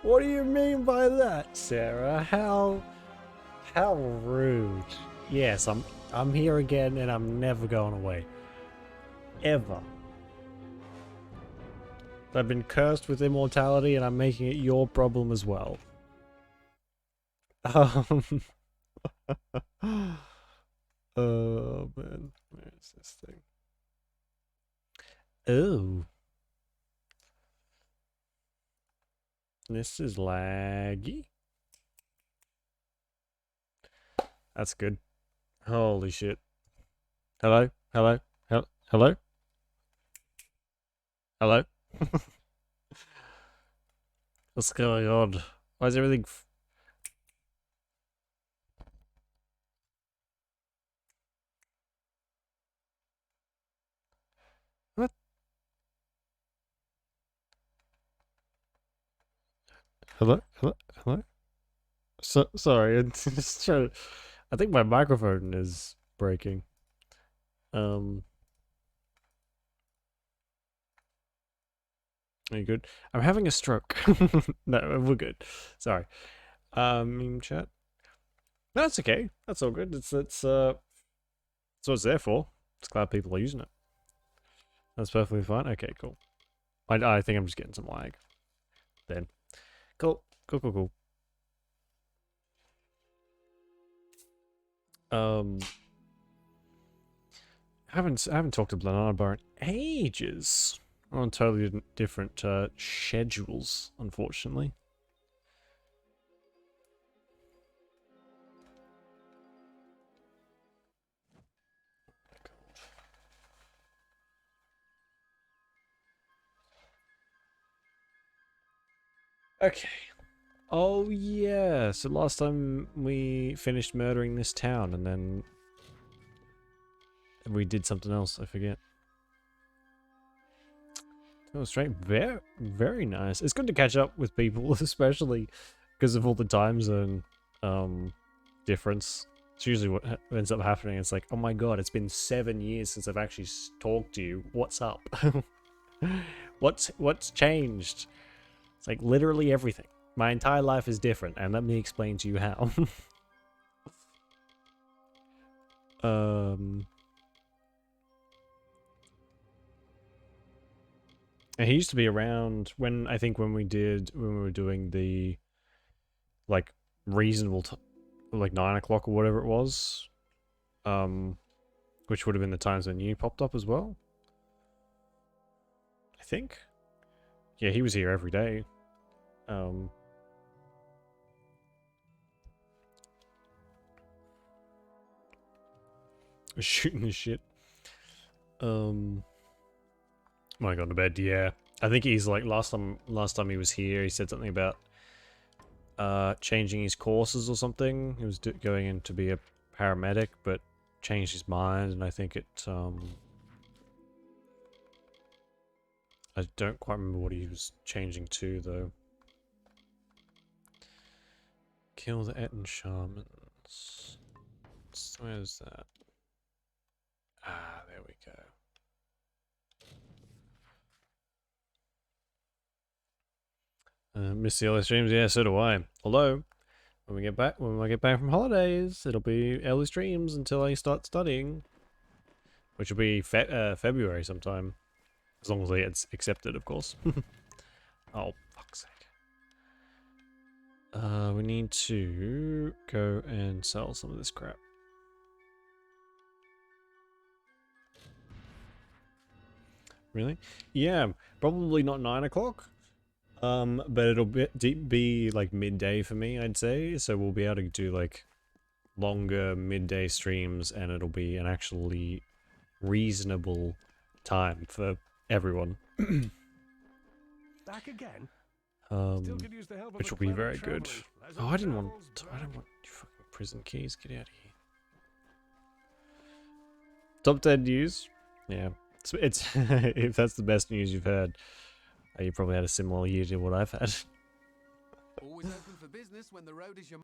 What do you mean by that, Sarah? How rude. Yes, I'm here again and I'm never going away. Ever. I've been cursed with immortality and I'm making it your problem as well. Um Oh man, where's this thing? Oh. This is laggy. That's good. Holy shit. Hello? Hello? Hello? Hello? What's going on? Why is everything what? Hello? Hello? Hello? Sorry, I'm just trying to... I think my microphone is breaking. Um, are you good? I'm having a stroke. No, we're good. Sorry. Meme chat. No, that's okay. That's all good. That's what it's there for. Just glad people are using it. That's perfectly fine. Okay, cool. I think I'm just getting some lag. Then, cool. Um, I haven't talked to Banana Bar in ages. We're on totally different schedules, unfortunately. Okay. Oh yeah. So last time we finished murdering this town, and then we did something else. I forget. That was straight. Very nice. It's good to catch up with people, especially because of all the time zone difference. It's usually what ends up happening. It's like, oh my god, it's been 7 years since I've actually talked to you. What's up? What's changed? It's like literally everything. My entire life is different, and let me explain to you how. um, and he used to be around when I think when we were doing the like reasonable like 9 o'clock or whatever it was, which would have been the times when you popped up as well. I think. Yeah, he was here every day. Shooting the shit. When I got to bed, yeah. I think he's like last time he was here, he said something about changing his courses or something. He was going in to be a paramedic, but changed his mind, and I think it I don't quite remember what he was changing to though. Kill the Etten shamans. Where's that? Ah, there we go. Miss the early streams, yeah, so do I. Although, when I get back from holidays, it'll be early streams until I start studying, which will be February sometime, as long as it's accepted, of course. Oh, fuck's sake. We need to go and sell some of this crap. Really? Yeah, probably not 9 o'clock. But it'll be like midday for me, I'd say. So we'll be able to do like longer midday streams, and it'll be an actually reasonable time for everyone. Back again. Which will be very good. Oh, I don't want you fucking prison keys. Get out of here. Top 10 news. Yeah, it's if that's the best news you've heard, you probably had a similar year to what I've had. Always open for business when the road is your...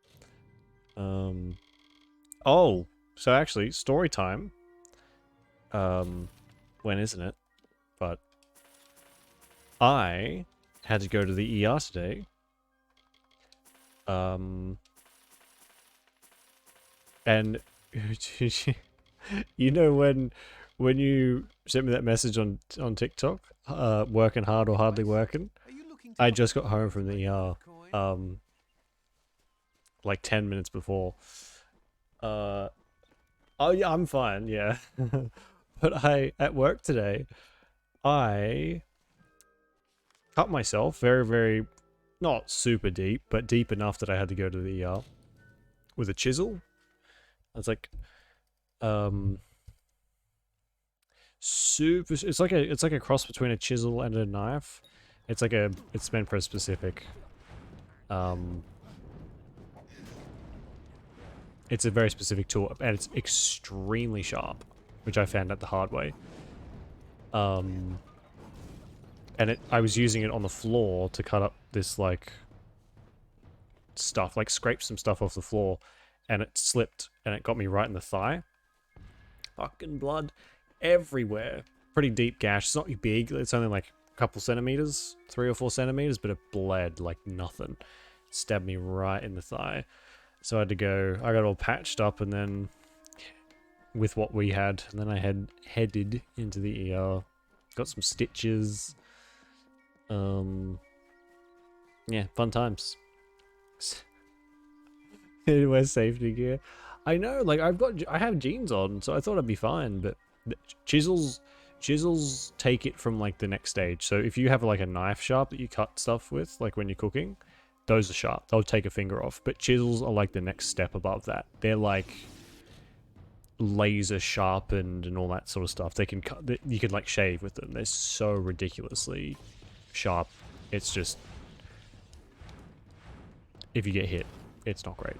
Oh, so actually, story time. When isn't it? But I had to go to the ER today Um, and you know when you sent me that message on TikTok, working hard or hardly I said, working. are you looking to I buy just got home coins from to the make ER, Bitcoin? like 10 minutes before. Uh, oh yeah, I'm fine. Yeah, but at work today, I cut myself very not super deep, but deep enough that I had to go to the ER with a chisel. I was like, um, super. It's like a cross between a chisel and a knife. It's meant for a specific. Um, it's a very specific tool, and it's extremely sharp, which I found out the hard way. Um, and I was using it on the floor to cut up this like stuff, like scrape some stuff off the floor, and it slipped, and it got me right in the thigh. Fucking blood everywhere. Pretty deep gash. It's not big. It's only like a couple centimeters, 3 or 4 centimeters, but it bled like nothing. Stabbed me right in the thigh. So I had to go. I got all patched up, and then with what we had, and then I had headed into the ER. Got some stitches. Yeah, fun times. Wear safety gear. I know, like I have jeans on, so I thought I'd be fine. But chisels take it from like the next stage. So if you have like a knife sharp that you cut stuff with, like when you're cooking, those are sharp. They'll take a finger off. But chisels are like the next step above that. They're like laser sharpened and all that sort of stuff. They can cut. You can like shave with them. They're so ridiculously sharp. It's just if you get hit, it's not great.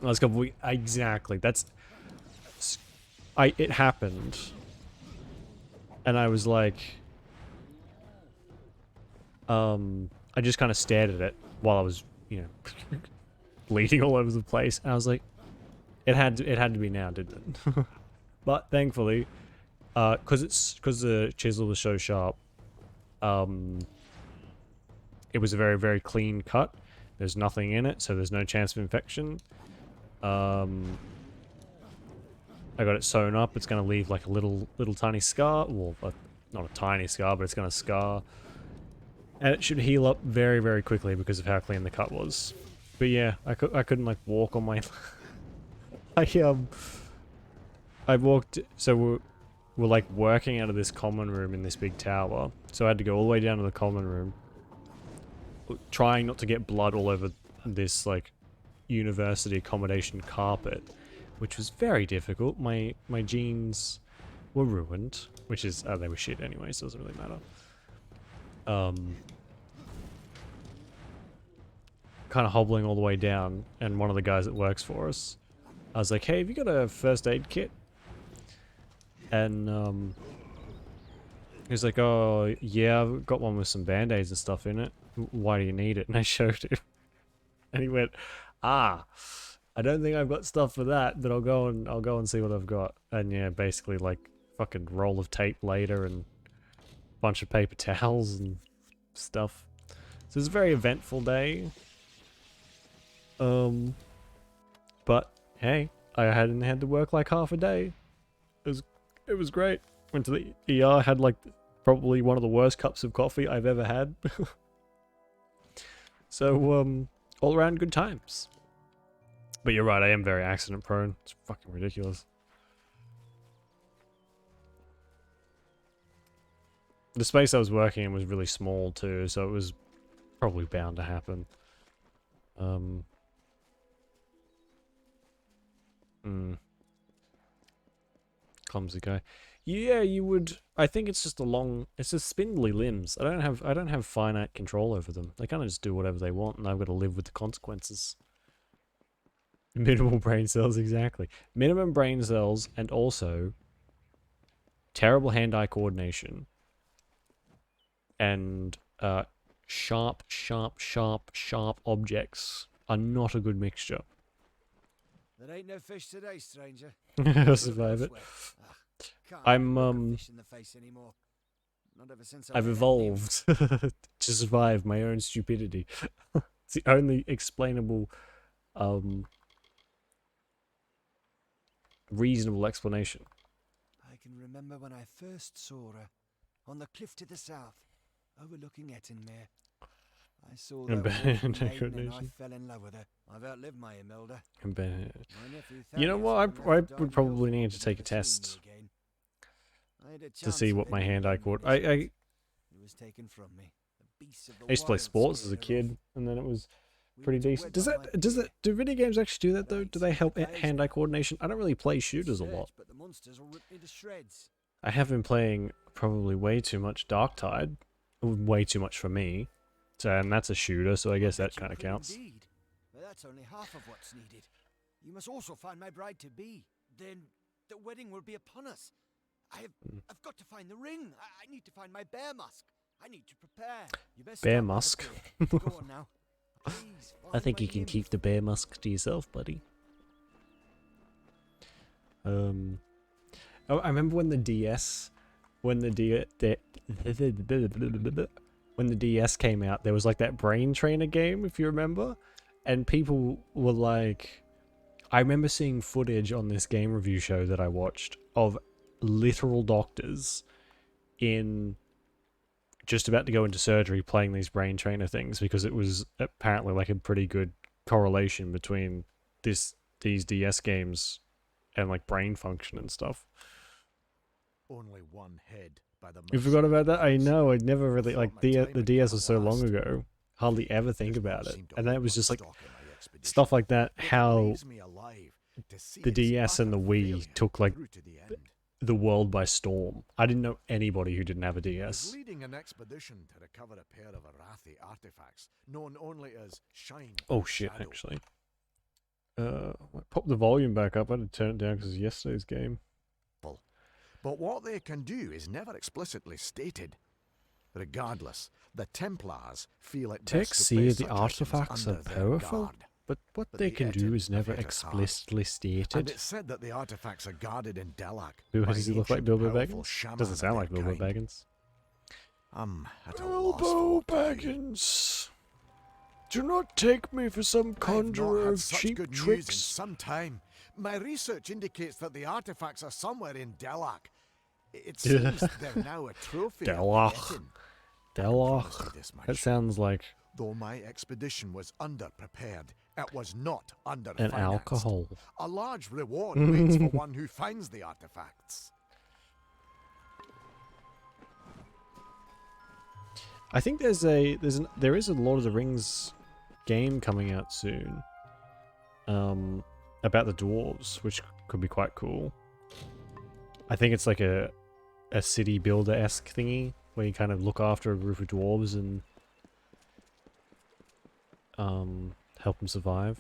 Last couple weeks, exactly. It happened, and I was like, I just kind of stared at it while I was, bleeding all over the place, and I was like, it had to be now, didn't it? But thankfully, because the chisel was so sharp, it was a very clean cut. There's nothing in it, so there's no chance of infection. I got it sewn up. It's gonna leave like a little tiny scar. Well, not a tiny scar, but it's gonna scar, and it should heal up very quickly because of how clean the cut was. But yeah, I couldn't like walk on my. I I walked. So we're like working out of this common room in this big tower. So I had to go all the way down to the common room, trying not to get blood all over this like university accommodation carpet, which was very difficult. My jeans were ruined, which is they were shit anyway, so it doesn't really matter. Kind of hobbling all the way down, and one of the guys that works for us, I was like, "Hey, have you got a first aid kit?" And he was like, "Oh yeah, I've got one with some band-aids and stuff in it. Why do you need it?" And I showed him, and he went, "Ah, I don't think I've got stuff for that, but I'll go and see what I've got." And yeah, basically like fucking roll of tape later and a bunch of paper towels and stuff. So it's a very eventful day. But hey, I hadn't had to work like half a day. It was great. Went to the ER, had like probably one of the worst cups of coffee I've ever had. So all around good times. But you're right, I am very accident prone. It's fucking ridiculous. The space I was working in was really small too, so it was probably bound to happen. Clumsy guy. Yeah, you would. I think it's just it's just spindly limbs. I don't have finite control over them. They kind of just do whatever they want, and I've got to live with the consequences. Minimal brain cells, exactly. Minimum brain cells, and also terrible hand-eye coordination, and sharp objects are not a good mixture. There ain't no fish today, stranger. I'll survive it. Can't I'm look a fish in the face anymore. Not ever since I've I evolved to survive my own stupidity. It's the only explainable, reasonable explanation. I can remember when I first saw her on the cliff to the south, overlooking Ettenmere. I saw that Abandoned awful maiden and I recognition. fell in love with her. I've outlived my Imelda. Abandoned. My nephew You know Thaddeus what? will I never would die probably willful, need to but take a never see me test again. I had a to chance see of what my hitting hand-eye again when coordination. it was taken from me. The beasts of the I used to play wild sports as a scared her off. kid, and then it was We pretty were to decent. wed Does by that my does pier, that do video games actually do that but I though? ain't Do they seen her help for days hand-eye now. coordination? I don't really play shooters a Search, lot. but the monsters will rip me to shreds. I have been playing probably way too much Darktide, way too much for me. So, and that's a shooter, so I guess Bet that you kind of could counts. Indeed. But that's only half of what's needed. You must also find my bride to be. Then the wedding will be upon us. I've got to find the ring. I need to find my bear musk. I need to prepare. You best Bear stop by the musk. pier. Go on now. Please I find think my you can nymph. keep the bear musk to yourself, buddy. Oh, I remember when the DS, when the when the DS came out, there was like that brain trainer game, if you remember, and people were like, I remember seeing footage on this game review show that I watched of literal doctors in just about to go into surgery playing these brain trainer things because it was apparently like a pretty good correlation between these DS games and like brain function and stuff. Only one head by the You forgot about that? I mercenaries. know. I'd never really thought like my the time the had DS come was at so long last. ago. Hardly ever think Does not about it, seem to and then it hold was much just like stock in my expedition, stuff like that. yet it How leaves me alive to see the its DS and the utter Wii failure took like through to the end. the world by storm. I didn't know anybody who didn't have a I was DS. leading an expedition to recover a pair of Arathi artifacts, known only as Shine Oh and shit! Shadow. Actually, pop the volume back up. I had to turn it down because of yesterday's game. But what they can do is never explicitly stated. Regardless, the Templars feel it Tech best to see place the such items artifacts are under their powerful, guard. but what But they the can do Etin is have never hit us hard. explicitly And stated. it's said that the artifacts are guarded in Delac. Who by does an he look like? ancient, Bilbo powerful Baggins? shaman Doesn't of sound their like Bilbo kind. Baggins. I'm at a loss Bilbo for what to do. Baggins, do not take me for some I've not conjurer had of such cheap good news in tricks. some time. My research indicates that the artifacts are somewhere in Delac. It seems they're now a trophy of the Delac. Etin. I can promise you Delach. this much. That sounds like Though my expedition was underprepared, it was not an underfinanced. alcohol. A large reward waits for one who finds the artifacts. I think there is a Lord of the Rings game coming out soon. About the dwarves, which could be quite cool. I think it's like a city builder-esque thingy where you kind of look after a group of dwarves and help them survive.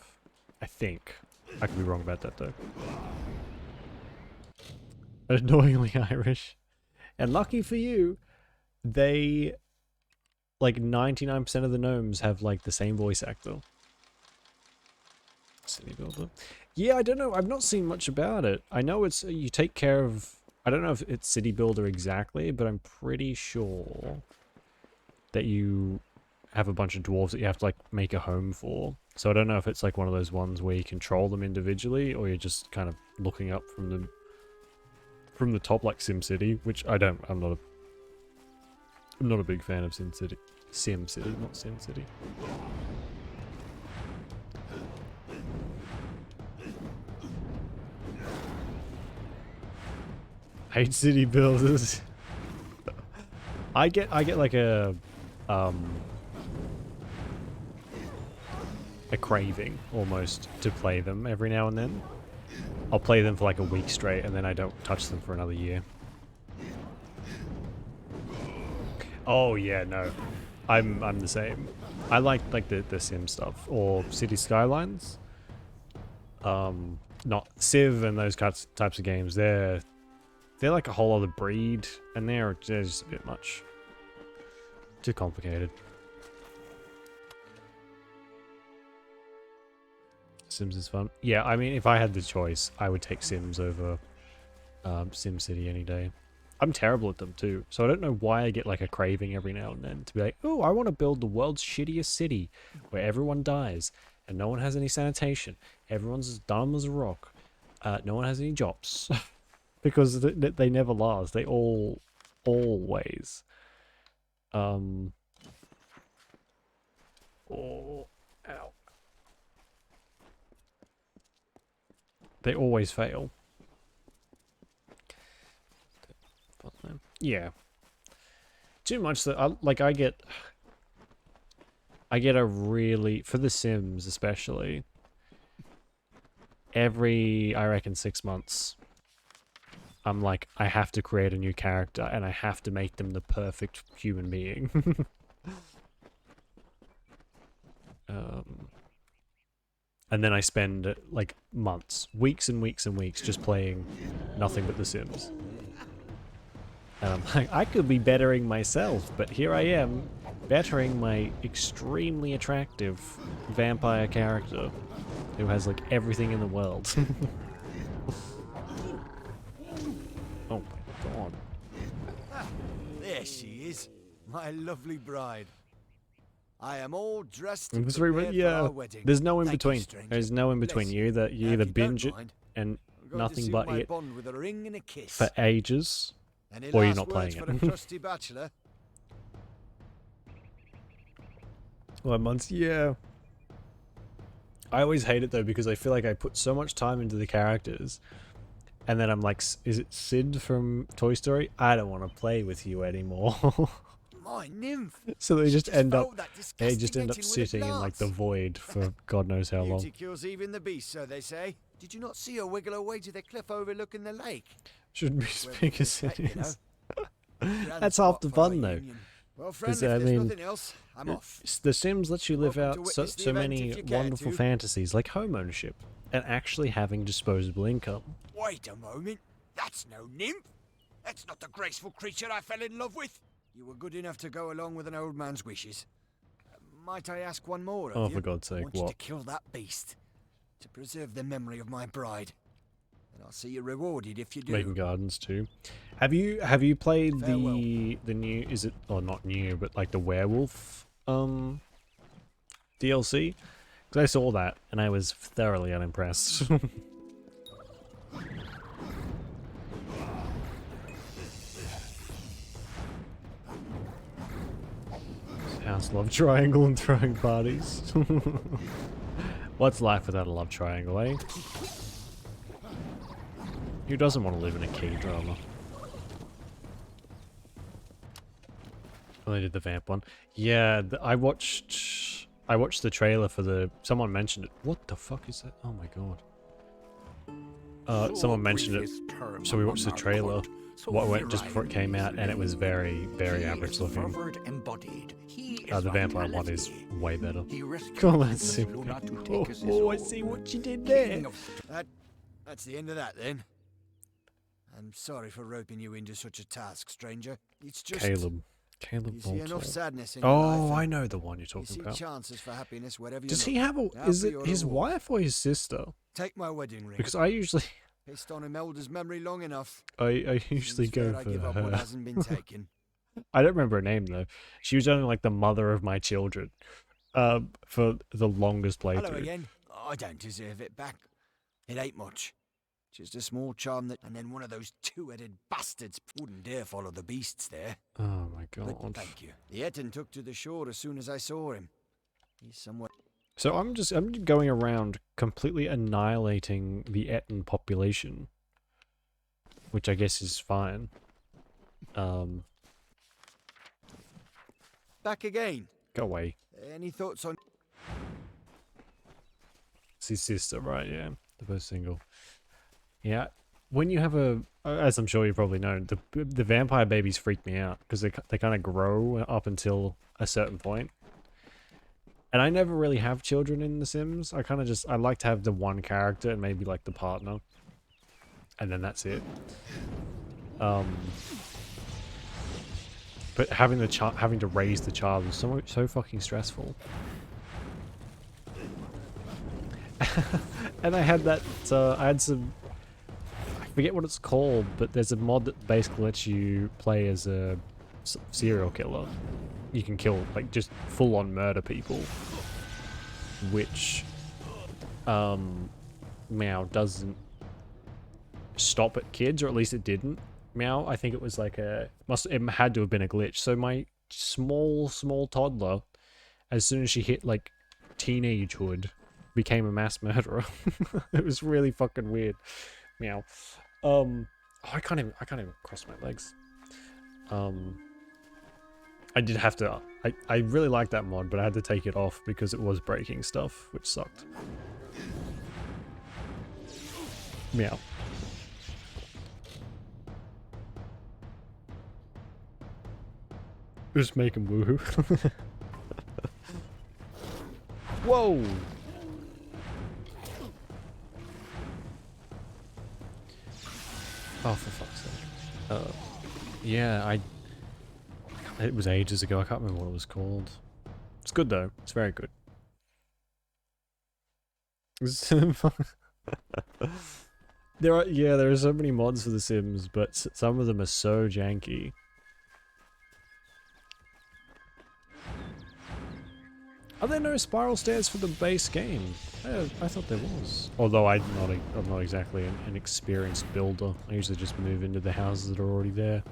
I think. I could be wrong about that though. Annoyingly Irish. And lucky for you, they like 99% of the gnomes have like the same voice actor. City builder. Yeah, I don't know. I've not seen much about it. I know it's you take care of. I don't know if it's city builder exactly, but I'm pretty sure that you have a bunch of dwarves that you have to like make a home for. So I don't know if it's like one of those ones where you control them individually, or you're just kind of looking up from the top like SimCity, which I don't. I'm not a big fan of SimCity. SimCity, not SimCity. Hate city builders. I get like a craving almost to play them every now and then. I'll play them for like a week straight and then I don't touch them for another year. Oh yeah, no. I'm the same. I like the Sim stuff or City Skylines. Not Civ and those types of games. They're like a whole other breed, and they're just a bit much. Too complicated. Sims is fun. Yeah, I mean, if I had the choice, I would take Sims over SimCity any day. I'm terrible at them too. So I don't know why I get like a craving every now and then to be like, oh, I want to build the world's shittiest city where everyone dies and no one has any sanitation. Everyone's as dumb as a rock. No one has any jobs because they never last. They always. Oh, ow. They always fail. Yeah. Too much that I get a really, for The Sims especially, every, I reckon, 6 months, I'm like, I have to create a new character and I have to make them the perfect human being. And then I spend like months, weeks and weeks and weeks just playing nothing but The Sims. And I'm like, I could be bettering myself, but here I am, bettering my extremely attractive vampire character who has like everything in the world. Oh my god. There she is, my lovely bride. I am all dressed It and was prepared for yeah. our wedding. There's no in Thank you, between. stranger. There's no in between. Bless You either Now, if either you don't binge it mind, and I'm going to nothing seal but my it bond with a ring and a kiss. for ages, Any or you're last not playing words for it. a trusty bachelor? Well, months, yeah. I always hate it though because I feel like I put so much time into the characters, and then I'm like, is it Sid from Toy Story? I don't want to play with you anymore. My nymph. So they She just end up, felt that they just end up disgusting sitting in like the glance. void for God knows how long. Beauty kills even the beast, so they say. Did you not see her wiggle her way to the cliff overlooking the lake? Shouldn't be as Well, big as pet, it you is. Grand That's half spot the for our fun though. union. Well, friend, if 'Cause, I there's mean, nothing else, I'm off. The Sims lets you live Welcome out to so, witness the so event many if you care wonderful to. fantasies like home ownership and actually having disposable income. Wait a moment. That's no nymph. That's not the graceful creature I fell in love with. You were good enough to go along with an old man's wishes. Might I ask one more of Oh, you? for God's I sake, want you to what? kill that beast to preserve the memory of my bride. And I'll see you rewarded if you do. Making gardens too. Have you played Farewell. the new, is it, or not new, but like the werewolf DLC? Because I saw that and I was thoroughly unimpressed. House love triangle and throwing parties. What's life without a love triangle, eh? Who doesn't want to live in a key drama? Oh, they did the vamp one. Yeah, I watched the trailer for the. Someone mentioned it. What the fuck is that? Oh my god. Someone mentioned it, so we watched the trailer. What went just before it came out, and it was very, very average looking. The vampire one is way better. Come on, see. Oh, I see what you did there. That's the end of that then. I'm sorry for roping you into such a task, stranger. It's just Caleb you see enough Bolton. sadness in your life. Oh, and I know the one you're you talking see about. chances for happiness wherever you Does look. he have a? Now Is for it your his reward. wife or his sister? Take my wedding ring. Because I usually, Pissed on Imelda's memory long enough. I usually Seems go fair I for give up what her. hasn't been taken. I don't remember her name though. She was only like the mother of my children, for the longest Hello playthrough. again. I don't deserve it back. It ain't much. Just a small charm that, and then one of those two-headed bastards wouldn't dare follow the beasts there. Oh my But god. thank you. The Eton took to the shore as soon as I saw him. He's somewhat. So I'm going around completely annihilating the Eton population, which I guess is fine. Back again. Go away. Any thoughts on? It's his sister, right? Yeah, the first single. Yeah, when you have a, as I'm sure you probably know, the vampire babies freak me out because they kind of grow up until a certain point. And I never really have children in The Sims. I kind of just, I like to have the one character and maybe like the partner, and then that's it. But having to raise the child is so fucking stressful. And I had that, I had some, forget what it's called, but there's a mod that basically lets you play as a serial killer. You can kill, like, just full-on murder people, which Meow doesn't stop at kids, or at least it didn't. Meow, I think it was like it had to have been a glitch. So my small toddler, as soon as she hit like teenagehood, became a mass murderer. It was really fucking weird. Meow. Oh, I can't even cross my legs. I did have to. I really liked that mod, but I had to take it off because it was breaking stuff, which sucked. Meow. Just make him woohoo. Whoa! Oh, for fuck's sake. Yeah, it was ages ago. I can't remember what it was called. It's good though. It's very good. There are so many mods for The Sims, but some of them are so janky. Are there no spiral stairs for the base game? I thought there was. Although I'm not exactly an experienced builder. I usually just move into the houses that are already there.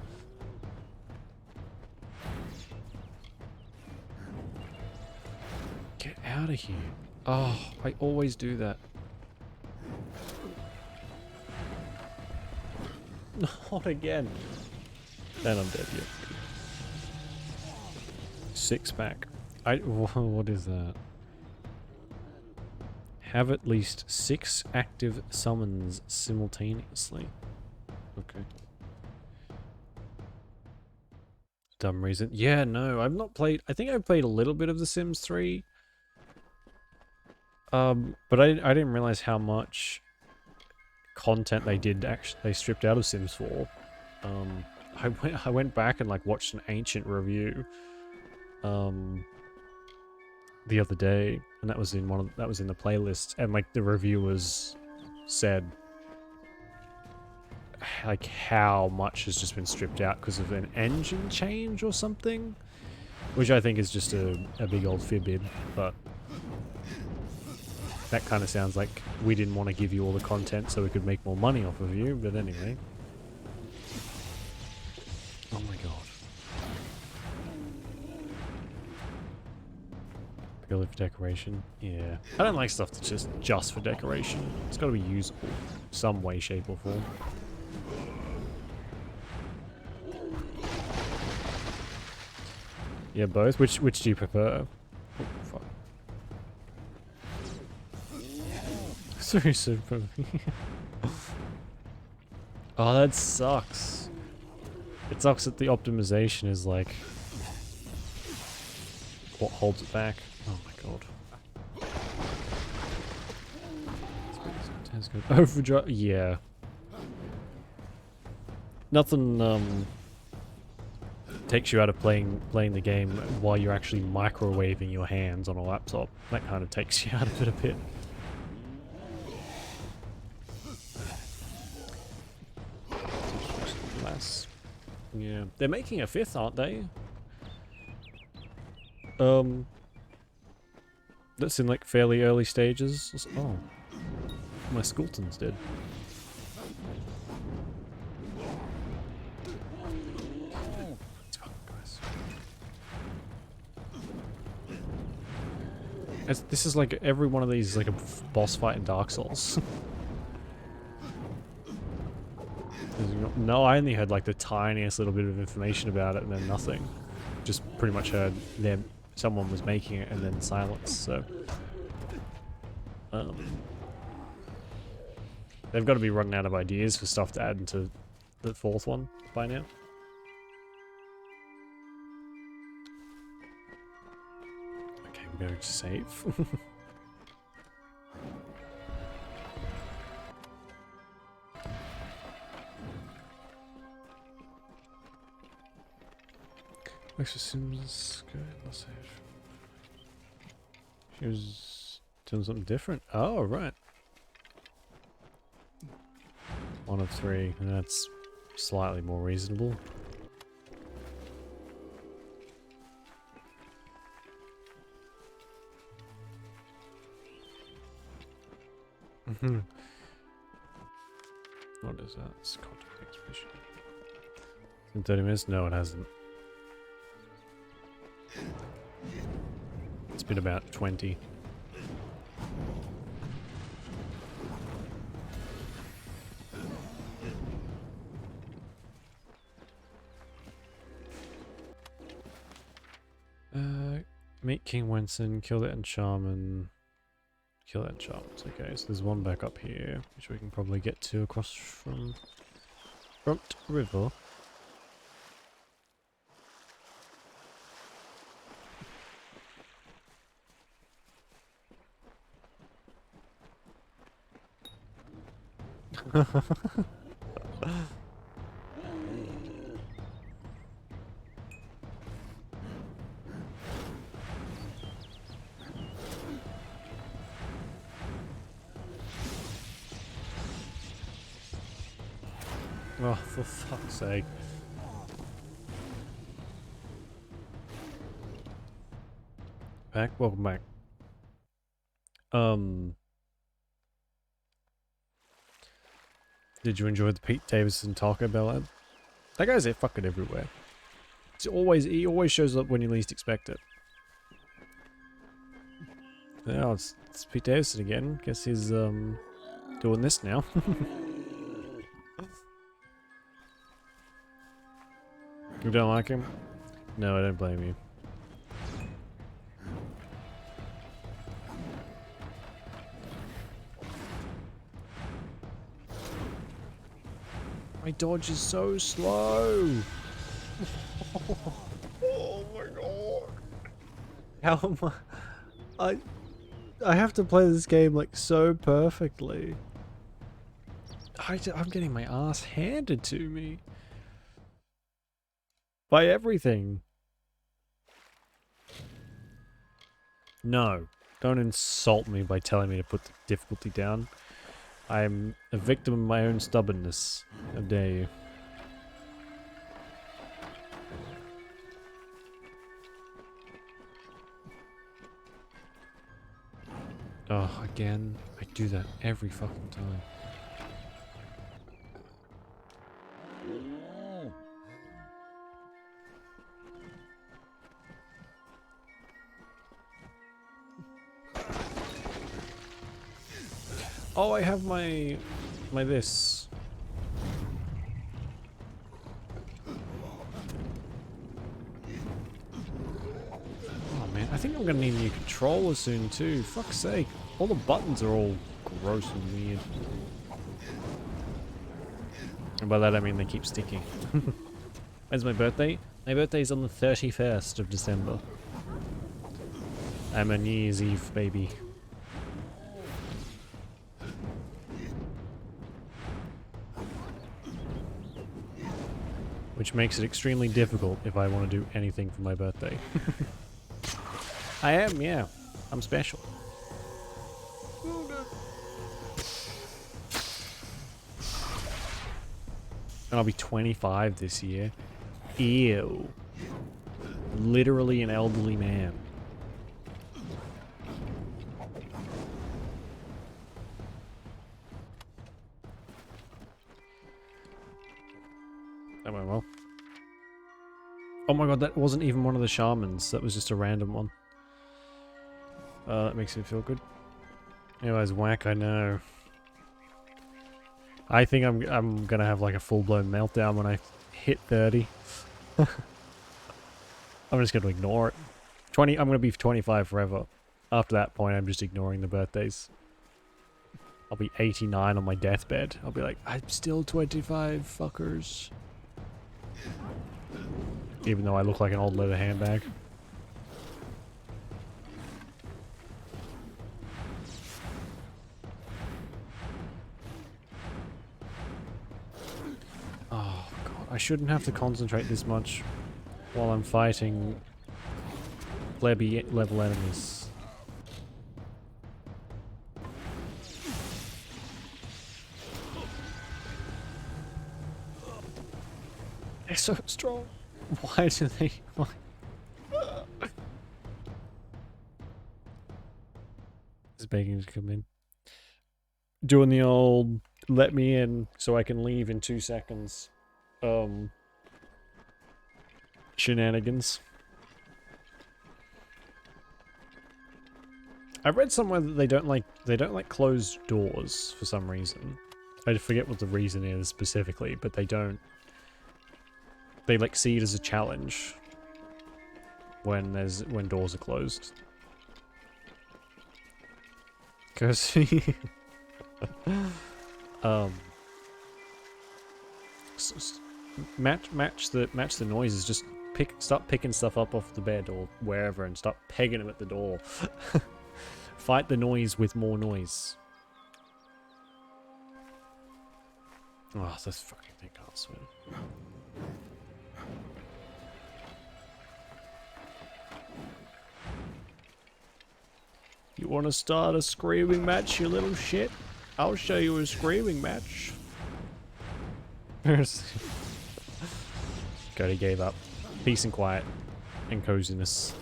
Get out of here. Oh, I always do that. Not again. Then I'm dead, yeah. 6-pack. What is that? Have at least 6 active summons simultaneously. Okay. Dumb reason. Yeah, no, I've not played. I think I've played a little bit of The Sims 3. But I didn't realize how much content they stripped out of Sims 4. I went back and like watched an ancient review. The other day, and that was in the playlist, and like the reviewers said like how much has just been stripped out because of an engine change or something, which I think is just a big old fib, but that kind of sounds like we didn't want to give you all the content so we could make more money off of you. But anyway, oh my god. Purely for decoration? Yeah. I don't like stuff that's just for decoration. It's got to be usable some way, shape, or form. Yeah, both. Which do you prefer? Oh, fuck. Sorry, super. Oh, that sucks. It sucks that the optimization is like what holds it back. Oh my god. Overdrive. Yeah. Nothing takes you out of playing the game while you're actually microwaving your hands on a laptop. That kind of takes you out of it a bit. Less. Yeah. They're making a 5th, aren't they? That's in like fairly early stages. Oh, my Skulton's dead. This is like every one of these is like a boss fight in Dark Souls. No, I only heard like the tiniest little bit of information about it and then nothing. Just pretty much heard someone was making it and then silence, so they've got to be running out of ideas for stuff to add into the 4th one by now. Okay, we're going to save. Extra Sims, good, let's save. She was doing something different. Oh, right. One of three, and that's slightly more reasonable. What is that? It's contact expedition. In 30 minutes? No, it hasn't. It's been about 20. Meet King Wenson, kill that enchantment. Kill that enchantment. Okay, so there's one back up here, which we can probably get to across from Front River. Oh, for fuck's sake. Back? Welcome back. Did you enjoy the Pete Davidson Taco Bell ad? That guy's there fucking everywhere. He always shows up when you least expect it. Yeah, it's Pete Davidson again. Guess he's doing this now. You don't like him? No, I don't blame you. My dodge is so slow. Oh my god. How am I have to play this game like so perfectly. I'm getting my ass handed to me. By everything. No. Don't insult me by telling me to put the difficulty down. I'm a victim of my own stubbornness. How dare you. Oh, again. I do that every fucking time. Oh, I have my this. Oh man, I think I'm gonna need a new controller soon too. Fuck's sake. All the buttons are all gross and weird. And by that I mean they keep sticking. When's my birthday? My birthday's on the 31st of December. I'm a New Year's Eve baby. Which makes it extremely difficult if I want to do anything for my birthday. I am, yeah. I'm special. And I'll be 25 this year. Ew. Literally an elderly man. That went well. Oh my god, that wasn't even one of the shamans. That was just a random one. That makes me feel good. Anyways, whack, I know. I think I'm gonna have like a full-blown meltdown when I hit 30. I'm just gonna ignore it. I'm gonna be 25 forever. After that point, I'm just ignoring the birthdays. I'll be 89 on my deathbed. I'll be like, I'm still 25, fuckers. Even though I look like an old leather handbag. Oh god, I shouldn't have to concentrate this much while I'm fighting plebby level enemies. They're so strong. Why do they? Why? Is begging to come in. Doing the old let me in so I can leave in 2 seconds. Shenanigans. I read somewhere that they don't like closed doors for some reason. I forget what the reason is specifically, but they don't. They like see it as a challenge when doors are closed. Cause match the noises. Just start picking stuff up off the bed or wherever and start pegging them at the door. Fight the noise with more noise. Oh, this fucking thing can't swim. You want to start a screaming match, you little shit? I'll show you a screaming match. Cody gave up. Peace and quiet and coziness.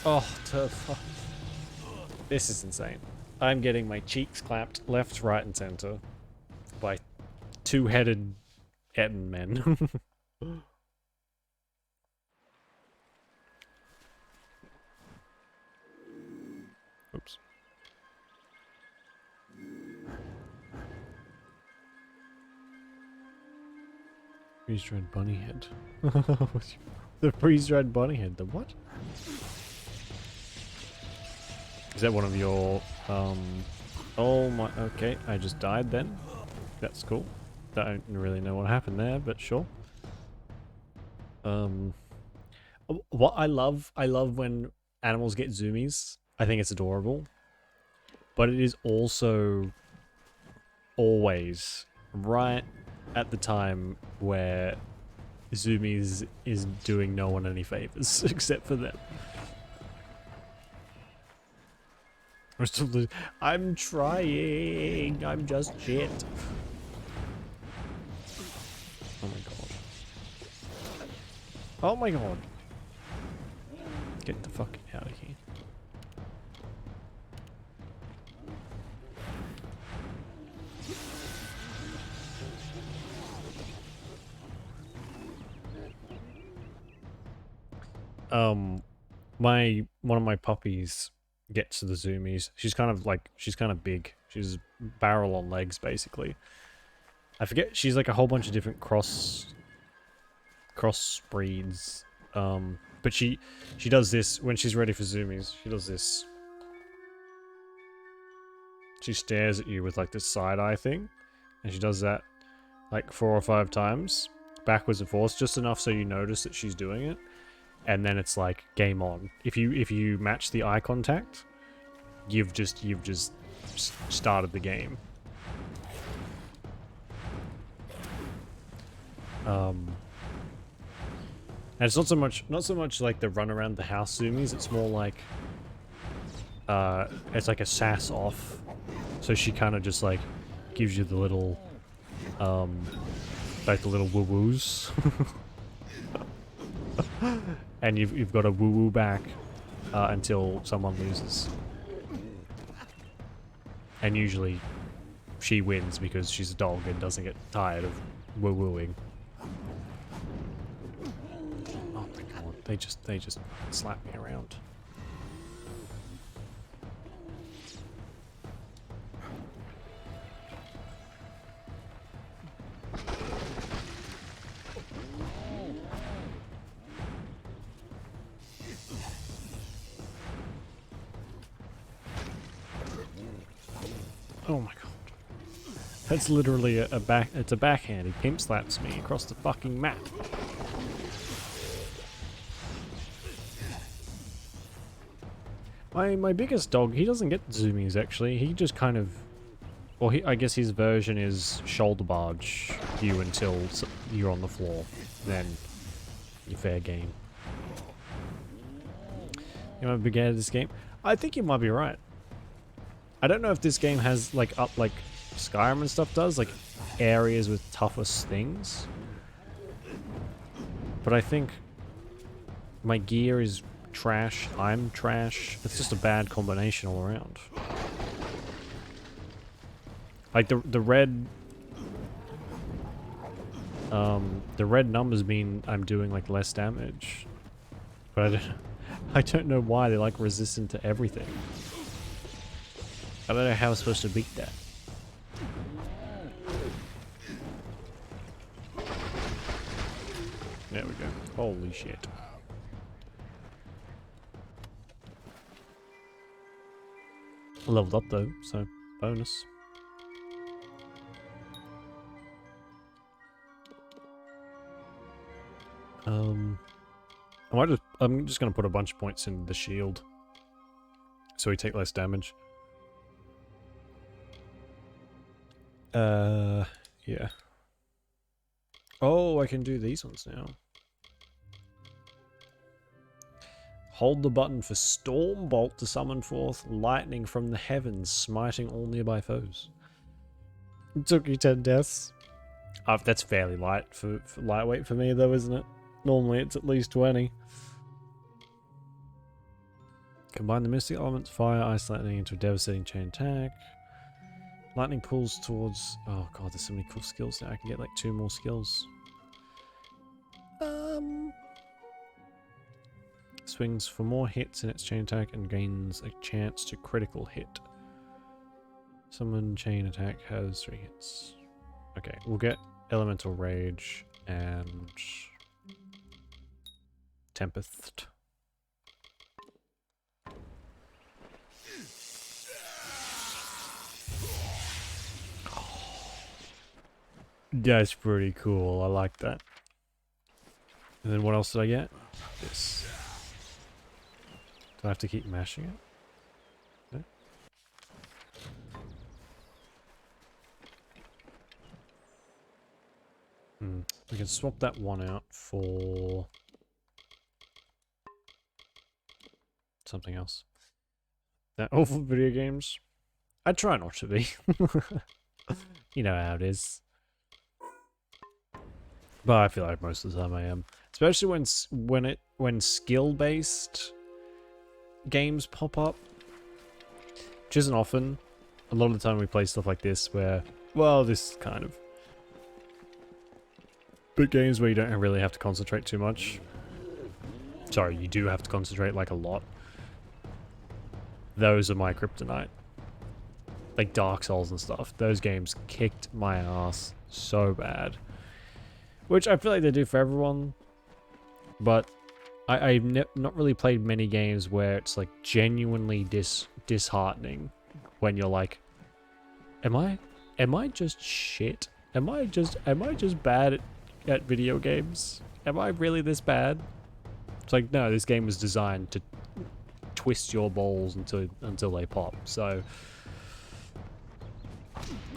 Oh, turf. This is insane. I'm getting my cheeks clapped left, right, and center by two-headed Etten men. Oops. Freeze-dried bunny head. The freeze-dried bunny head. The what? Is that one of your, oh my, okay, I just died then. That's cool. Don't really know what happened there, but sure. What I love when animals get zoomies. I think it's adorable. But it is also always right at the time where zoomies is doing no one any favors except for them. I'm trying. I'm just shit. Oh my god. Oh my god. Get the fuck out of here. One of my puppies gets to the zoomies. She's kind of big. She's barrel on legs basically. I forget, she's like a whole bunch of different cross breeds. But she does this when she's ready for zoomies. She does this. She stares at you with like this side eye thing, and she does that like 4 or 5 times backwards and forwards, just enough so you notice that she's doing it. And then it's like game on. If you match the eye contact, you've just started the game. And it's not so much like the run around the house zoomies. It's more like it's like a sass off. So she kind of just like gives you the little like the little woo woos. And you've got to woo woo back until someone loses. And usually she wins because she's a dog and doesn't get tired of woo wooing. Oh my god, they just slap me around. Oh my god. That's literally it's a backhand. He pimp slaps me across the fucking mat. My biggest dog, he doesn't get zoomies actually. He just kind of, well, I guess his version is shoulder barge you until you're on the floor. Then you're fair game. You might be big at this game. I think you might be right. I don't know if this game has like Skyrim and stuff does, like areas with toughest things. But I think my gear is trash, I'm trash. It's just a bad combination all around. Like the red numbers mean I'm doing like less damage. But I don't know why they're like resistant to everything. I don't know how I'm supposed to beat that. There we go. Holy shit. Leveled up though, so bonus. I'm just gonna put a bunch of points in the shield, so we take less damage. Yeah. Oh, I can do these ones now. Hold the button for Storm Bolt to summon forth lightning from the heavens, smiting all nearby foes. It took you 10 deaths. That's fairly light for lightweight for me though, isn't it? Normally it's at least 20. Combine the mystic elements, fire, ice, lightning into a devastating chain attack. Lightning pulls towards... Oh god, there's so many cool skills now. I can get like 2 more skills. Swings for more hits in its chain attack and gains a chance to critical hit. Summon chain attack has 3 hits. Okay, we'll get Elemental Rage and Tempest. That's pretty cool. I like that. And then what else did I get? This. Do I have to keep mashing it? No? We can swap that one out for something else. That awful video games. I try not to be. You know how it is. But I feel like most of the time I am, especially when skill-based games pop up, which isn't often. A lot of the time we play stuff like this where, well, this is kind of big games where you don't really have to concentrate too much. Sorry, you do have to concentrate like a lot. Those are my kryptonite. Like Dark Souls and stuff. Those games kicked my ass so bad. Which I feel like they do for everyone. But I've not really played many games where it's like genuinely disheartening. When you're like, am I just shit? Am I just bad at video games? Am I really this bad? It's like, no, this game was designed to twist your balls until they pop. So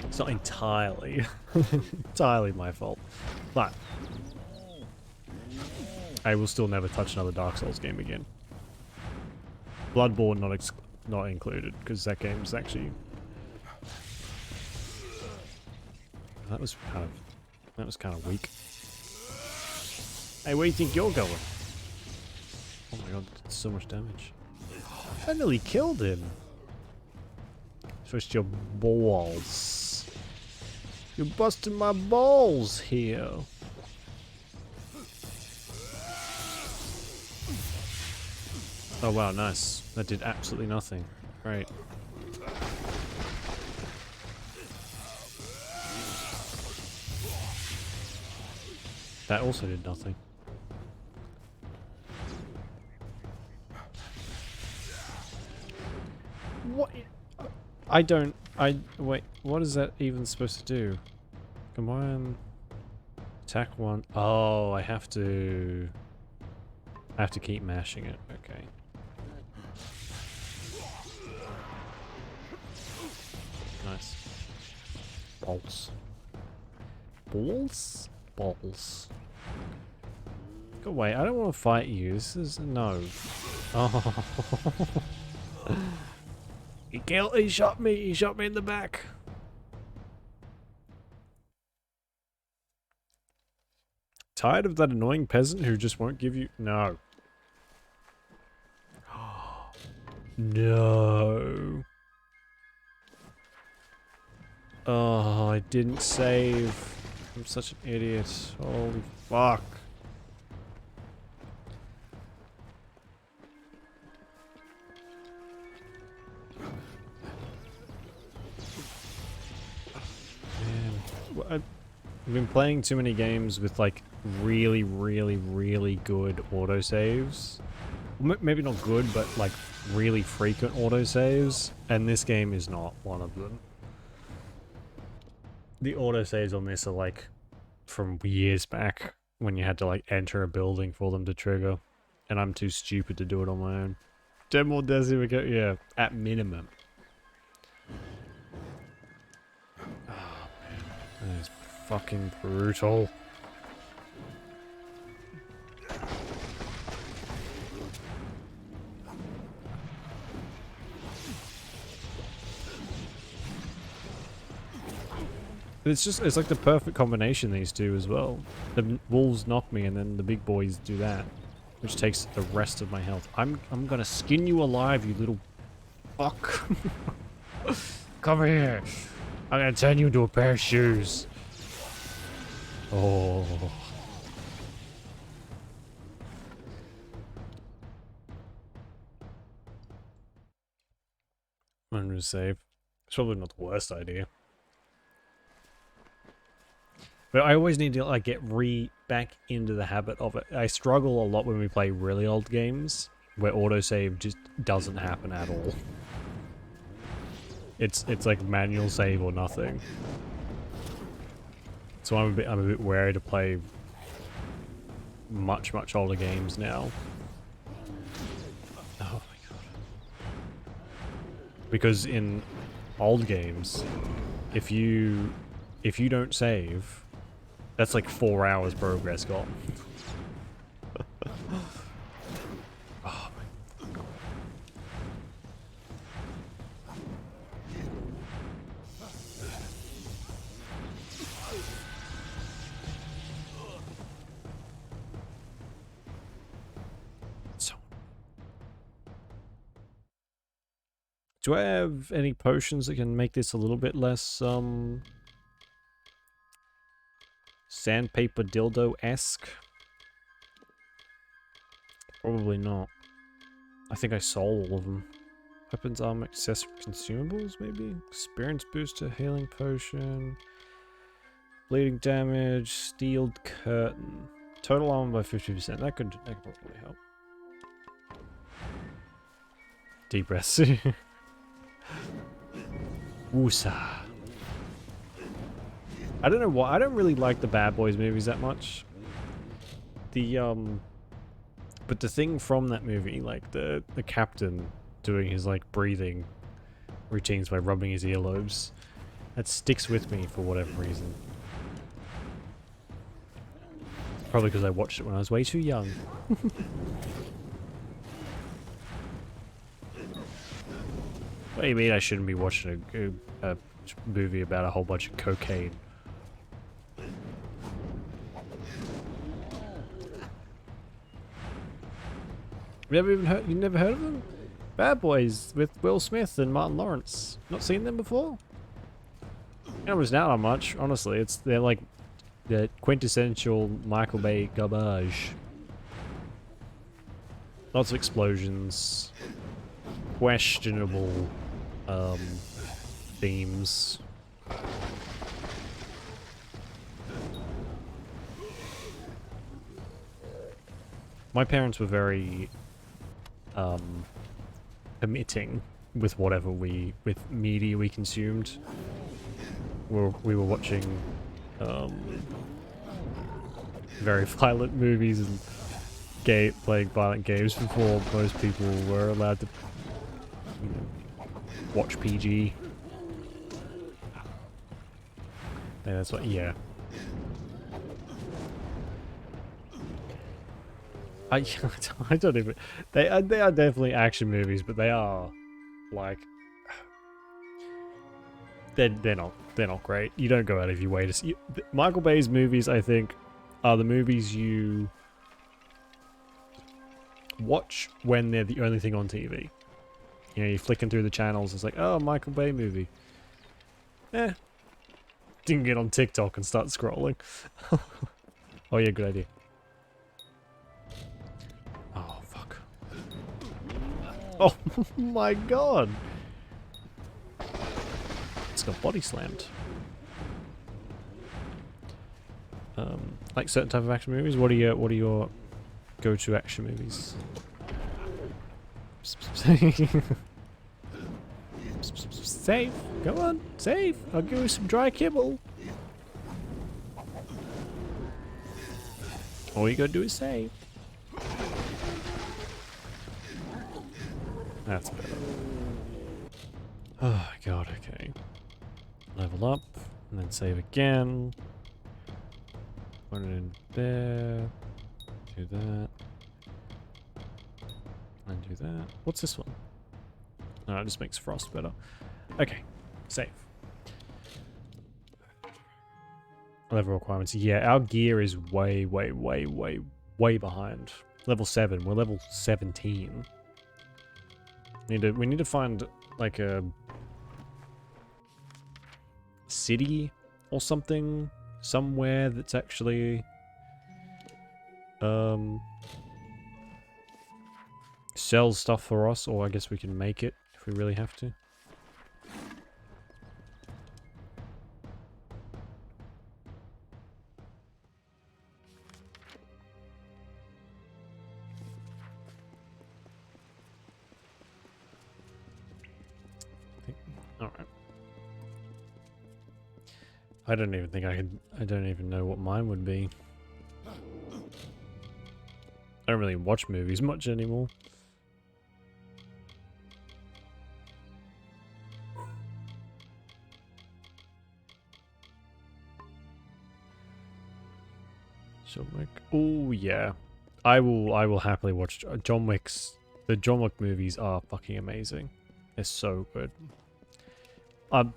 it's not entirely my fault. But I will still never touch another Dark Souls game again. Bloodborne not included, because that game's actually... That was kind of weak. Hey, where do you think you're going? Oh my god, that's so much damage. I nearly killed him. Twist your balls. You're busting my balls here. Oh wow, nice. That did absolutely nothing. Great. That also did nothing. What? Wait, what is that even supposed to do? Combine. Attack one. Oh, I have to keep mashing it. Okay. Nice. Balls. Balls? Balls. Go away. I don't want to fight you. This is... No. Oh. He shot me. He shot me in the back. Tired of that annoying peasant who just won't give you... No. No. Oh, I didn't save. I'm such an idiot. Holy fuck. Man. I've been playing too many games with like really, really, really good autosaves. Maybe not good, but like really frequent autosaves, and this game is not one of them. The autosaves on this are like from years back when you had to like enter a building for them to trigger, and I'm too stupid to do it on my own. 10 more Desi, yeah, at minimum. Oh man, that is fucking brutal. It's like the perfect combination, these two as well. The wolves knock me and then the big boys do that, which takes the rest of my health. I'm gonna skin you alive, you little fuck. Come here. I'm gonna turn you into a pair of shoes. Oh. I'm gonna save. It's probably not the worst idea. But I always need to like get back into the habit of it. I struggle a lot when we play really old games where autosave just doesn't happen at all. It's like manual save or nothing. So I'm a bit wary to play much older games now. Oh my god. Because in old games, if you don't save, that's like 4 hours progress gone. Oh my god. So, do I have any potions that can make this a little bit less sandpaper dildo-esque? Probably not. I think I sold all of them. Weapons, armor, accessory, consumables, maybe? Experience booster, healing potion, bleeding damage, steeled curtain. Total armor by 50%. That could probably help. Deep breaths. Woosa. I don't know why. I don't really like the Bad Boys movies that much. But the thing from that movie, like the captain doing his like breathing routines by rubbing his earlobes, that sticks with me for whatever reason. Probably because I watched it when I was way too young. What do you mean I shouldn't be watching a movie about a whole bunch of cocaine? You never heard of them? Bad Boys with Will Smith and Martin Lawrence. Not seen them before? It was not much, honestly. They're like the quintessential Michael Bay garbage. Lots of explosions. Questionable themes. My parents were very permitting with with media we consumed. We were watching very violent movies and playing violent games before most people were allowed to, you know, watch PG. Yeah, that's what. Yeah. I don't even. They are definitely action movies, but they are like they're not great. You don't go out of your way to see Michael Bay's movies. I think are the movies you watch when they're the only thing on TV. You know, you're flicking through the channels, it's like, oh, Michael Bay movie. Eh. Didn't get on TikTok and start scrolling. Oh yeah, good idea. Oh, fuck. Oh my god! It's got body slammed. Like certain type of action movies. What are your go-to action movies? Save! Come on, save! I'll give you some dry kibble. All you gotta do is save. That's better. Oh god, okay. Level up, and then save again. Put it in there. Do that. And do that. What's this one? No, it just makes frost better. Okay, save. Level requirements. Yeah, our gear is way behind. Level 7. We're level 17. We need to find like a city or something somewhere that's actually sells stuff for us, or I guess we can make it if we really have to. Alright. I don't even think I could. I don't even know what mine would be. I don't really watch movies much anymore. John Wick. Oh yeah, I will happily watch John Wick's. The John Wick movies are fucking amazing. They're so good.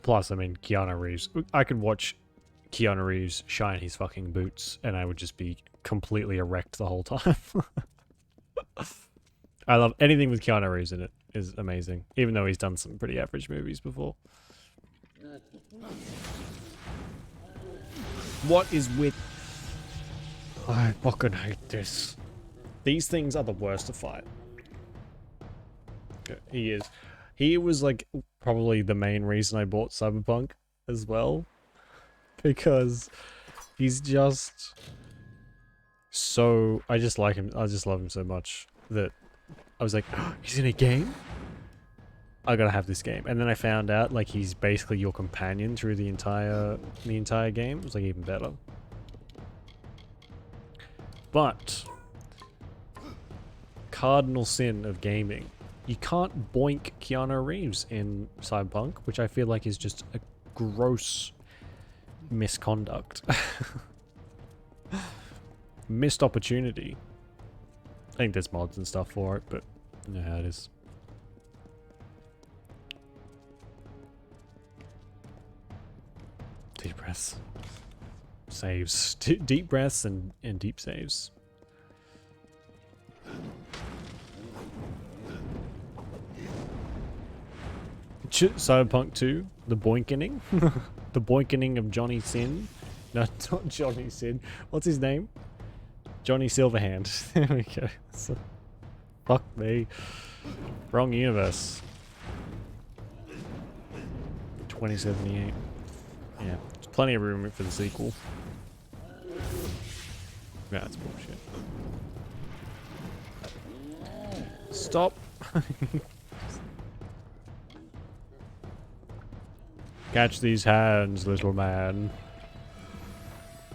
Plus, I mean, Keanu Reeves. I could watch Keanu Reeves shine his fucking boots, and I would just be completely erect the whole time. I love anything with Keanu Reeves in it. Is amazing, even though he's done some pretty average movies before. What is with? I fucking hate this. These things are the worst to fight. He is. He was like probably the main reason I bought Cyberpunk as well. Because he's just so... I just like him. I just love him so much that I was like, oh, he's in a game? I gotta have this game. And then I found out like he's basically your companion through the entire game. It was like even better. But cardinal sin of gaming. You can't boink Keanu Reeves in Cyberpunk, which I feel like is just a gross misconduct. Missed opportunity. I think there's mods and stuff for it, but you know how it is. Deep breaths. Saves. Deep breaths and deep saves. Cyberpunk 2, the boinkening. The boinkening of Johnny Sin. No, not Johnny Sin. What's his name? Johnny Silverhand. There we go. So, fuck me. Wrong universe. 2078. Yeah, there's plenty of room for the sequel. Yeah, that's bullshit. Stop. Catch these hands, little man.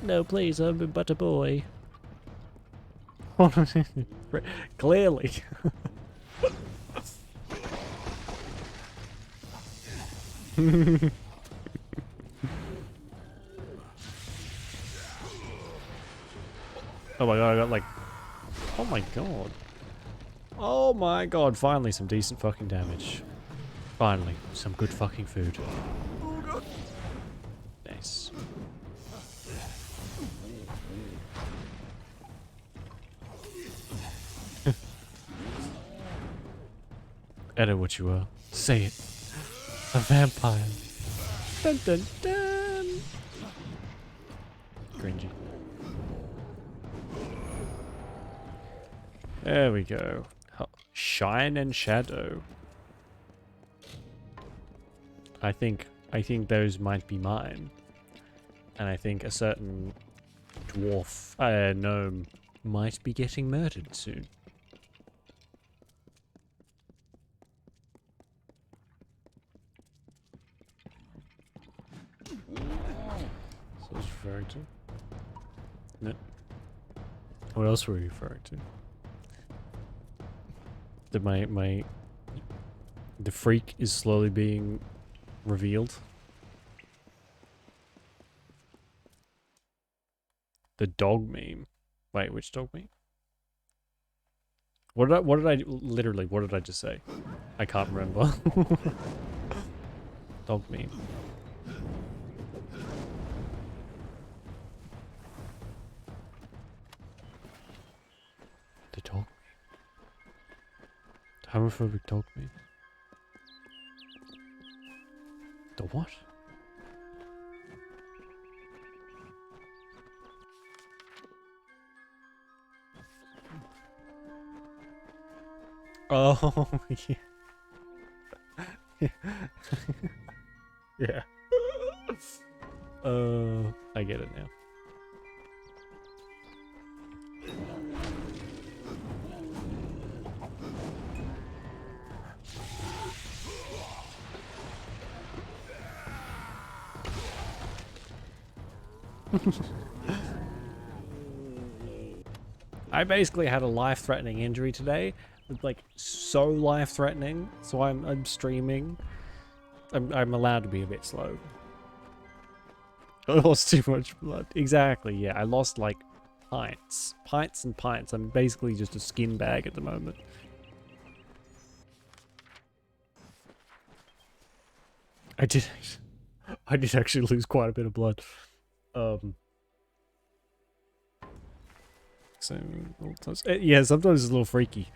No, please, I'm but a boy. Clearly. Oh my god, I got like... Oh my god. Oh my god, finally some decent fucking damage. Finally, some good fucking food. Nice. I know what you are. Say it. A vampire. Dun dun dun. Cringy. There we go. Shine and shadow. I think those might be mine. And I think a certain dwarf, gnome, might be getting murdered soon. So I was referring to? No. What else were you referring to? That the freak is slowly being revealed. The dog meme. Wait, which dog meme? What did I literally, what did I just say? I can't remember. Dog meme. The dog meme. Homophobic dog meme. The what? Oh, yeah. Yeah. I get it now. I basically had a life-threatening injury today. Like, so life-threatening. So I'm streaming. I'm allowed to be a bit slow. I lost too much blood. Exactly, yeah. I lost like pints. Pints and pints. I'm basically just a skin bag at the moment. I did actually lose quite a bit of blood. So, yeah, sometimes it's a little freaky.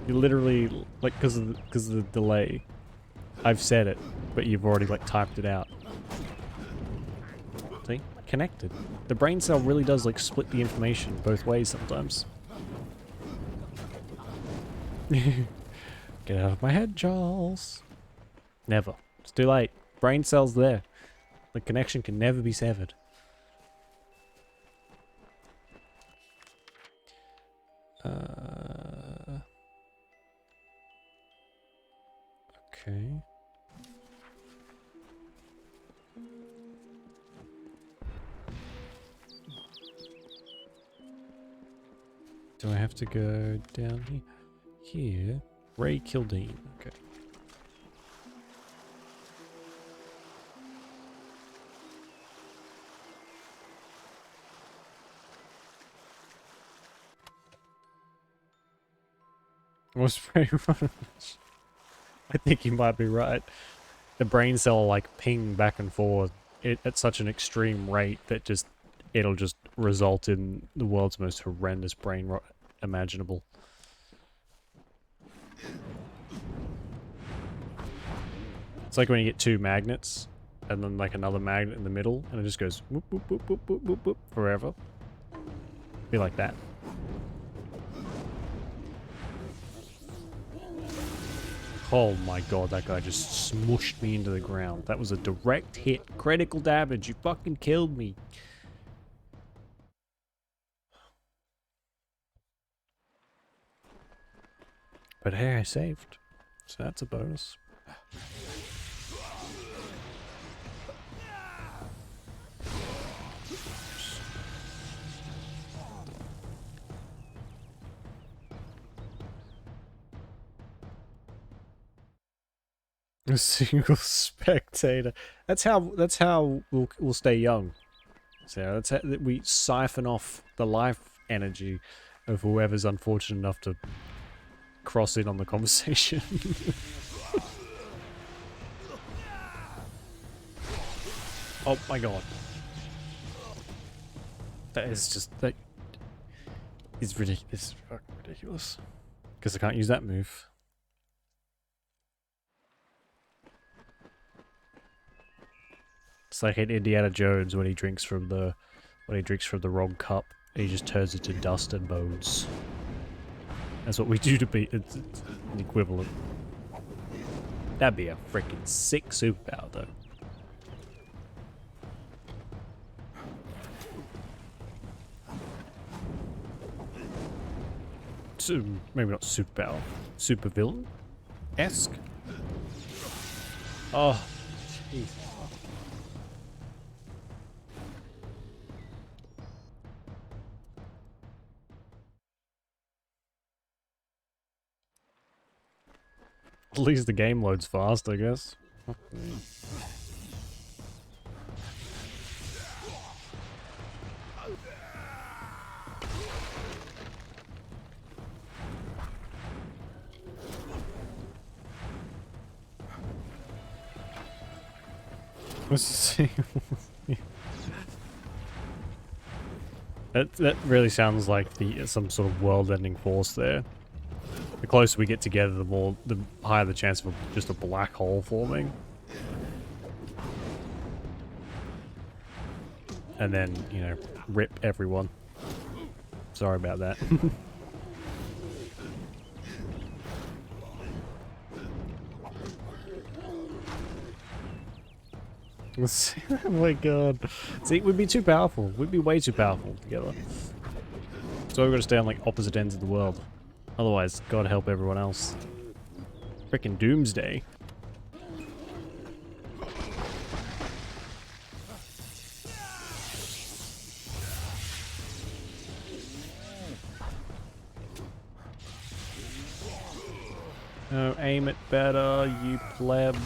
You literally, like, because of the delay. I've said it, but you've already like typed it out. See? Connected. The brain cell really does like split the information both ways sometimes. Get out of my head, Charles. Never. It's too late. Brain cell's there. The connection can never be severed. Okay. Do I have to go down here? Here? Ray Kildene. Okay. Was very much. I think you might be right. The brain cell like ping back and forth at such an extreme rate that it'll just result in the world's most horrendous brain rot imaginable. It's like when you get two magnets and then like another magnet in the middle and it just goes whoop whoop whoop whoop whoop whoop whoop forever. Be like that. Oh my god, that guy just smushed me into the ground. That was a direct hit. Critical damage. You fucking killed me. But hey, I saved. So that's a bonus. A single spectator. That's how we'll stay young. So that's how we siphon off the life energy of whoever's unfortunate enough to cross in on the conversation. Oh my god. That is just that is ridiculous. It's fucking ridiculous. Because I can't use that move. It's like in Indiana Jones when he drinks from the wrong cup. He just turns into dust and bones. That's what we do to be. It's the equivalent. That'd be a freaking sick superpower, though. So, maybe not superpower. Super villain esque. Oh, jeez. At least the game loads fast, I guess. Let's see. That really sounds like some sort of world-ending force there. The closer we get together, the higher the chance of just a black hole forming. And then, you know, rip everyone. Sorry about that. Oh my god. See, we'd be too powerful. We'd be way too powerful together. So we've got to stay on like opposite ends of the world. Otherwise, God help everyone else. Frickin' doomsday. Oh, aim it better, you pleb.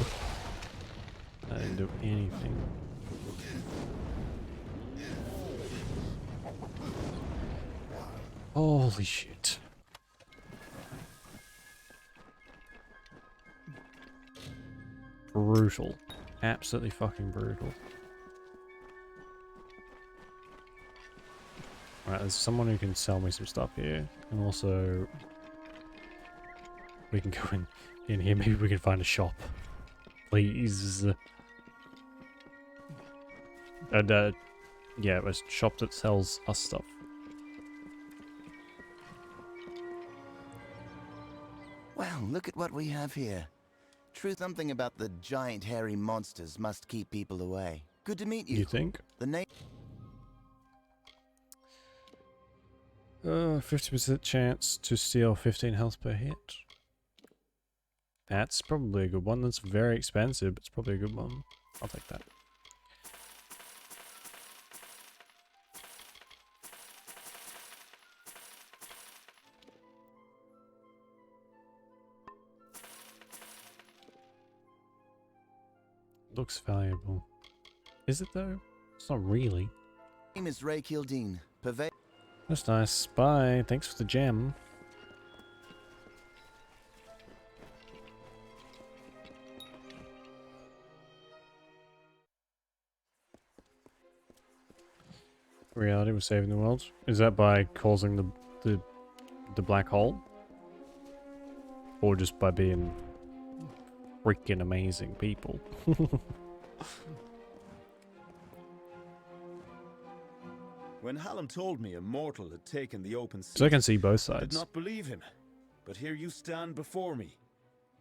I didn't do anything. Holy shit. Brutal. Absolutely fucking brutal. Alright, there's someone who can sell me some stuff here. And also... we can go in here. Maybe we can find a shop. Please. And, yeah, a shop that sells us stuff. Well, look at what we have here. Something about the giant hairy monsters must keep people away. Good to meet you. You think? The name 50% chance to steal 15 health per hit. That's probably a good one. That's very expensive, but it's probably a good one. I'll take that. Looks valuable. Is it though? It's not really. name is Ray Kildine. That's nice. Bye. Thanks for the gem. Reality was saving the world. Is that by causing the black hole? Or just by being freaking amazing people? When Hallam told me a mortal had taken the open sea, So I can see both I did sides. not believe him. But here you stand before me.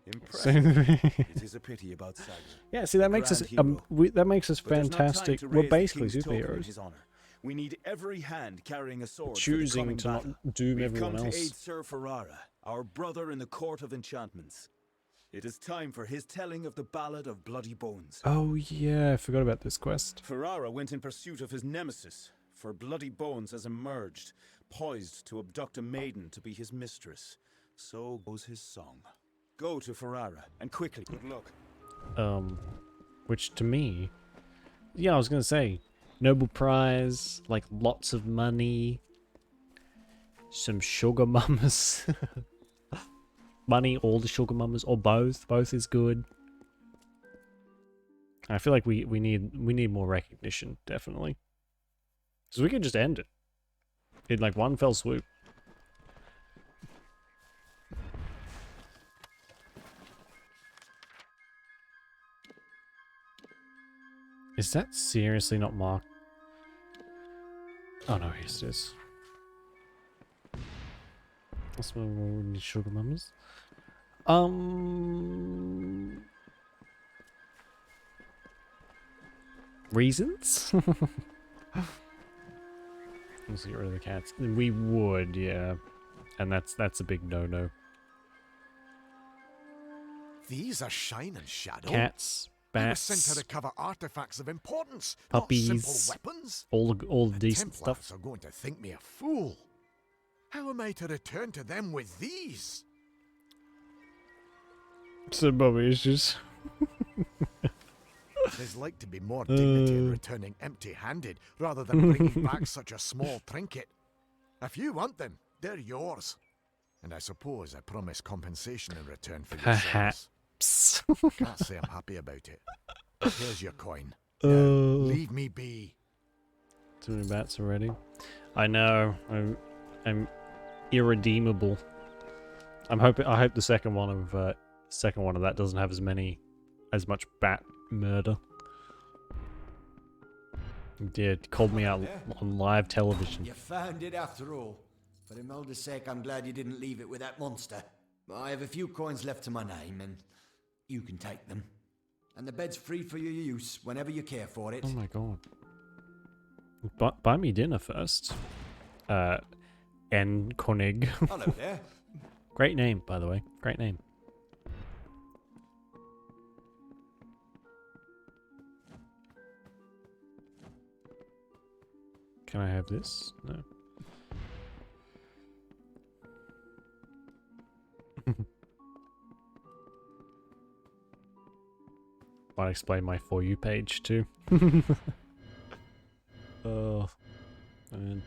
Impressive. It is a pity about Saga. Yeah, see that makes us Grand hero. that makes us But there's not time fantastic. to We're raise the basically king's token in superheroes. his honor. We need every hand carrying a sword for the Choosing coming to battle. not doom We've everyone come to else. aid Sir Ferrara, our brother in the court of enchantments. It is time for his telling of the Ballad of Bloody Bones. Oh yeah, I forgot about this quest. Ferrara went in pursuit of his nemesis, for Bloody Bones has emerged, poised to abduct a maiden to be his mistress. So goes his song. Go to Ferrara, and quickly. Good luck. Which to me, yeah, I was gonna say, Nobel Prize, like lots of money, some sugar mamas, money, all the sugar mamas, or both. Both is good. I feel like we need more recognition, definitely. So we could just end it in like one fell swoop. Is that seriously not marked? Oh no, yes it is. That's why we need sugar mamas. Reasons? Let's get rid of the cats. We would, yeah. And that's a big no-no. These are Shine and Shadow. Cats, I was sent to bats, recover artifacts of importance, puppies, not simple weapons. all the The decent Templars stuff. are going to think me a fool. How am I to return to them with these? Some mommy issues. There's like to be more dignity in Uh. returning empty-handed rather than bringing back such a small trinket. If you want them, they're yours. And I suppose I promise compensation in return for your service. Perhaps. Can't say I'm happy about it. Here's your coin. Uh. Now, leave me be. Too many bats already. I know. I'm irredeemable. I hope the second one of that doesn't have as much bat murder. He did. Called me out on live television. You found it after all. For Imelda's sake, I'm glad you didn't leave it with that monster. I have a few coins left to my name, and you can take them. And the bed's free for your use whenever you care for it. Oh my god. Buy me dinner first. N. Koenig. Hello there. Great name, by the way. Great name. Can I have this? No. Might explain my For You page too. Oh, man.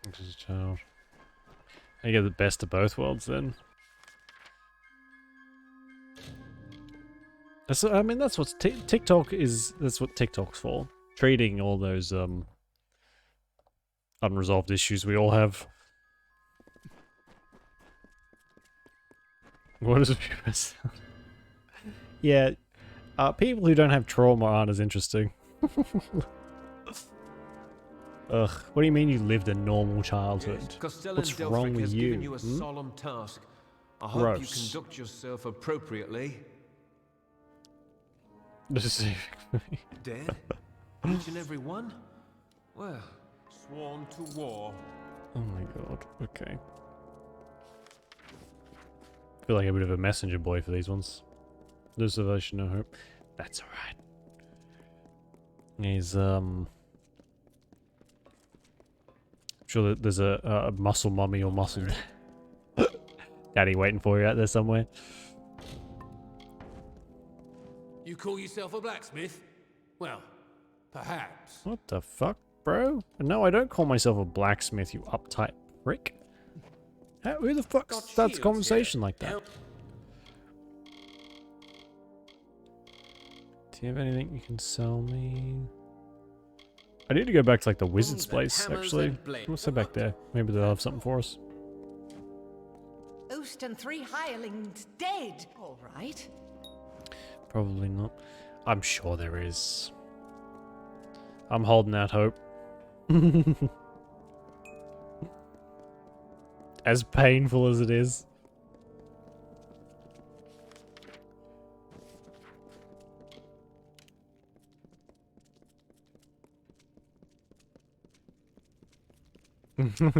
This is a child. I get the best of both worlds then. I mean, that's what TikTok is. That's what TikTok's for. Treating all those unresolved issues we all have. What is it? Yeah, people who don't have trauma aren't as interesting. Ugh, what do you mean you lived a normal childhood? Castellan What's Delphic wrong with has you? given you a Hmm? solemn task. I hope Gross. you conduct yourself appropriately. Dead? Each and every one? Well, Sworn to war. Oh my god, okay. I feel like a bit of a messenger boy for these ones. Lose devotion, no hope. That's alright. He's, sure that there's a muscle mummy or muscle daddy waiting for you out there somewhere. You call yourself a blacksmith? Well, perhaps. What the fuck, bro? No, I don't call myself a blacksmith, you uptight prick. Who the fuck Got starts a shields conversation here. like that? Do you have anything you can sell me? I need to go back to like the wizard's and place, hammers actually. and blades. Let's head back there. Maybe they'll have something for us. Oost and 3 hirelings dead. All right. Probably not. I'm sure there is. I'm holding out hope. As painful as it is.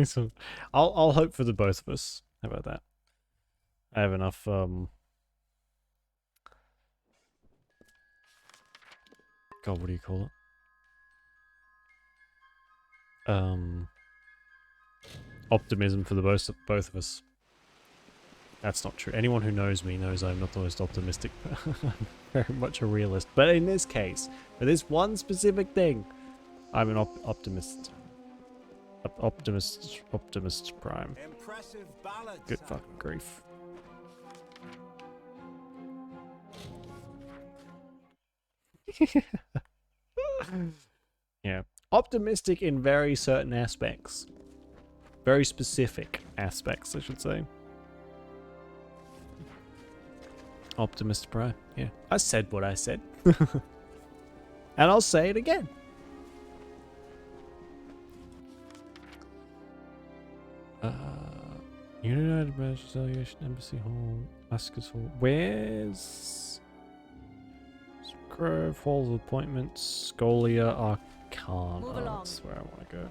So, I'll hope for the both of us. How about that? I have enough God, what do you call it? Optimism for the both of us. That's not true. Anyone who knows me knows I'm not the most optimistic. I'm very much a realist. But in this case, for this one specific thing, I'm an optimist. Optimist prime. Impressive ballad. Good fucking grief. Yeah. Optimistic in very certain aspects. Very specific aspects, I should say. Optimist Prime. Yeah, I said what I said. And I'll say it again. United Retaliation Embassy Hall. Asker's Hall. Where's Grove Hall of Appointments? Scholia Arcana. Move along. That's where I want to go.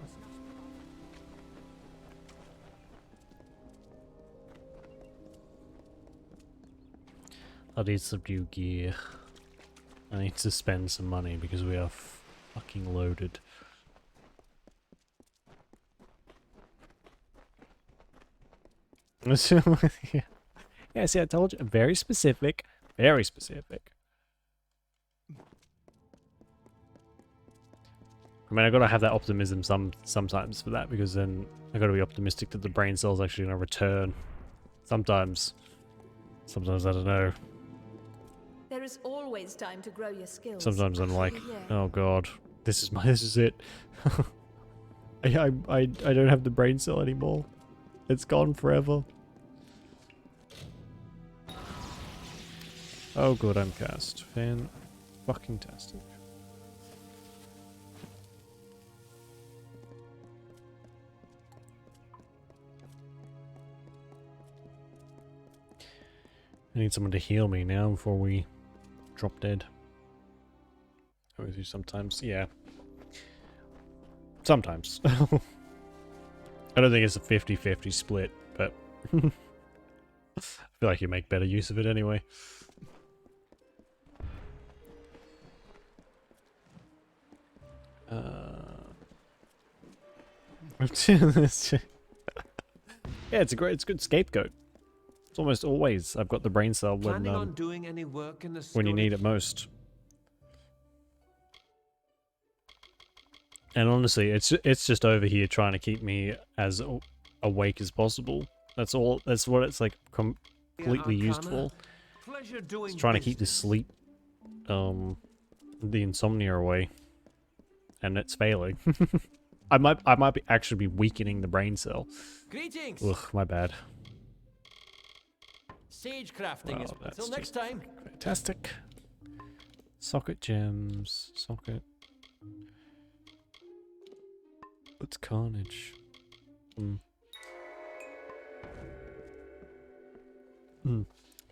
I need some new gear. I need to spend some money because we are fucking loaded. Yeah. Yeah, see, I told you. Very specific. Very specific. I mean, I gotta have that optimism sometimes for that, because then I gotta be optimistic that the brain cell's actually gonna return. Sometimes I don't know. There is always time to grow your skills. Sometimes I'm like, Yeah. oh god, this is it. I don't have the brain cell anymore. It's gone forever. Oh good, I'm cast. Fan fucking tastic. I need someone to heal me now before we drop dead. I with you sometimes, yeah. Sometimes. I don't think it's a 50-50 split, but I feel like you make better use of it anyway. Yeah, it's a good scapegoat. It's almost always I've got the brain cell Planning on doing any work in the when you need it storage? most. And honestly, it's just over here trying to keep me as awake as possible. That's all. That's what it's like completely used for. Pleasure doing It's trying to keep the business. sleep, the insomnia away, and it's failing. I might actually be weakening the brain cell. Greetings. Ugh, my bad. Sage crafting is Wow, that's until next just time. Fantastic. Socket gems. Socket. What's carnage?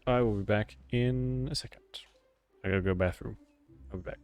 I will be back in a second. I gotta go bathroom. I'll be back.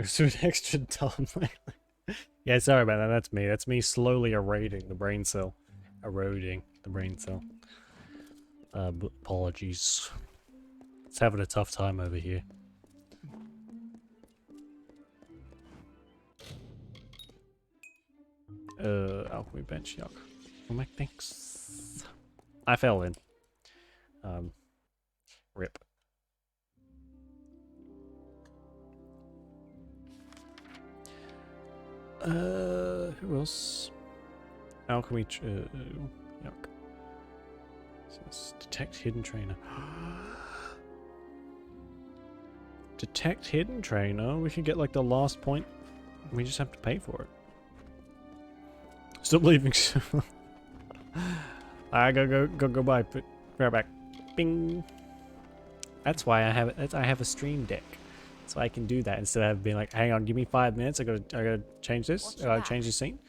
It's an extra dumb. Yeah, sorry about that. That's me. That's me slowly eroding the brain cell. Eroding the brain cell. Apologies. It's having a tough time over here. Alchemy bench, yuck. Oh my thanks. I fell in. Rip. Who else? Alchemy, yuck. Detect hidden trainer. Detect hidden trainer? We could get like the last point. We just have to pay for it. Stop leaving. I go by. Put right back. Bing. That's why I have a stream deck, so I can do that instead of being like, hang on, give me 5 minutes. I gotta change this. I gotta change the scene.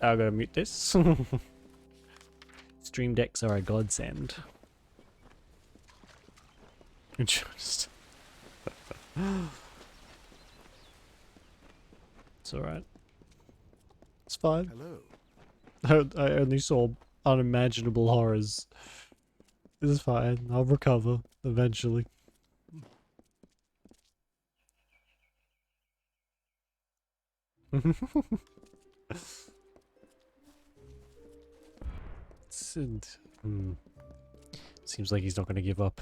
I gotta mute this. Stream decks are a godsend. Just. It's alright. It's fine. Hello. I only saw unimaginable horrors. It's fine. I'll recover eventually. Seems like he's not going to give up.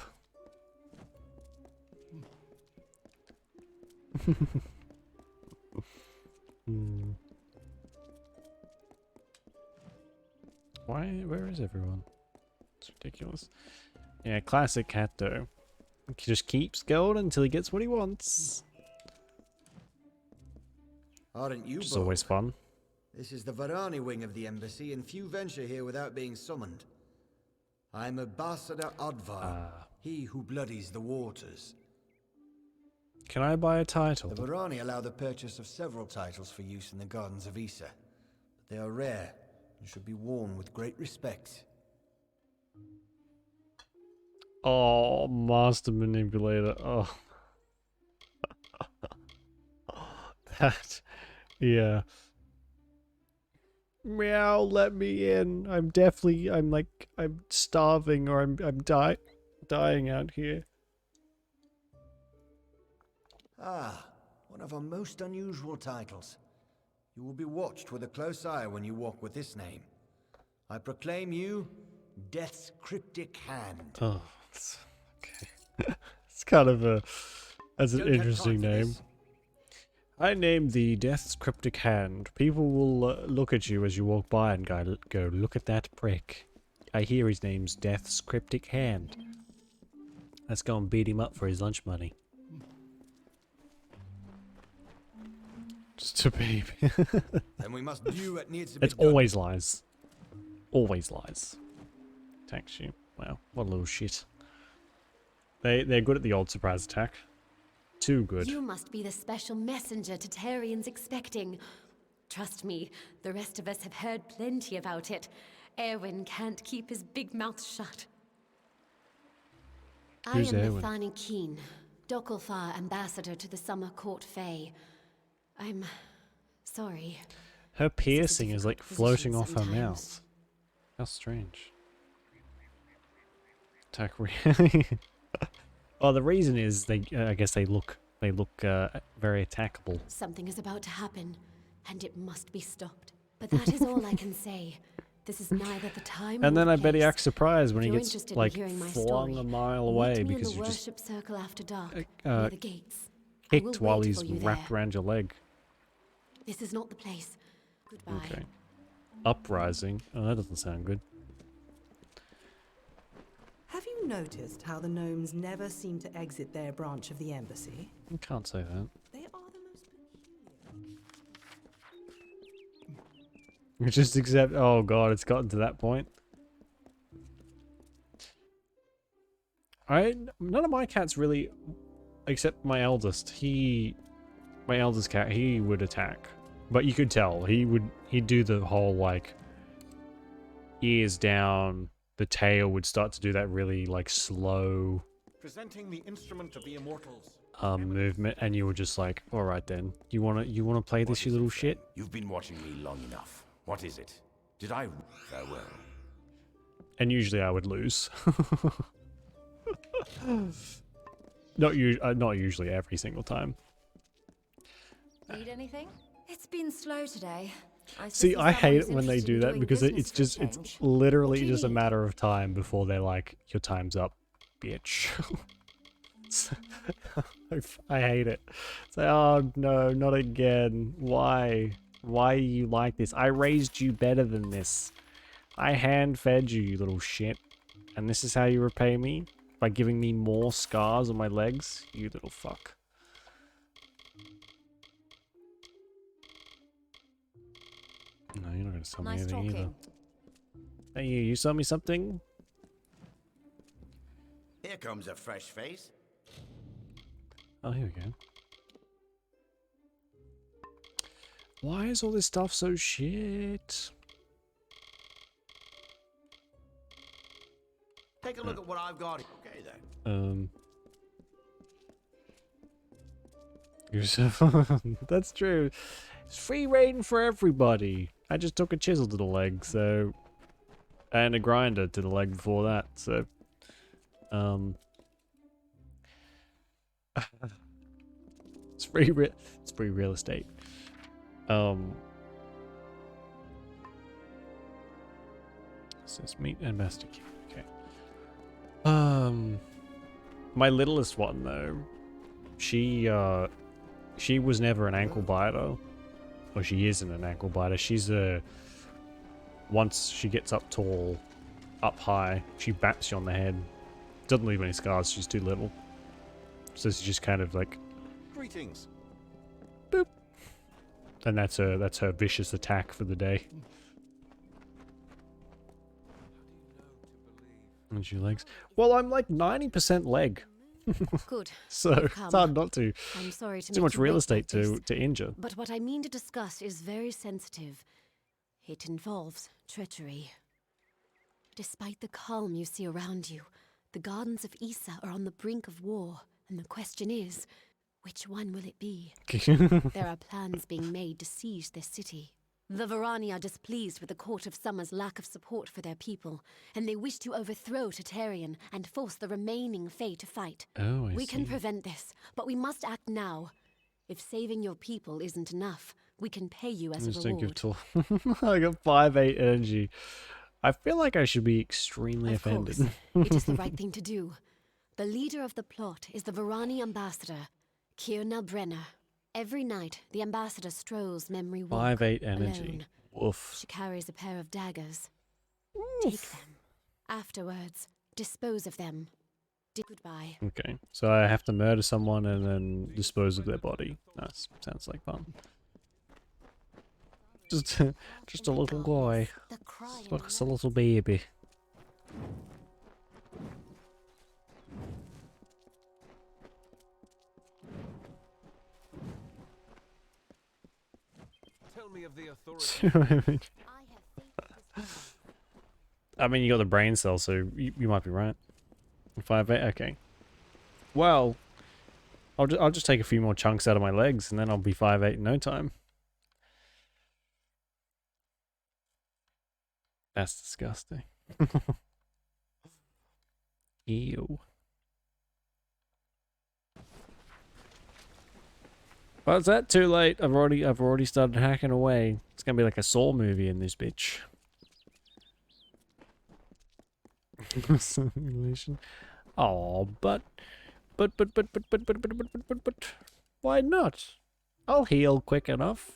Where is everyone? It's ridiculous. Yeah, classic cat though. He just keeps going until he gets what he wants. Aren't you Which is both? always fun. This is the Varani wing of the embassy, and few venture here without being summoned. I'm Ambassador Advar, he who bloodies the waters. Can I buy a title? The Varani allow the purchase of several titles for use in the gardens of Issa, but they are rare and should be worn with great respect. Oh, Master Manipulator. Oh. That. Yeah. Meow, let me in. I'm starving or I'm dying out here. Ah, one of our most unusual titles. You will be watched with a close eye when you walk with this name. I proclaim you Death's Cryptic Hand. Oh, okay. It's kind of that's an Don't have interesting time for name. this. I named the Death's Cryptic Hand. People will look at you as you walk by and go, look at that prick. I hear his name's Death's Cryptic Hand. Let's go and beat him up for his lunch money. Just a baby. Then we must do what needs to be It's done. always lies. Always lies. Attacks you. Wow, what a little shit. They're good at the old surprise attack. Too good. You must be the special messenger Tatarian's expecting. Trust me, the rest of us have heard plenty about it. Erwin can't keep his big mouth shut. Who's I am Erwin? Nathani Keen, Dokalfar ambassador to the Summer Court Fae. I'm sorry. Her piercing is like difficult floating position off her sometimes. mouth. How strange. Attack really. Oh, the reason is they. I guess they look very attackable. Something is about to happen, and it must be stopped. But that is all I can say. This is neither the time And nor then the I bet he place. acts surprised when If he you're gets interested in like hearing my flung story, a mile meet away me because in you the just worship circle after dark, uh, near the gates. I will kicked while wait he's for you wrapped there. around your leg. This is not the place. Goodbye. Okay. Uprising. Oh, that doesn't sound good. Have you noticed how the gnomes never seem to exit their branch of the embassy? You can't say that. They are the most peculiar. Just accept. Oh god, it's gotten to that point. None of my cats really, except my eldest. My eldest cat, he would attack, but you could tell he'd do the whole like ears down. The tail would start to do that really like slow. Presenting the instrument of the immortals. movement, and you were just like, all right then, you wanna play this, you little shit? You've been watching me long enough. What is it? Did I farewell? And usually I would lose. Not usually, every single time. Need anything? It's been slow today. See, I hate it when they do that because it's literally just a matter of time before they're like, your time's up, bitch. I hate it. It's like, oh no, not again. Why? Why are you like this? I raised you better than this. I hand-fed you, you little shit. And this is how you repay me? By giving me more scars on my legs? You little fuck. No, you're not gonna sell me anything either. Hey, you sell me something? Here comes a fresh face. Oh, here we go. Why is all this stuff so shit? Take a look at what I've got. Okay then. That's true. It's free reign for everybody. I just took a chisel to the leg, so, and a grinder to the leg before that, so, it's free real estate. This is meat and masticate. Okay. My littlest one though, she was never an ankle biter. Or she isn't an ankle biter. She's once she gets up tall, up high, she bats you on the head. Doesn't leave any scars, she's too little. So she's just kind of like, Greetings. boop. And that's her vicious attack for the day. And she legs. Well, I'm like 90% leg. Good. So it's hard not to. I'm sorry to too make much you real wait estate like this, to injure. But what I mean to discuss is very sensitive. It involves treachery. Despite the calm you see around you, the gardens of Issa are on the brink of war, and the question is, which one will it be? There are plans being made to seize this city. The Varani are displeased with the Court of Summer's lack of support for their people, and they wish to overthrow Tartarian and force the remaining Fae to fight. Oh, I We see. can prevent this, but we must act now. If saving your people isn't enough, we can pay you as a Just don't give reward. till. I got 5-8 energy. I feel like I should be extremely Of offended. course, it is the right thing to do. The leader of the plot is the Varani ambassador, Kierna Brenner. Every night, the ambassador strolls memory walk 5-8 energy. alone. Woof. She carries a pair of daggers. Take them. Afterwards, dispose of them. Goodbye. Okay, so I have to murder someone and then dispose of their body. Nice. Sounds like fun. Just a little guy. Just a little baby. Tell me of the authority. I mean, you got the brain cell, so you might be right. 5-8, okay. Well, I'll just take a few more chunks out of my legs, and then I'll be 5-8 in no time. That's disgusting. Ew. Well, is that too late? I've already started hacking away. It's gonna be like a Saw movie in this bitch. Simulation. Oh, but why not? I'll heal quick enough.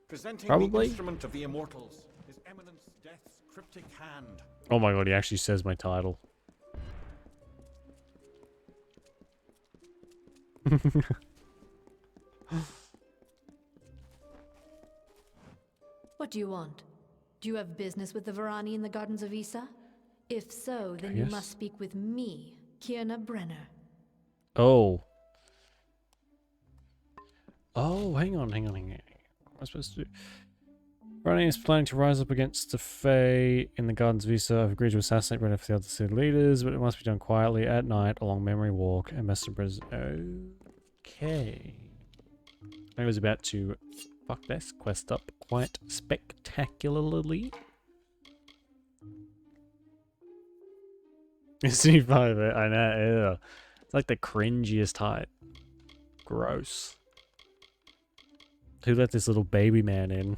Presenting Probably. the instrument of the immortals, His Eminence Death's cryptic hand. Oh my god, he actually says my title. What do you want? Do you have business with the Varani in the Gardens of Issa? If so, then you Yes. must speak with me, Kierna Brenner. Oh. Oh, hang on. What am I supposed to do? Ronnie is planning to rise up against the Fae in the Gardens of Issa. I've agreed to assassinate Red for the other city leaders, but it must be done quietly at night along Memory Walk and Mr. Okay. I was about to fuck this quest up quite spectacularly. C5, I know, ew. It's like the cringiest height. Gross. Who let this little baby man in?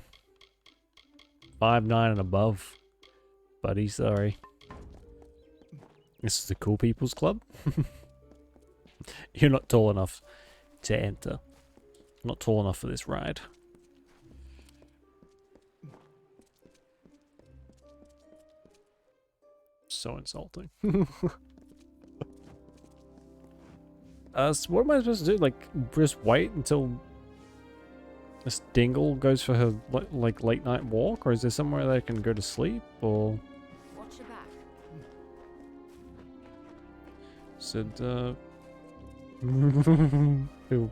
5'9" and above. Buddy, sorry. This is the cool people's club. You're not tall enough to enter. Not tall enough for this ride. So insulting. So what am I supposed to do? Like, just wait until this dingle goes for her like late night walk, or is there somewhere they can go to sleep, or? Watch your back. Said,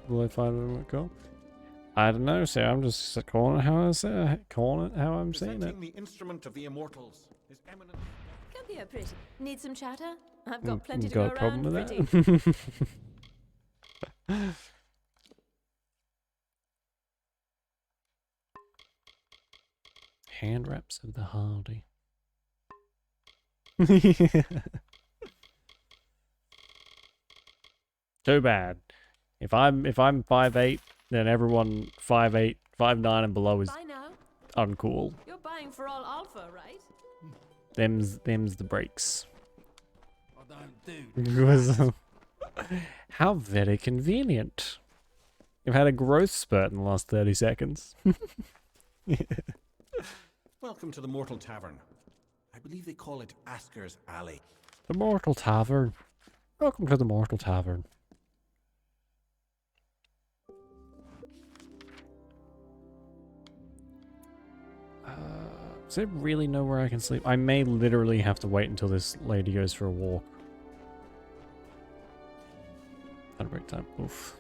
will I find a call? I don't know, so I'm just calling it how I say it, calling it how I'm saying it. The instrument of the immortals, His Eminence. Come here, pretty. Need some chatter? I've got plenty to Got go a problem around, with pretty. that? Hand wraps of the Hardy. Too bad. If I'm 5'8", then everyone 5'8", 5'9", and below is Bye now. uncool. You're buying for all alpha, right? Them's the breaks. Oh, don't do. How very convenient. You've had a growth spurt in the last 30 seconds. Welcome to the Mortal Tavern. I believe they call it Asker's Alley. The Mortal Tavern. Welcome to the Mortal Tavern. Does it really know where I can sleep? I may literally have to wait until this lady goes for a walk. At a break time. Oof.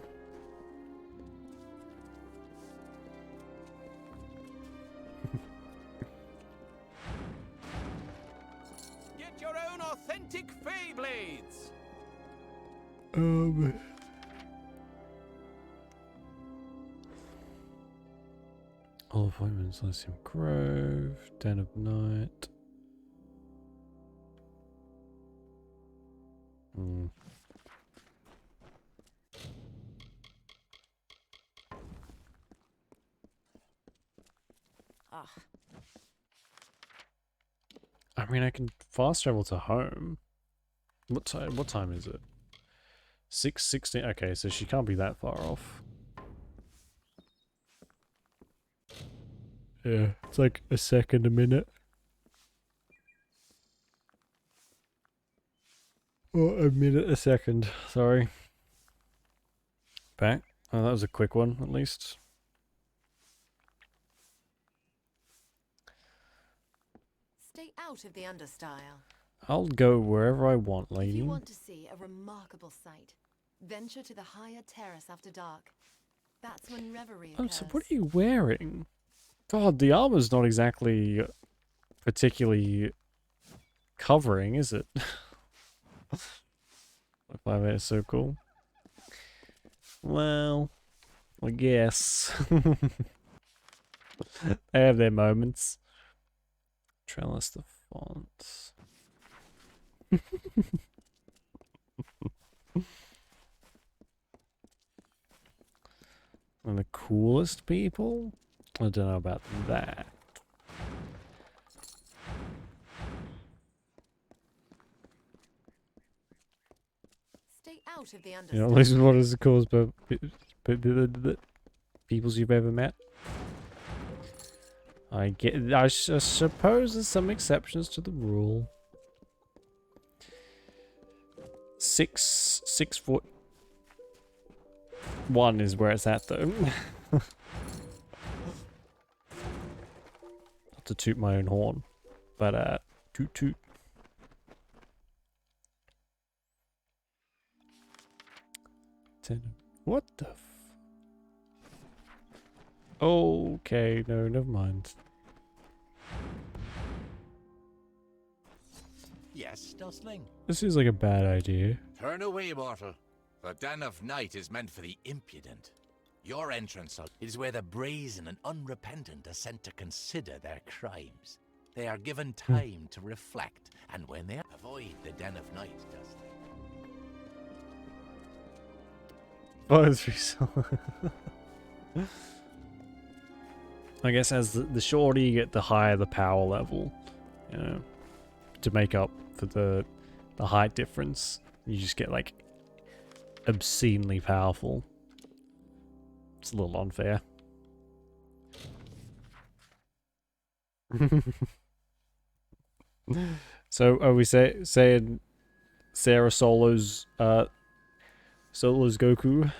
Get your own authentic Fey blades. All appointments, Lyceum Grove, Den of Night. Ah, I mean, I can fast travel to home. What time is it? 6:16. Okay, so she can't be that far off. Yeah, it's like a second a minute. Or a minute a second, sorry. Back. Oh, that was a quick one, at least. Stay out of the understyle. I'll go wherever I want, lady. If you want to see a remarkable sight, venture to the higher terrace after dark. That's when reverie Oh, occurs. so what are you wearing? God, the armor's not exactly particularly covering, is it? 5'8" is so cool. Well, I guess. They have their moments. Trellis the font. And the coolest people? I don't know about that. Stay out of the You understyle. know, this is what is the coolest peoples you've ever met. I suppose there's some exceptions to the rule. 6'1" is where it's at though. Not to toot my own horn, but toot toot. What the f? Okay, no, never mind. Yes, Dustling. This seems like a bad idea. Turn away, mortal. The Den of Night is meant for the impudent. Your entrance is where the brazen and unrepentant are sent to consider their crimes. They are given time to reflect, and when they avoid the Den of Night, does Oh, it's I guess as the shorter you get, the higher the power level. You know, to make up for the height difference, you just get like obscenely powerful. It's a little unfair. So are we saying Sarah Solo's Goku?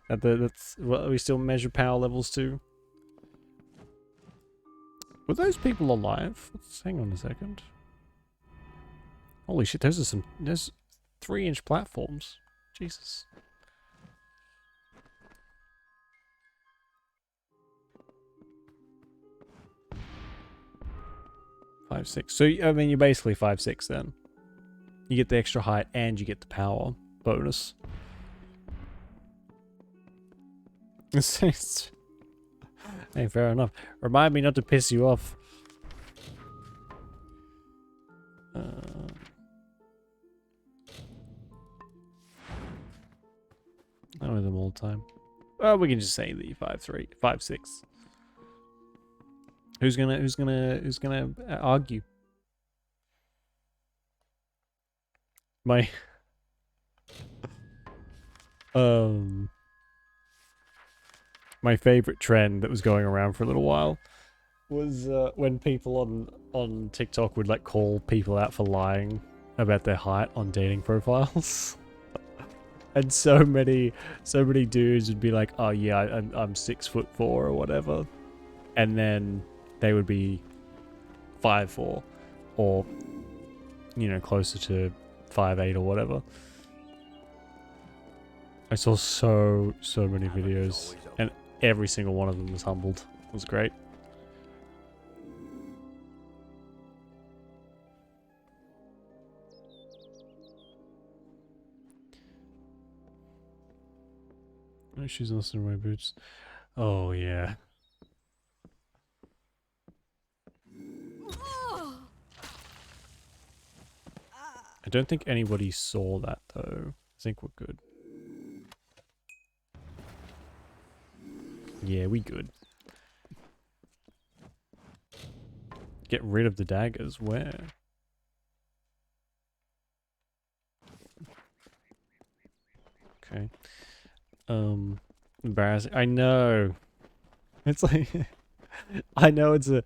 That's what we still measure power levels to. Were those people alive? Hang on a second. Holy shit, there's 3-inch platforms. Jesus. Five, 6. So, I mean, you're basically 5'6" then. You get the extra height and you get the power bonus. Hey, fair enough. Remind me not to piss you off. I know them all the time. Well, we can just say the 5'3", 5'6". Who's gonna argue? My my favorite trend that was going around for a little while was when people on TikTok would like call people out for lying about their height on dating profiles. And so many dudes would be like, "Oh yeah, I'm 6'4" or whatever," and then they would be 5'4", or you know, closer to 5'8" or whatever. I saw so many videos, and every single one of them was humbled. It was great. No shoes on my boots. Oh yeah. I don't think anybody saw that though. I think we're good. Yeah, we good. Get rid of the daggers. Where? Okay. Embarrassing. I know. It's like I know it's a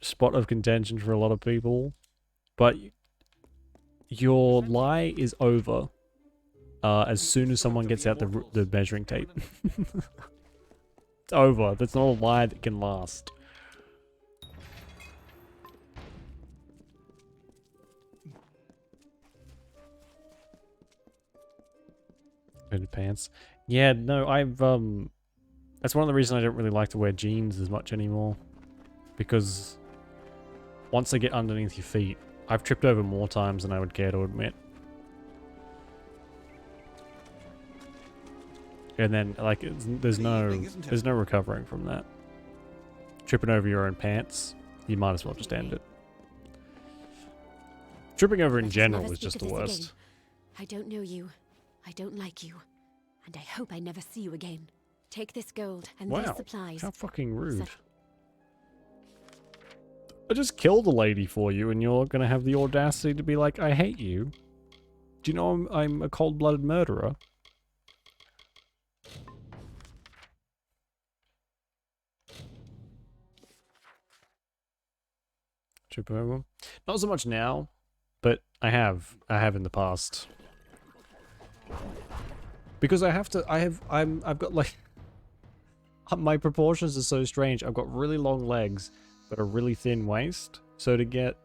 spot of contention for a lot of people, but your lie is over as soon as someone gets out the measuring tape. It's over. That's not a lie that can last. Pants. Yeah, no, I've that's one of the reasons I don't really like to wear jeans as much anymore, because once they get underneath your feet, I've tripped over more times than I would care to admit. And then like there's no recovering from that. Tripping over your own pants, you might as well just end it. Tripping over in general is just the worst. I don't know you. I don't like you. And I hope I never see you again. Take this gold and these supplies. How fucking rude. I just killed a lady for you and you're gonna have the audacity to be like, I hate you. Do you know I'm a cold-blooded murderer? Trip over. Not so much now, but I have in the past. Because I've got like my proportions are so strange. I've got really long legs but a really thin waist. So to get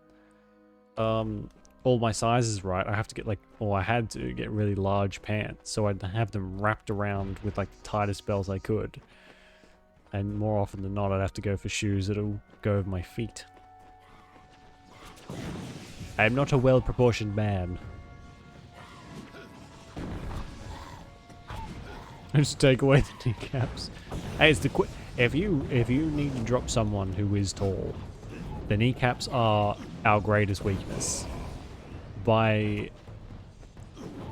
all my sizes right, I have to get I had to get really large pants. So I'd have them wrapped around with like the tightest belts I could. And more often than not, I'd have to go for shoes that'll go over my feet. I'm not a well-proportioned man. Just take away the kneecaps. Hey, it's the if you need to drop someone who is tall, the kneecaps are our greatest weakness by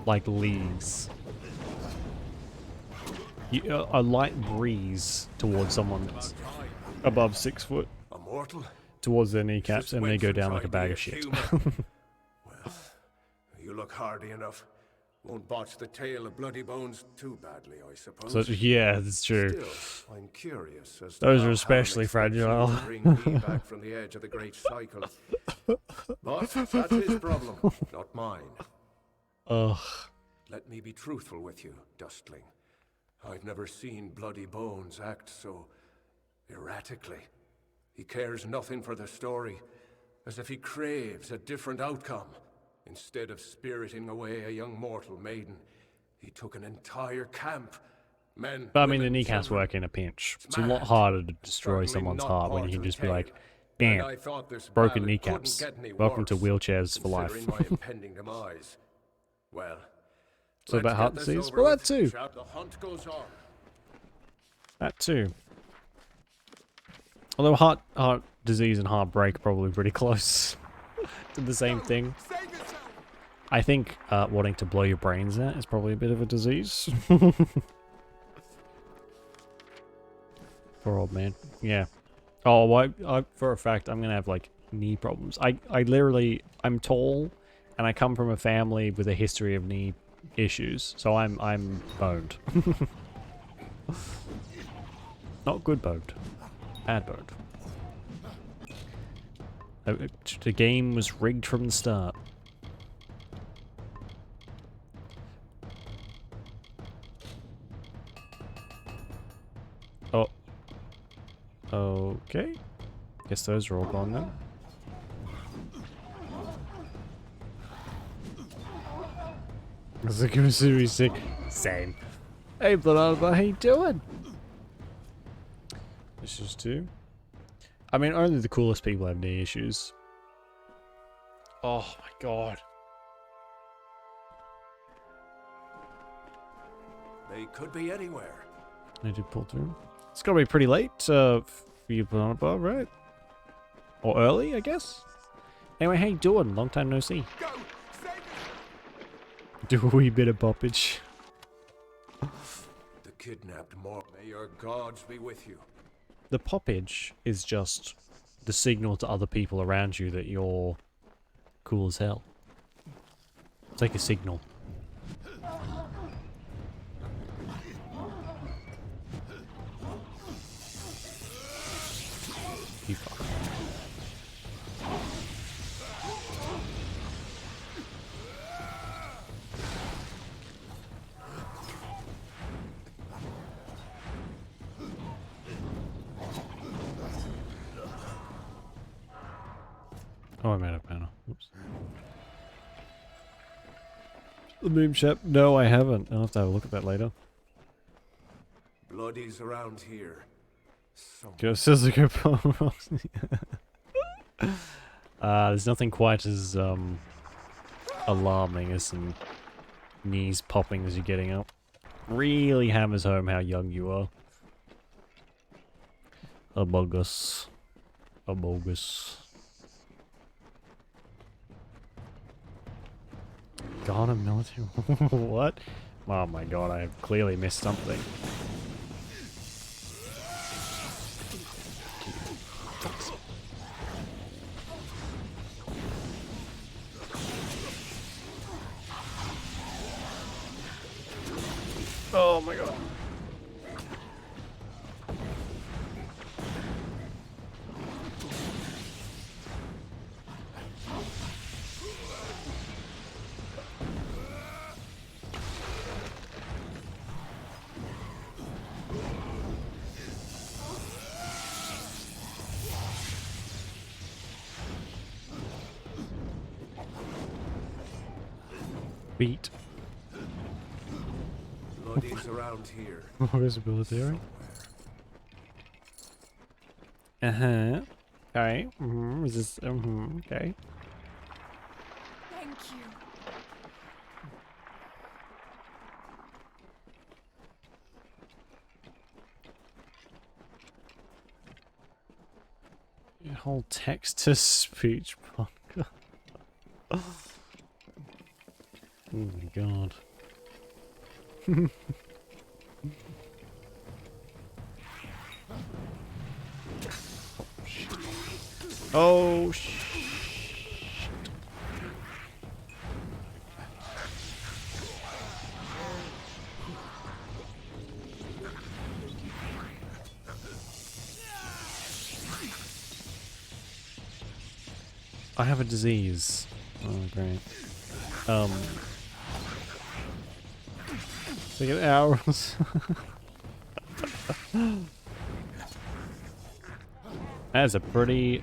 like leagues. A light breeze towards someone that's above 6 foot A mortal? towards their kneecaps, and they go down like a bag of shit. Well, you look hardy enough. Won't botch the tale of bloody bones too badly, I suppose. So, yeah, that's true. Still, I'm curious as to Those how are Helen especially expects you fragile. to bring me back from the edge of the great cycle. But that's his problem, not mine. Ugh. Let me be truthful with you, Dustling. I've never seen Bloody Bones act so erratically. He cares nothing for the story, as if he craves a different outcome. Instead of spiriting away a young mortal maiden, he took an entire camp. Men, But I mean, the women, kneecaps children. work in a pinch. It's a lot harder to destroy someone's heart when you can just be like, bam, I thought this broken ballad kneecaps. couldn't get any Welcome to worse, wheelchairs for life. considering my impending demise. Well, So about let's heart get this disease? over Well, that with, too. shall the hunt goes on. That too. Although heart disease and heartbreak are probably pretty close to the same thing. I think wanting to blow your brains out is probably a bit of a disease. Poor old man. Yeah. Oh, I for a fact, I'm gonna have like knee problems. I literally, I'm tall, and I come from a family with a history of knee issues, so I'm boned. Not good boned, bad boned. The game was rigged from the start. Oh. Okay. Guess those are all gone then. Is it going to be sick? Same. Hey, Banana, how you doing? This is two. I mean, only the coolest people have knee issues. Oh my god. They could be anywhere. I did pull through. It's gotta be pretty late for you, Banana Bar, right? Or early, I guess? Anyway, how you doing? Long time no see. Do a wee bit of boppage. The kidnapped mortal. May your gods be with you. The poppage is just the signal to other people around you that you're cool as hell. It's like a signal. You fuck. Oh, I'm out of mana. Oops. The meme shop? No, I haven't. I'll have to have a look at that later. Bloodies around here. Go scissor go palm. There's nothing quite as alarming as some knees popping as you're getting up. Really hammers home how young you are. A bogus. A bogus. Gone a military. What? Oh my god, I have clearly missed something. Oh my god. Beat. Bloodies around here. Where's the military? Uh-huh. Okay. Is this okay. Thank you. whole text-to-speech podcast. Oh my god. Oh shit. I have a disease. Oh great. So get hours. That's a pretty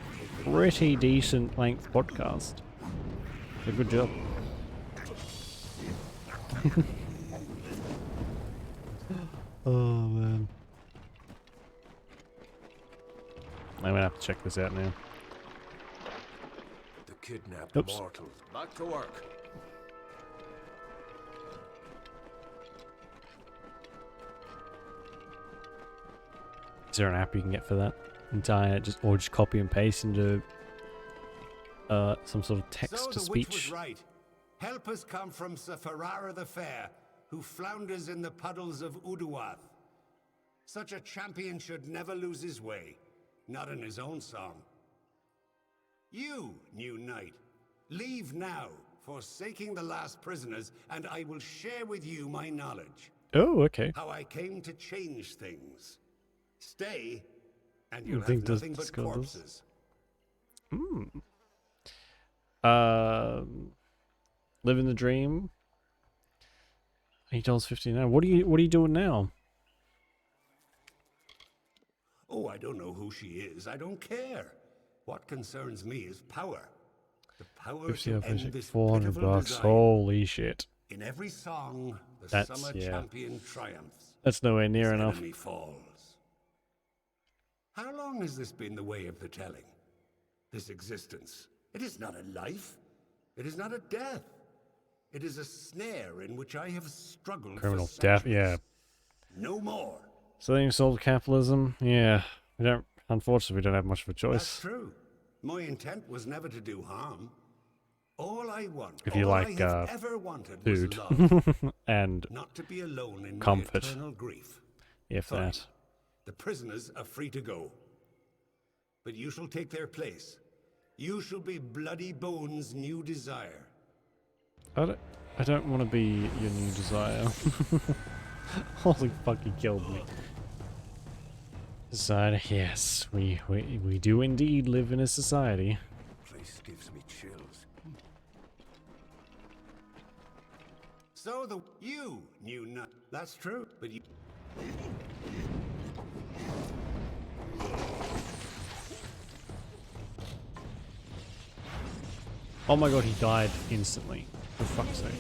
decent length podcast. A good job. Oh man. I'm gonna have to check this out now. The kidnapped Oops. mortals. Back to work. Is there an app you can get for that? Entire or just copy and paste into some sort of text to So the witch speech. was right. Help has come from Sir Ferrara the Fair, who flounders in the puddles of Uduath. Such a champion should never lose his way, not in his own song. You, new knight, leave now, forsaking the last prisoners, and I will share with you my knowledge. Oh, okay. How I came to change things. Stay, and You you'll think have nothing this but goes? corpses. Living the dream. $8.59. What are you doing now? Oh, I don't know who she is. I don't care. What concerns me is power. The power to end this $400 pitiful bucks. desire. Holy shit. In every song, the That's- summer yeah. champion triumphs. That's nowhere near His enough. enemy falls. How long has this been the way of the telling? This existence. It is not a life. It is not a death. It is a snare in which I have struggled Criminal for death. centuries. Yeah. No more. Selling sold capitalism. Yeah. We don't. Unfortunately, we don't have much of a That's choice. true. My intent was never to do harm. All I want, If you all like I have ever wanted food was love. and Not to be alone in comfort, my eternal grief. if Fine. that. The prisoners are free to go. But you shall take their place. You shall be Bloody Bones' new desire. I don't want to be your new desire. Holy fuck, he killed me. Society, yes, we do indeed live in a society. Place gives me chills. So you knew not. That's true, but you. Oh my god, he died instantly. For fuck's sake.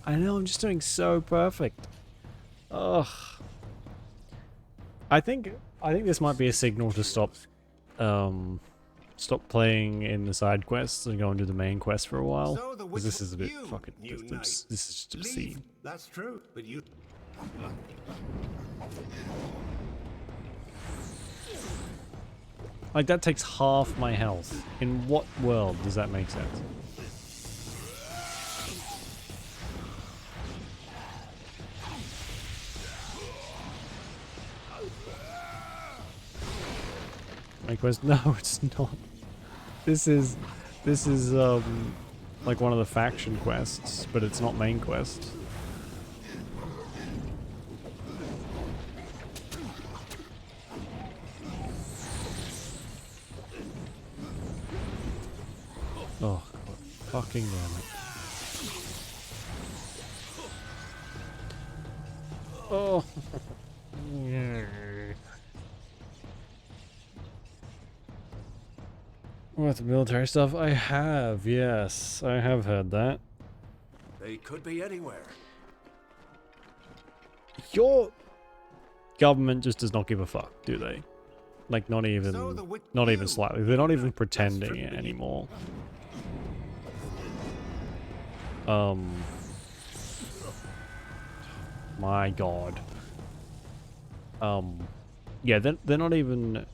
I know, I'm just doing so perfect. Ugh. I think this might be a signal to stop playing in the side quests and go and do the main quest for a while. So the Because this is a bit you, fucking new this knight. is just Leave. obscene. That's true, but you. Like that takes half my health. In what world does that make sense? My quest? No, it's not. This is like one of the faction quests, but it's not main quest. Oh, God. Fucking damn it. Oh. What, the military stuff? I have, yes. I have heard that. They could be anywhere. Your government just does not give a fuck, do they? Like, not even slightly. They're not even pretending it anymore. My god. Yeah, they're not even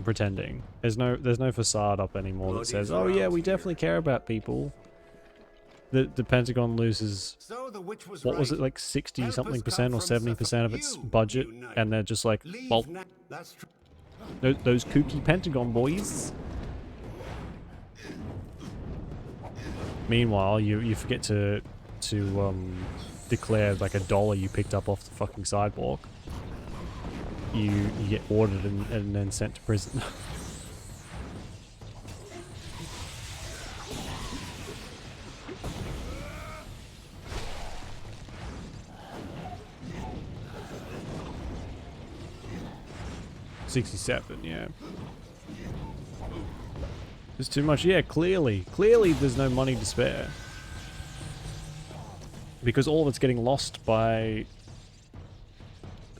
pretending. There's no facade up anymore that says, "Oh yeah, we definitely care about people." The Pentagon loses, So the witch was what was right. it, like 60 Help something has percent come or from 70% of its you, budget, you knight. and they're just like, Leave well, now. That's true. those kooky Pentagon boys. Meanwhile, you forget to declare like $1 you picked up off the fucking sidewalk. You get ordered and then sent to prison. $67, yeah. There's too much. Yeah, clearly there's no money to spare. Because all of it's getting lost by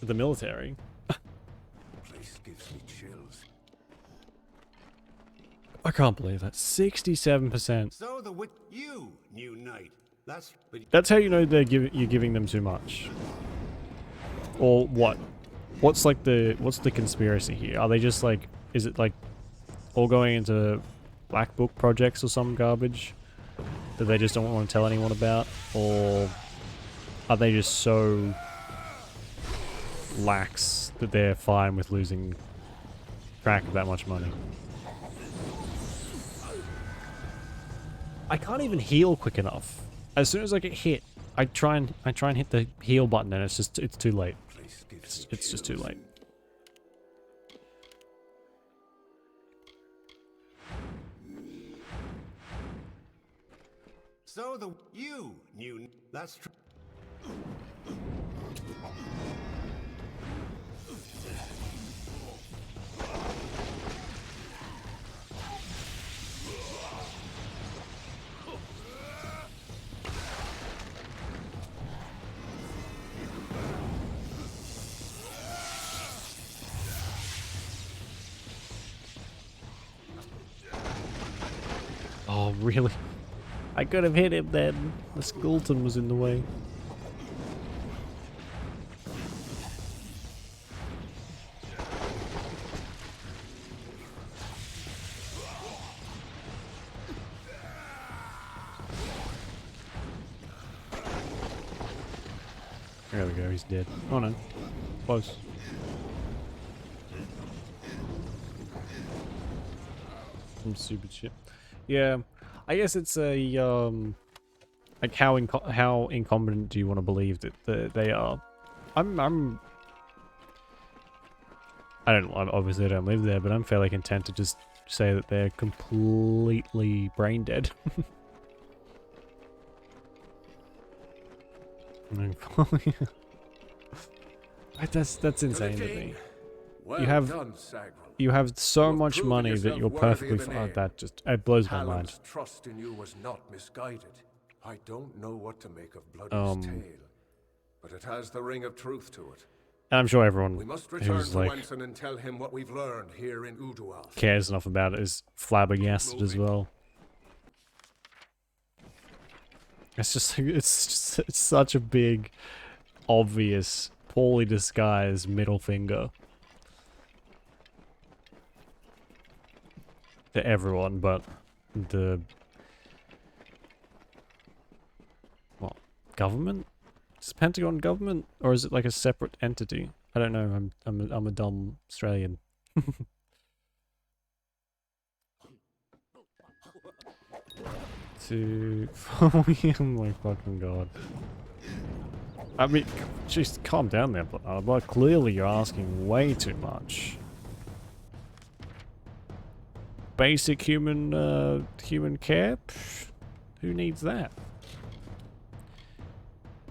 the military. Place gives me chills. I can't believe that. 67%. So the witch, you new knight. That's how you know you're giving them too much. Or what? What's the conspiracy here? Are they just like, is it like all going into black book projects or some garbage that they just don't want to tell anyone about? Or are they just so lax that they're fine with losing track of that much money? I can't even heal quick enough. As soon as I get hit, I try and hit the heal button, and it's too late. It's just too late. So the you new. That's true. Oh, really? I could have hit him then. The skeleton was in the way. There we go, he's dead. Oh no. Close. Some stupid shit. Yeah, I guess it's a like how incompetent do you want to believe that they are? I obviously don't live there, but I'm fairly content to just say that they're completely brain dead. That's insane to me. Well You have done, Sagrel. you have so You have much proven money that yourself you're worthy perfectly of an fine. heir. That just it blows my mind. Hallam's trust in you was not misguided. I don't know what to make of Bloody's tale, but it has the ring of truth to it. And I'm sure everyone We must return who's to like Wenson and tell him what we've learned here in Uduath. cares enough about it is flabbergasted as well. It's just it's such a big, obvious, poorly disguised middle finger to everyone, but the what government? Is it Pentagon government, or is it like a separate entity? I don't know. I'm a dumb Australian. Oh my fucking god. I mean, just calm down there, but clearly you're asking way too much. Basic human care? Psh, who needs that?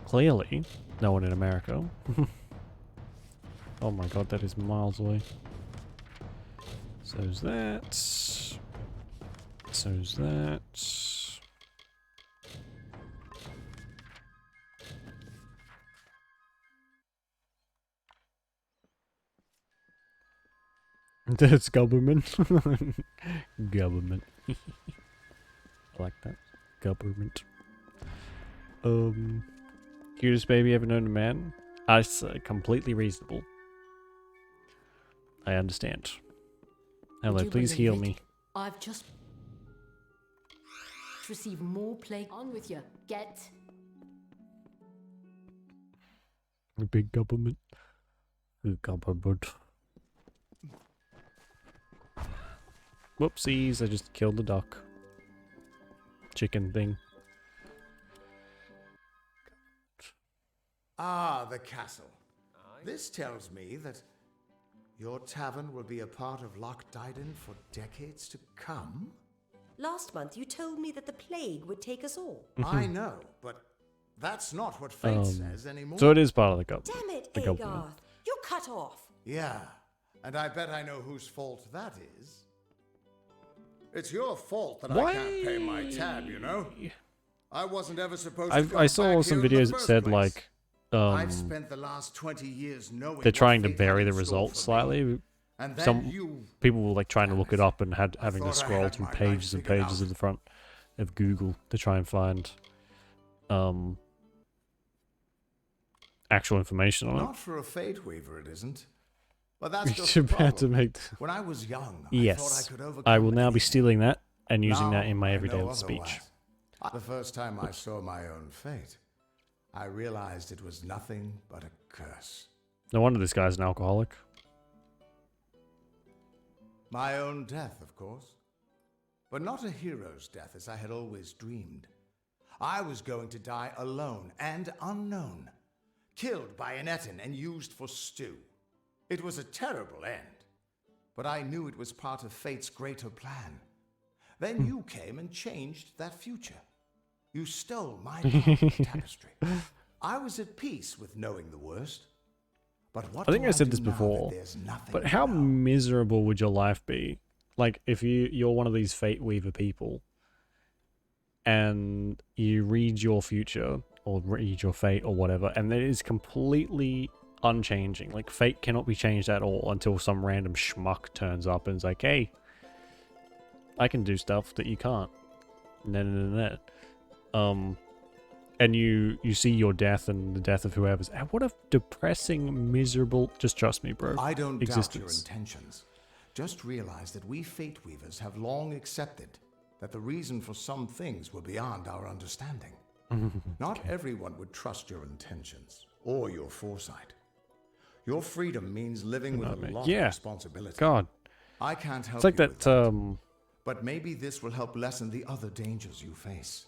Clearly, no one in America. Oh my god, that is miles away. So's that. So's that. That's government. Government. I like that. Government. Cutest baby ever known to man? It's completely reasonable. I understand. Hello, Would you please believe heal it? me. I've just received more plague. On with you. Get. The big government. The government. Whoopsies, I just killed the duck. Chicken thing. Ah, the castle. This tells me that your tavern will be a part of Loch Dyden for decades to come? Last month you told me that the plague would take us all. I know, but that's not what fate says anymore. So it is part of the Damn it, the government. Agarth. You're cut off. Yeah, and I bet I know whose fault that is. It's your fault that I can't pay my tab, you know? I wasn't ever supposed to I saw back some here in the videos that first said place. like I've spent the last 20 years knowing they're trying what to fate vary had the in store results for me. slightly. And then Some you... people were like trying to look it up and having to thought I scroll had through my pages life and figured pages out. of the front of Google to try and find actual information on it. Not for a fate weaver, it isn't. But that's just You're the about to problem. make. When I was young, Yes, I thought I could overcome I will now be anything. stealing that and using that Now in my I everyday know speech. otherwise. The first time I saw my own fate, I realized it was nothing but a curse. No wonder this guy's an alcoholic. My own death, of course. But not a hero's death as I had always dreamed. I was going to die alone and unknown, killed by an Etin and used for stew. It was a terrible end, but I knew it was part of fate's greater plan. Then you came and changed that future. You stole my part of the tapestry. I was at peace with knowing the worst. But what I think do I said do this now that before, there's nothing but to how know? miserable would your life be? Like if you're one of these fate weaver people and you read your future or read your fate or whatever, and it is completely unchanging. Like fate cannot be changed at all until some random schmuck turns up and is like, hey, I can do stuff that you can't. And you see your death and the death of whoever's. And what a depressing, miserable, just trust me, bro, I don't doubt your existence. intentions. Just realize that we fate weavers have long accepted that the reason for some things were beyond our understanding. Not everyone would trust your intentions or your foresight. Your freedom means living with a lot of responsibility. God. I can't help It's like you with that, but maybe this will help lessen the other dangers you face.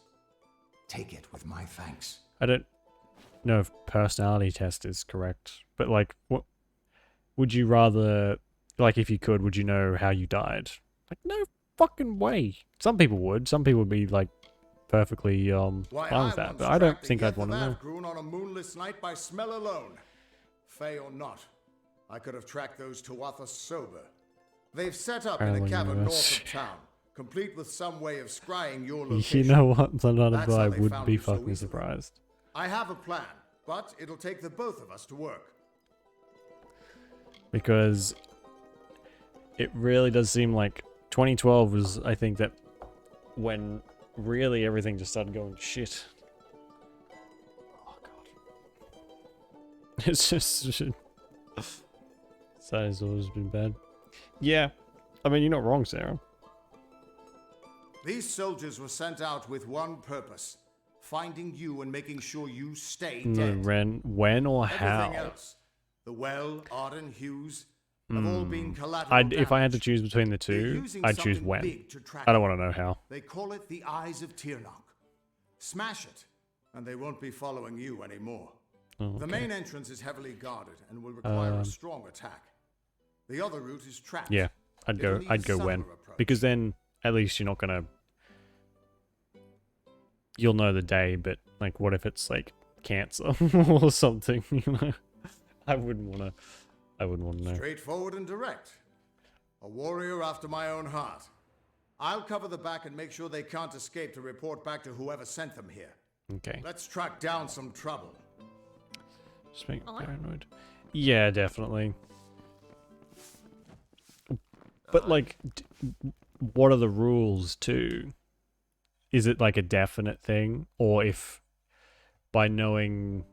Take it with my thanks. I don't know if personality test is correct, but like, what would you rather, like, if you could, would you know how you died? Like, no fucking way. Some people would. Some people would be like perfectly fine with that, but I don't think I'd want to know. Grown on a moonless night by smell alone. Fey or not, I could have tracked those Tuatha sober. They've set up in a Parallel cavern universe. north of town, complete with some way of scrying your location. You know what? None of That's how I they would found be you so fucking easily. surprised. I have a plan, but it'll take the both of us to work. Because it really does seem like 2012 was, I think, that when really everything just started going shit. Oh god. It's just that has always been bad. Yeah. I mean, you're not wrong, Sarah. These soldiers were sent out with one purpose: finding you and making sure you stay No, dead. when or how? Everything else, the Well, Arden, Hughes, have all been collateral If I had to damage. choose between the They're two, using I'd choose something when. big to track I don't you. want to know how. They call it the Eyes of Tirnock. Smash it, and they won't be following you anymore. Oh, The okay. main entrance is heavily guarded and will require Um, a strong attack. The other route is trapped. Yeah, I'd It'll go. need I'd a go when, subtler approach. because then at least you're not gonna. You'll know the day, but like, what if it's like cancer or something? You know, I wouldn't want to. I wouldn't want to know. Straightforward and direct. A warrior after my own heart. I'll cover the back and make sure they can't escape to report back to whoever sent them here. Okay. Let's track down some trouble. Just make me paranoid. Yeah, definitely. But like, what are the rules too? Is it like a definite thing, or if by knowing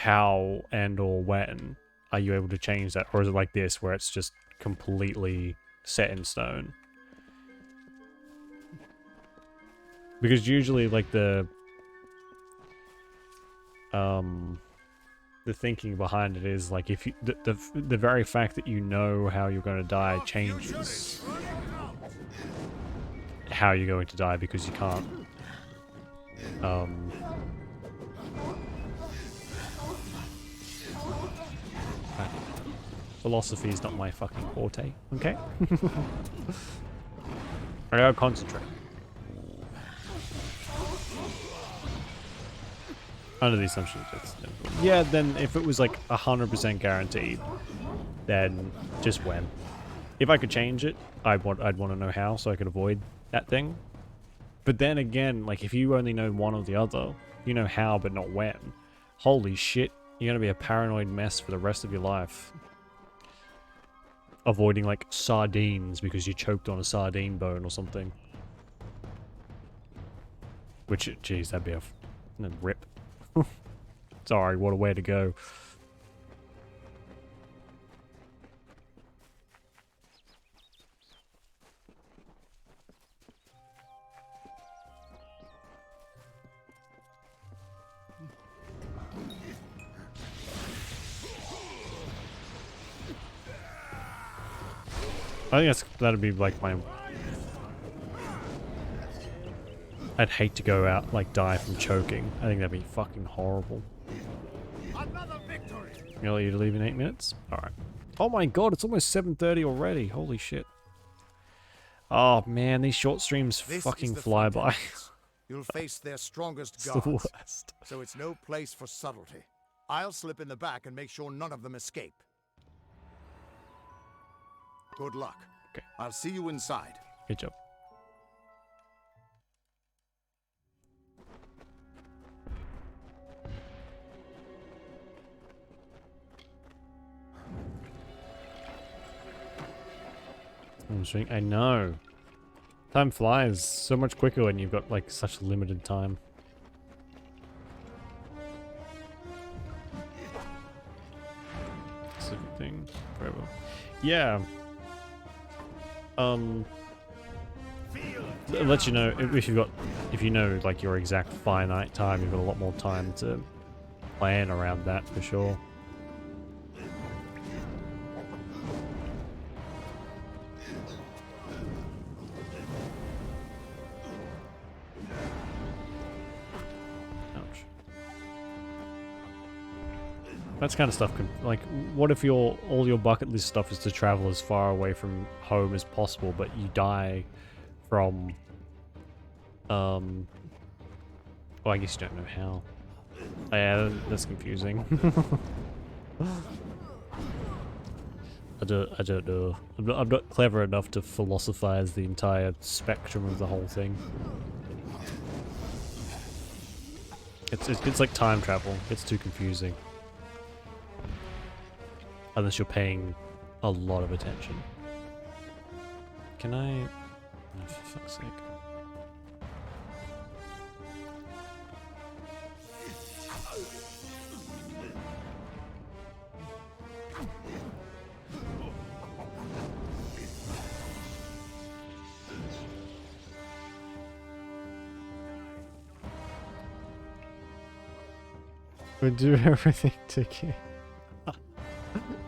how and or when are you able to change that, or is it like this where it's just completely set in stone? Because usually like the thinking behind it is like if you the very fact that you know how you're going to die changes how you're going to die, because you can't philosophy is not my fucking forte, okay? I gotta concentrate. Under the assumption it's difficult. Yeah, then if it was like 100% guaranteed, then just when. If I could change it, I'd want to know how, so I could avoid that thing. But then again, like if you only know one or the other, you know how but not when. Holy shit, you're gonna be a paranoid mess for the rest of your life. Avoiding like sardines because you choked on a sardine bone or something. Which, geez, that'd be a rip. Sorry, what a way to go. I think that'd be like my... I'd hate to go out, like, die from choking. I think that'd be fucking horrible. You'll let you to leave in 8 minutes? Alright. Oh my god, it's almost 7:30 already. Holy shit. Oh man, these short streams fucking fly by. You'll face their strongest It's the guards, worst. so it's no place for subtlety. I'll slip in the back and make sure none of them escape. Good luck. Okay. I'll see you inside. Good job. I know. Time flies so much quicker when you've got like such limited time. Specific thing. Forever. Yeah. It lets you know if you know like your exact finite time, you've got a lot more time to plan around that for sure. That's kind of stuff like, what if all your bucket list stuff is to travel as far away from home as possible, but you die from well, I guess you don't know how. Oh, yeah, that's confusing. I don't know. I'm not clever enough to philosophize the entire spectrum of the whole thing. It's like time travel. It's too confusing. Unless you're paying a lot of attention. Can I... Oh, for fuck's sake. Would do everything to get...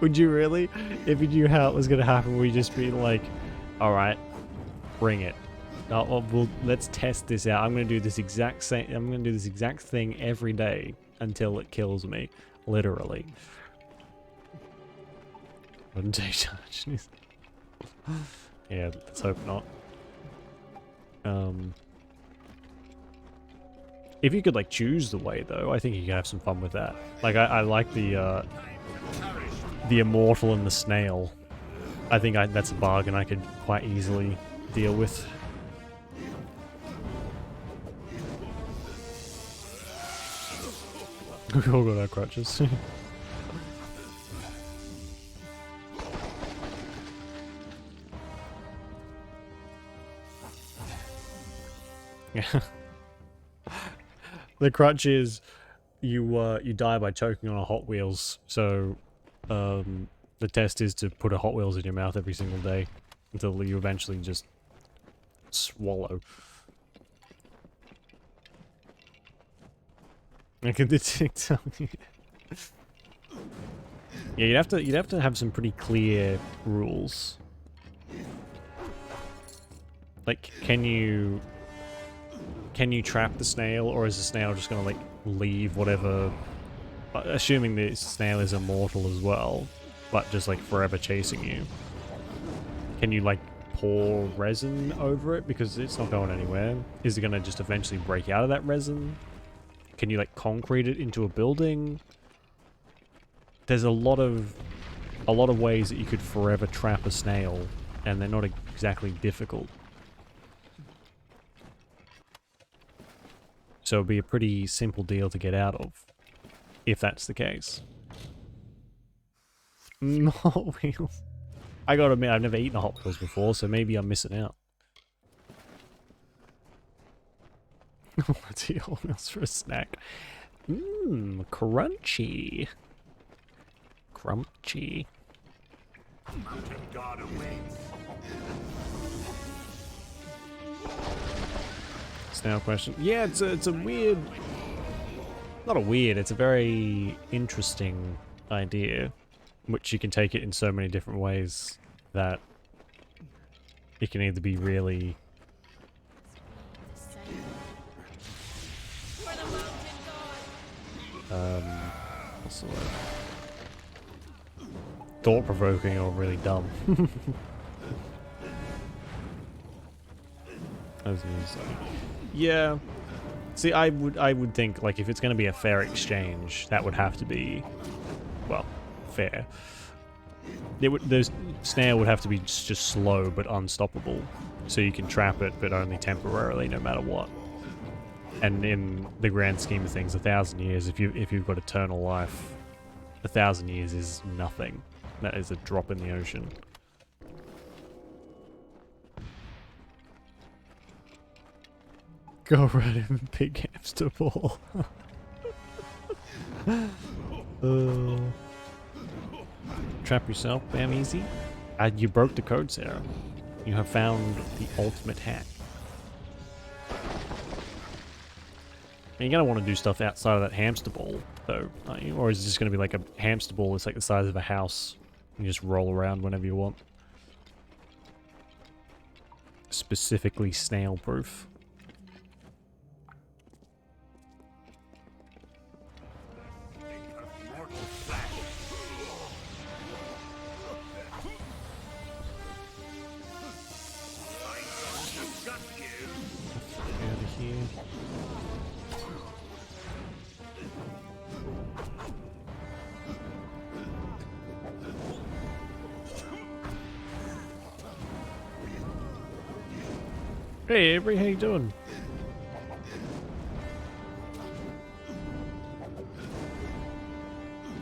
Would you really? If you knew how it was going to happen, would you just be like, alright, bring it. Let's test this out. I'm going to do this exact thing every day until it kills me. Literally. Wouldn't take charge. Yeah, let's hope not. If you could like choose the way though, I think you could have some fun with that. Like I like the immortal and the snail. I think that's a bargain I could quite easily deal with. We all got our crutches. Yeah. The crutch is you die by choking on a Hot Wheels. So, the test is to put a Hot Wheels in your mouth every single day until you eventually just swallow. I can detect. Yeah, you'd have to have some pretty clear rules. Like, can you trap the snail, or is the snail just gonna like leave whatever? Assuming the snail is immortal as well, but just like forever chasing you. Can you like pour resin over it because it's not going anywhere? Is it gonna just eventually break out of that resin? Can you like concrete it into a building? There's a lot of ways that you could forever trap a snail, and they're not exactly difficult. So it'd be a pretty simple deal to get out of, if that's the case. Hot Wheels. I gotta admit, I've never eaten a Hot Wheels before, so maybe I'm missing out. What's your Hot Wheels for a snack? Mmm, crunchy. Crunchy. Mountain God awaits. Snail question. Yeah, it's a weird... Not a weird, it's a very interesting idea, which you can take it in so many different ways that it can either be really... what's the word? Thought-provoking or really dumb. Yeah. See, I would think, like, if it's going to be a fair exchange, that would have to be, well, fair. The snail would have to be just slow but unstoppable, so you can trap it, but only temporarily, no matter what. And in the grand scheme of things, 1,000 years, if you've got eternal life, 1,000 years is nothing. That is a drop in the ocean. Go right in, big hamster ball. Trap yourself, bam, easy. You broke the code, Sarah. You have found the ultimate hack. And you're gonna want to do stuff outside of that hamster ball, though, aren't you? Or is it just gonna be like a hamster ball that's like the size of a house? You just roll around whenever you want. Specifically snail-proof. Out of here. Hey Avery, how you doing?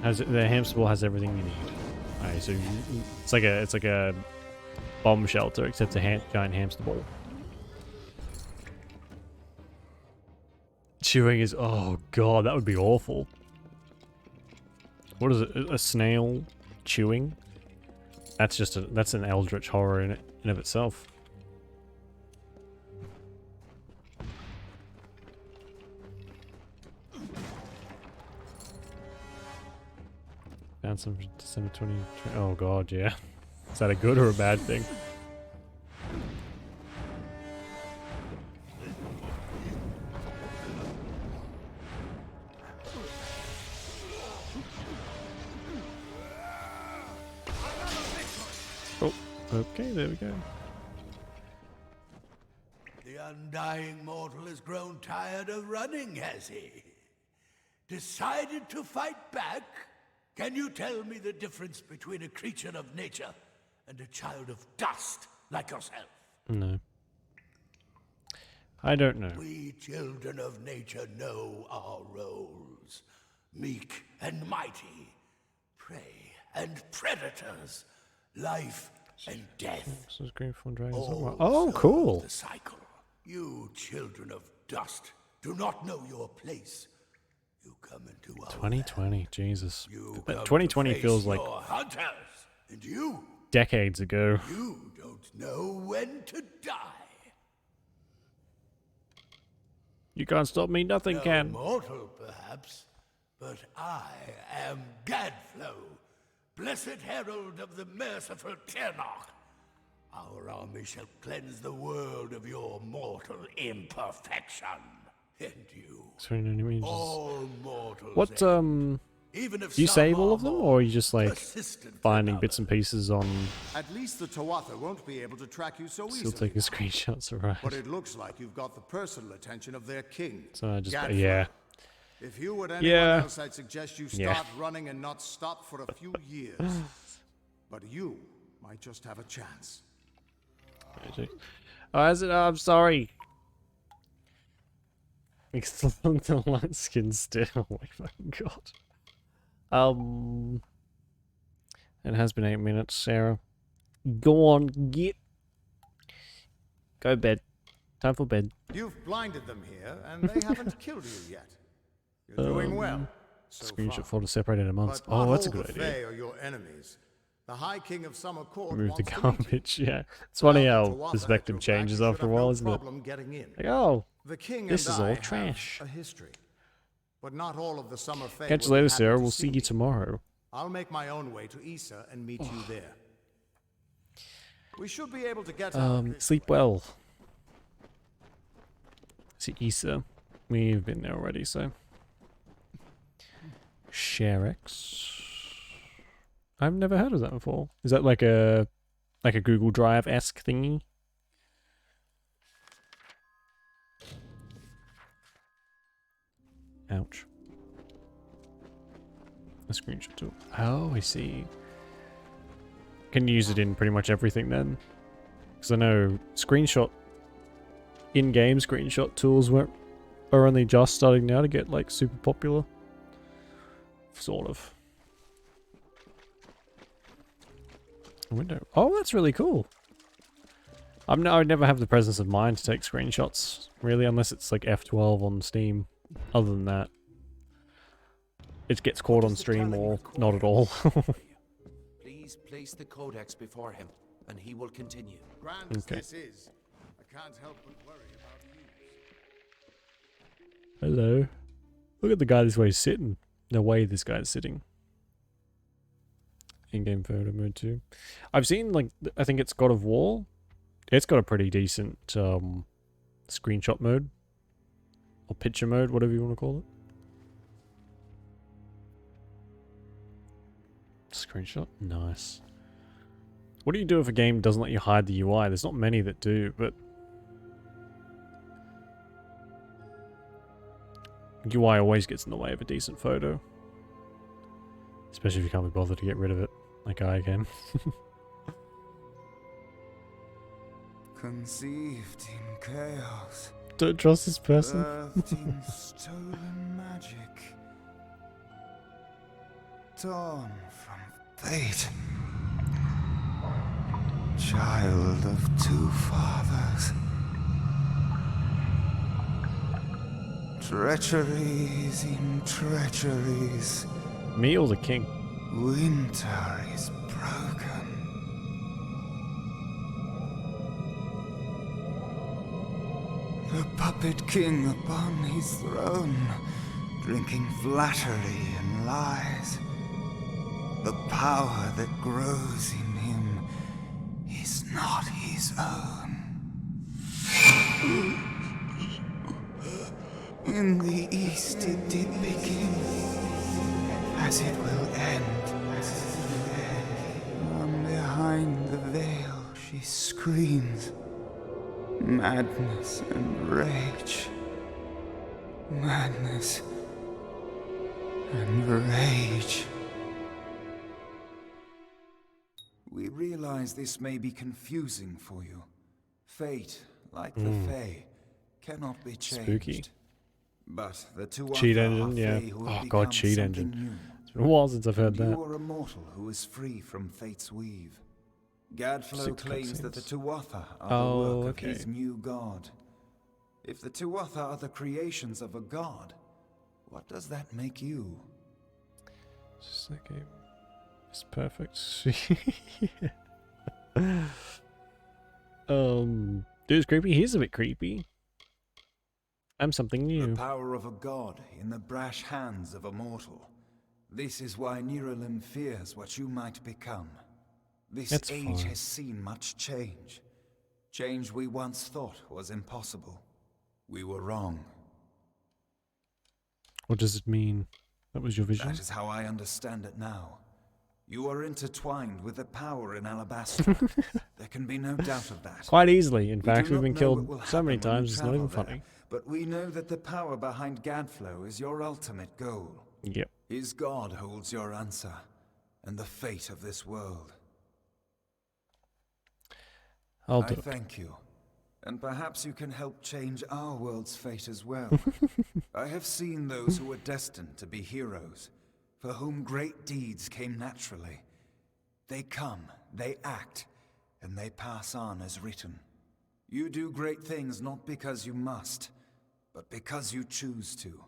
The hamster ball has everything you need. Alright, so it's like a bomb shelter, except a giant hamster ball. Chewing is, oh god, that would be awful. What is it? A snail chewing? That's an eldritch horror in of itself. Found some December 20. Oh god, yeah. Is that a good or a bad thing? Oh, okay, there we go. The undying mortal has grown tired of running, has he? Decided to fight back? Can you tell me the difference between a creature of nature and a child of dust like yourself? No. I don't know. We children of nature know our roles. Meek and mighty, prey and predators, life and death. Oh, cool. The cycle. You children of dust do not know your place. You come into our 2020, Jesus. You That come 2020 to feels face like your hunters, and you decades ago. don't know when to die. You can't stop me, nothing No can. mortal, perhaps, but I am Gadflow, blessed herald of the merciful Ternach. Our army shall cleanse the world of your mortal imperfection. And you, So, you know what I mean? Just- all mortals. What, even if do you some save all are of them, more or are you just like persistent finding than bits and pieces on, At least the Tuatha won't be able to track you so still easily. taking screenshots, alright? But it looks like you've got the personal attention of their king. So I just, Gadflow. yeah. If you were anyone Yeah. else, I'd suggest you Yeah. start running and not stop for a few years. But you might just have a chance. Oh, is it? Oh, I'm sorry. It's the light skin still. Oh my fucking god. It has been 8 minutes, Sarah. Go on, get. Go bed. Time for bed. You've blinded them here, and they haven't killed you yet. You're doing well. So Screenshot far. photo separated in months. But Oh, not that's a all good the idea. Fae are your enemies. The High King of Summer Court Remove the wants to meet you. garbage, yeah. It's funny how Tuatha perspective at your back, changes you should after a have while, no isn't it? problem getting in. Like, oh, The king this and is I all have trash. a history. But not all of the Summer Fae Catch you will be later, happy Sarah. to We'll see you tomorrow. I'll make my own way to Issa and meet you there. We should be able to get out. Sleep well. See Issa. We've been there already, so. ShareX. I've never heard of that before. Is that like a Google Drive-esque thingy? Ouch. A screenshot tool. Oh, I see. Can use it in pretty much everything then. Because I know screenshot, in-game screenshot tools are only just starting now to get like super popular. Sort of. A window. Oh, that's really cool. I never have the presence of mind to take screenshots, really, unless it's like F12 on Steam. Other than that, it gets caught on stream or not at all. Please place the codex before him, and he will continue. Grand as Okay. this is, I can't help but worry about you. Hello. Look at the guy this way sitting. The way this guy's sitting. In-game photo mode too. I've seen like I think it's God of War. It's got a pretty decent screenshot mode. Or picture mode, whatever you want to call it. Screenshot? Nice. What do you do if a game doesn't let you hide the UI? There's not many that do, but UI always gets in the way of a decent photo. Especially if you can't be bothered to get rid of it, like I can. Conceived in chaos. Don't trust this person. Birthed in stolen magic. Torn from fate. Child of two fathers. Treacheries in treacheries. Me or the king? Winter is broken. The puppet king upon his throne, drinking flattery and lies. The power that grows in him is not his own. In the east it did begin, as it will end. From behind the veil she screams. Madness and rage. Madness and rage. We realize this may be confusing for you. Fate, like the Fae, cannot be changed. Spooky. But the two Cheat other engine, are yeah. Fae who Oh have god, become cheat something engine. new. It's been a while since I've heard And that. You are a mortal who is free from Fate's weave. Gadflow 6 claims that the cutscenes. Tuatha are Oh, the work okay. of his new god. If the Tuatha are the creations of a god, What does that make you? Just like it's perfect. Dude's creepy. He's a bit creepy. I'm something new. The power of a god in the brash hands of a mortal. This is why Niralim fears what you might become. This That's age fine. has seen much change. Change we once thought was impossible. We were wrong. What does it mean? That was your vision? That is how I understand it now. You are intertwined with the power in Alabaster. There can be no doubt of that. Quite easily. In We fact, do we've not been know what killed will so many happen when you times, it's not even travel funny. there, but we know that the power behind Gadflow is your ultimate goal. Yep. His god holds your answer, and the fate of this world. I'll I do it. thank you. And perhaps you can help change our world's fate as well. I have seen those who were destined to be heroes, for whom great deeds came naturally. They come, they act, and they pass on as written. You do great things not because you must, but because you choose to.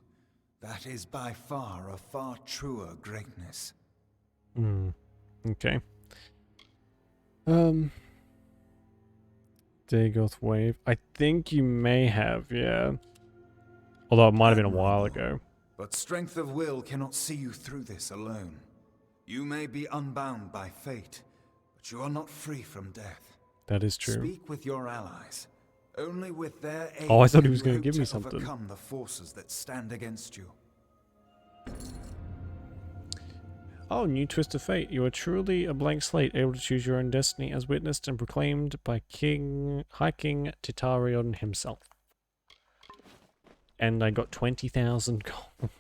That is by far a far truer greatness. Okay. Dagoth Wave. I think you may have, yeah. Although it might have been a while ago. But strength of will cannot see you through this alone. You may be unbound by fate, but you are not free from death. That is true. Speak with your allies. Only with their aid Oh, I thought he can was you gonna hope give me to something. overcome the forces that stand against you. Oh, new twist of fate. You are truly a blank slate, able to choose your own destiny, as witnessed and proclaimed by High King Titarion himself. And I got 20,000 gold.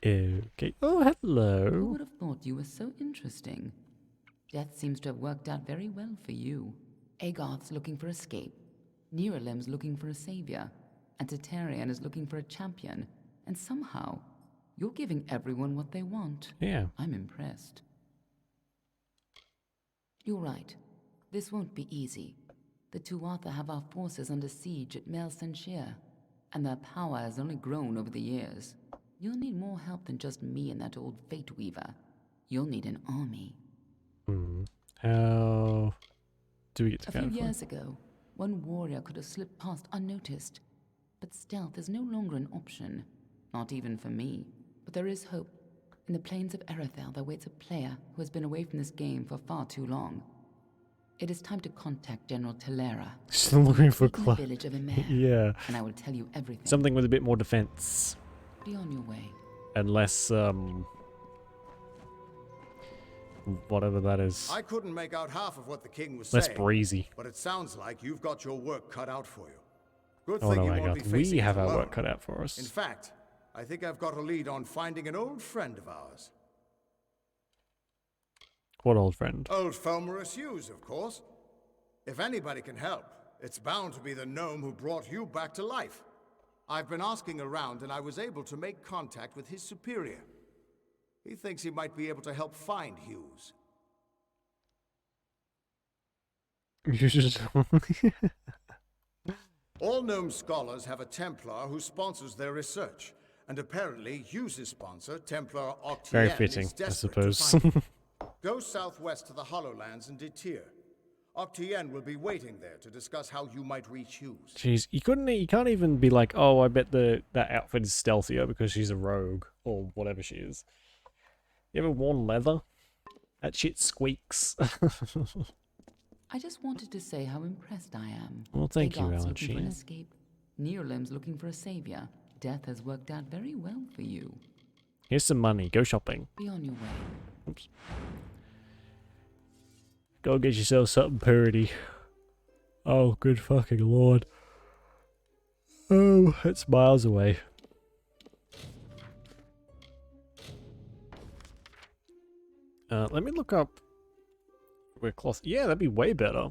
Okay. Oh, Who hello. would have thought you were so interesting? Death seems to have worked out very well for you. Agarth's looking for escape. Niralim's looking for a savior. And Titarion is looking for a champion. And somehow, you're giving everyone what they want. Yeah. I'm impressed. You're right. This won't be easy. The Tuatha have our forces under siege at Mel Senshir, and their power has only grown over the years. You'll need more help than just me and that old Fate Weaver. You'll need an army. How do we get to A few Gadfly? years ago, one warrior could have slipped past unnoticed. But stealth is no longer an option. Not even for me. But there is hope. In the plains of Erethel, there waits a player who has been away from this game for far too long. It is time to contact General Telera. Still looking for in the Cla- village of Emer, Yeah. and I will tell you everything. Something with a bit more defense. Be on your way. And less, whatever that is. I couldn't make out half of what the king was Less saying. breezy. But it sounds like you've got your work cut out for you. Good Oh thing no, you I won't got. be We facing have it our alone. work cut out for us. In fact, I think I've got a lead on finding an old friend of ours. What old friend? Old Felmerus Hughes, of course. If anybody can help, it's bound to be the gnome who brought you back to life. I've been asking around, and I was able to make contact with his superior. He thinks he might be able to help find Hughes. You should. All gnome scholars have a Templar who sponsors their research, and apparently Hughes' sponsor, Templar Octien, Very fitting, is I desperate suppose. to find him. Go southwest to the Hollowlands and Detir. Octien will be waiting there to discuss how you might reach Hughes. Jeez, you can't even be like, oh, I bet that outfit is stealthier because she's a rogue or whatever she is. You ever worn leather? That shit squeaks. I just wanted to say how impressed I am. Well, thank you, Agarth's looking for an Archie. escape. Niralim's looking for a savior. Death has worked out very well for you. Here's some money. Go shopping. Be on your way. Oops. Go get yourself something pretty. Oh, good fucking lord. Oh, it's miles away. Let me look up where cloth. Yeah, that'd be way better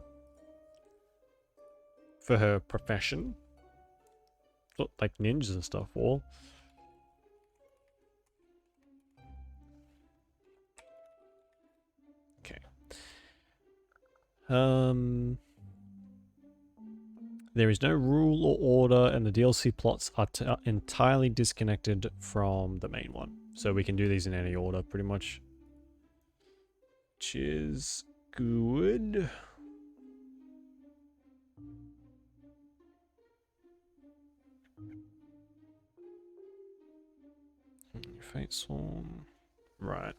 for her profession. Look, like ninjas and stuff. All. Okay. There is no rule or order, and the DLC plots are entirely disconnected from the main one. So we can do these in any order, pretty much. Which is good. Fate Swarm. Right.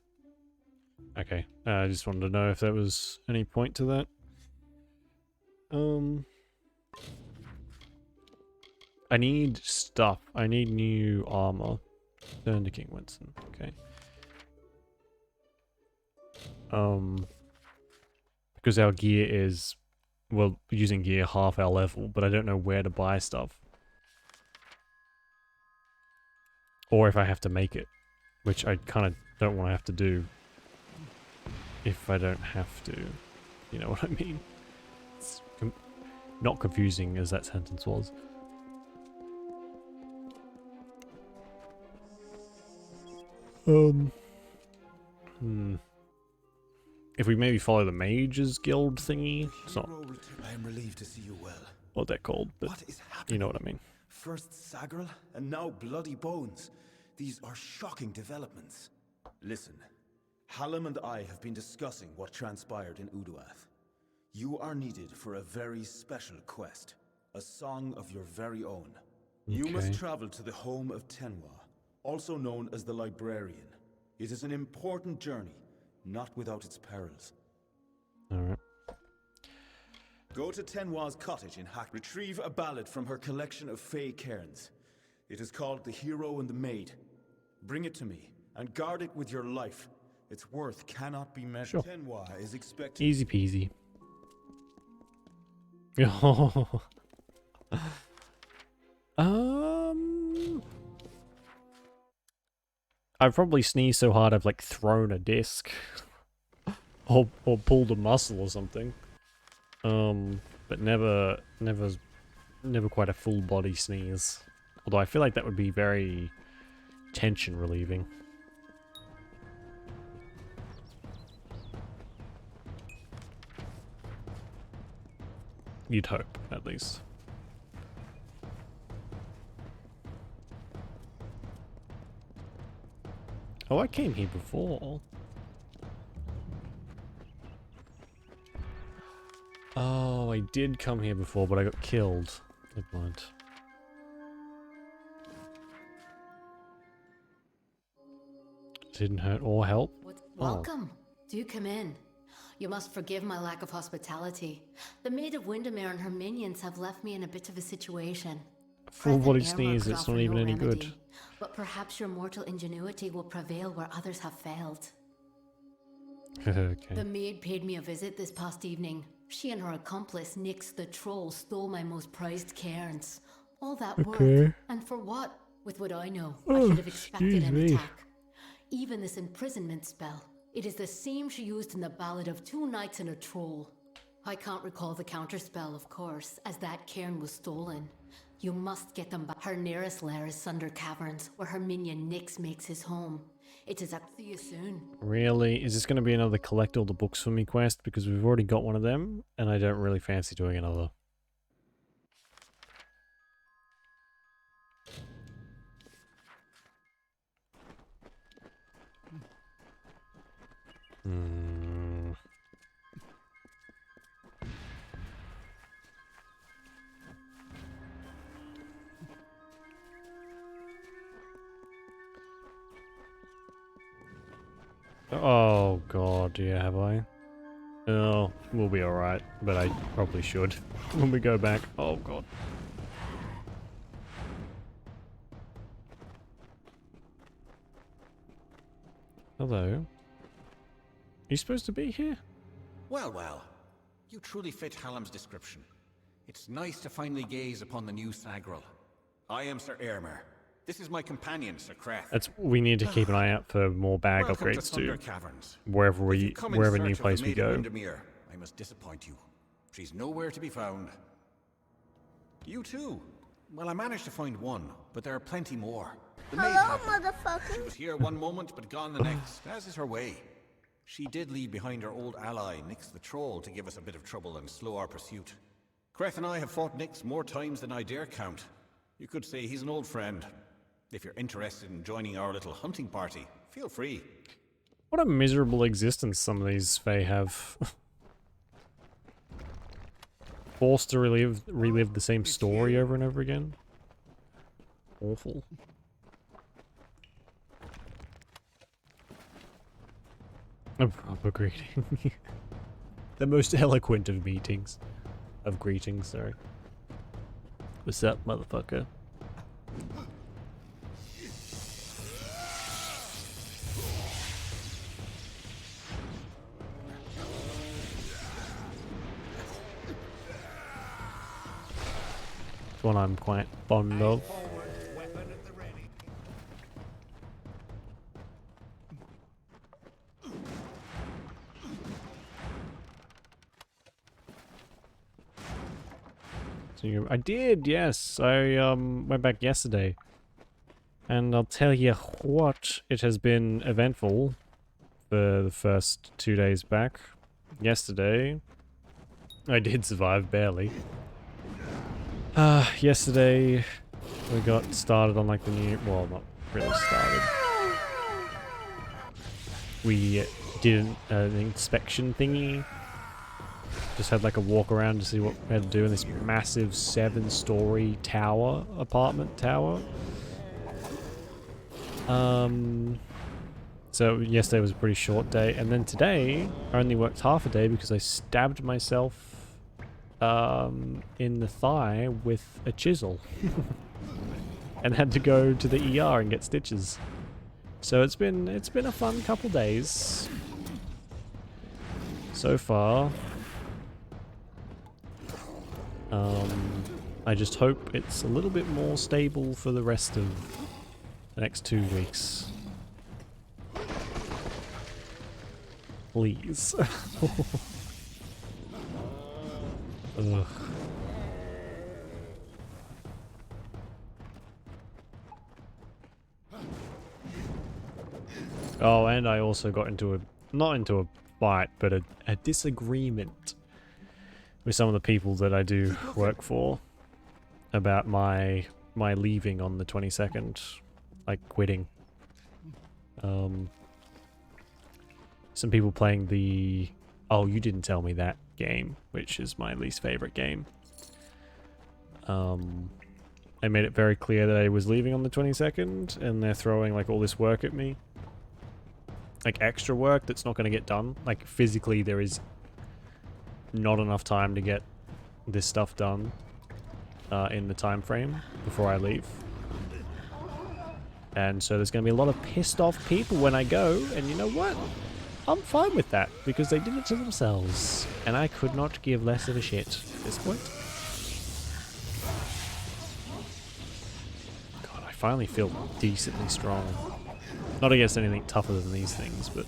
Okay. I just wanted to know if there was any point to that. I need stuff. I need new armor. Turn to King Winston. Okay. Because our gear is, well, using gear half our level, but I don't know where to buy stuff. Or if I have to make it, which I kind of don't want to have to do if I don't have to. You know what I mean? It's not confusing as that sentence was. If we maybe follow the Mages Guild thingy, it's not I am relieved to see you well. what they're called, but What is you know what I mean. First Sagril, and now Bloody Bones. These are shocking developments. Listen, Hallam and I have been discussing what transpired in Uduath. You are needed for a very special quest. A song of your very own. You must travel to the home of Tenwa, also known as the Librarian. It is an important journey, not without its perils. Alright. Go to Tenwa's cottage in Hack. Retrieve a ballad from her collection of fey cairns. It is called The Hero and the Maid. Bring it to me, and guard it with your life. Its worth cannot be measured. Sure. Tenwa is expected. Easy peasy. I've probably sneezed so hard I've like thrown a disc. or pulled a muscle or something. But never quite a full body sneeze. Although I feel like that would be very tension relieving. You'd hope, at least. Oh, I came here before. Oh, I did come here before, but I got killed. Never mind. Didn't hurt or help. Welcome. Do come in. You must forgive my lack of hospitality. The Maid of Windermere and her minions have left me in a bit of a situation. Full body Present sneeze, armor it's could not offer even no any good. remedy, but perhaps your mortal ingenuity will prevail where others have failed. Okay. The maid paid me a visit this past evening. She and her accomplice, Nyx the Troll, stole my most prized cairns. All that work, and for what? With what I know, I should have expected an attack. Even this imprisonment spell. It is the same she used in the Ballad of Two Knights and a Troll. I can't recall the counterspell, of course, as that cairn was stolen. You must get them back. Her nearest lair is Sunder Caverns, where her minion Nyx makes his home. It is up to you soon. Really? Is this going to be another collect all the books for me quest? Because we've already got one of them, and I don't really fancy doing another. Oh god, yeah, have I? Oh, we'll be alright, but I probably should when we go back. Oh god. Hello. Are you supposed to be here? Well, well. You truly fit Hallam's description. It's nice to finally gaze upon the new Sagril. I am Sir Airmer. This is my companion, Sir Creth. We need to keep an eye out for more bag Welcome upgrades to Thunder too. Caverns. Wherever If you come in wherever search new of the place we Maid of go. Windermere, I must disappoint you. She's nowhere to be found. You too. Well, I managed to find one, but there are plenty more. The maid happened. She was here one moment, but gone the next, as is her way. She did leave behind her old ally, Nyx the Troll, to give us a bit of trouble and slow our pursuit. Creth and I have fought Nyx more times than I dare count. You could say he's an old friend. If you're interested in joining our little hunting party, feel free. What a miserable existence some of these Fae have. Forced to relive the same story over and over again. Awful. A proper greeting. The most eloquent of meetings. Of greetings, sorry. What's up, motherfucker? It's one I'm quite fond of. So I did, yes. I went back yesterday. And I'll tell you what, it has been eventful for the first 2 days back. Yesterday, I did survive, barely. Yesterday, we got started on like the new, well, not really started. We did an inspection thingy. Just had like a walk around to see what we had to do in this massive 7-story tower, apartment tower. So yesterday was a pretty short day, and then today I only worked half a day because I stabbed myself in the thigh with a chisel and had to go to the ER and get stitches. So it's been a fun couple days so far. I just hope it's a little bit more stable for the rest of the next 2 weeks. Please. Ugh. Oh, and I also got into a, not into a fight, but a disagreement with some of the people that I do work for about my leaving on the 22nd, like quitting. Some people playing the "Oh, you didn't tell me that" game, which is my least favorite game. I made it very clear that I was leaving on the 22nd, and they're throwing like all this work at me. Like extra work that's not going to get done. Like physically there is not enough time to get this stuff done in the time frame before I leave. And so there's going to be a lot of pissed off people when I go, and you know what? I'm fine with that, because they did it to themselves, and I could not give less of a shit at this point. God, I finally feel decently strong. Not against anything tougher than these things, but...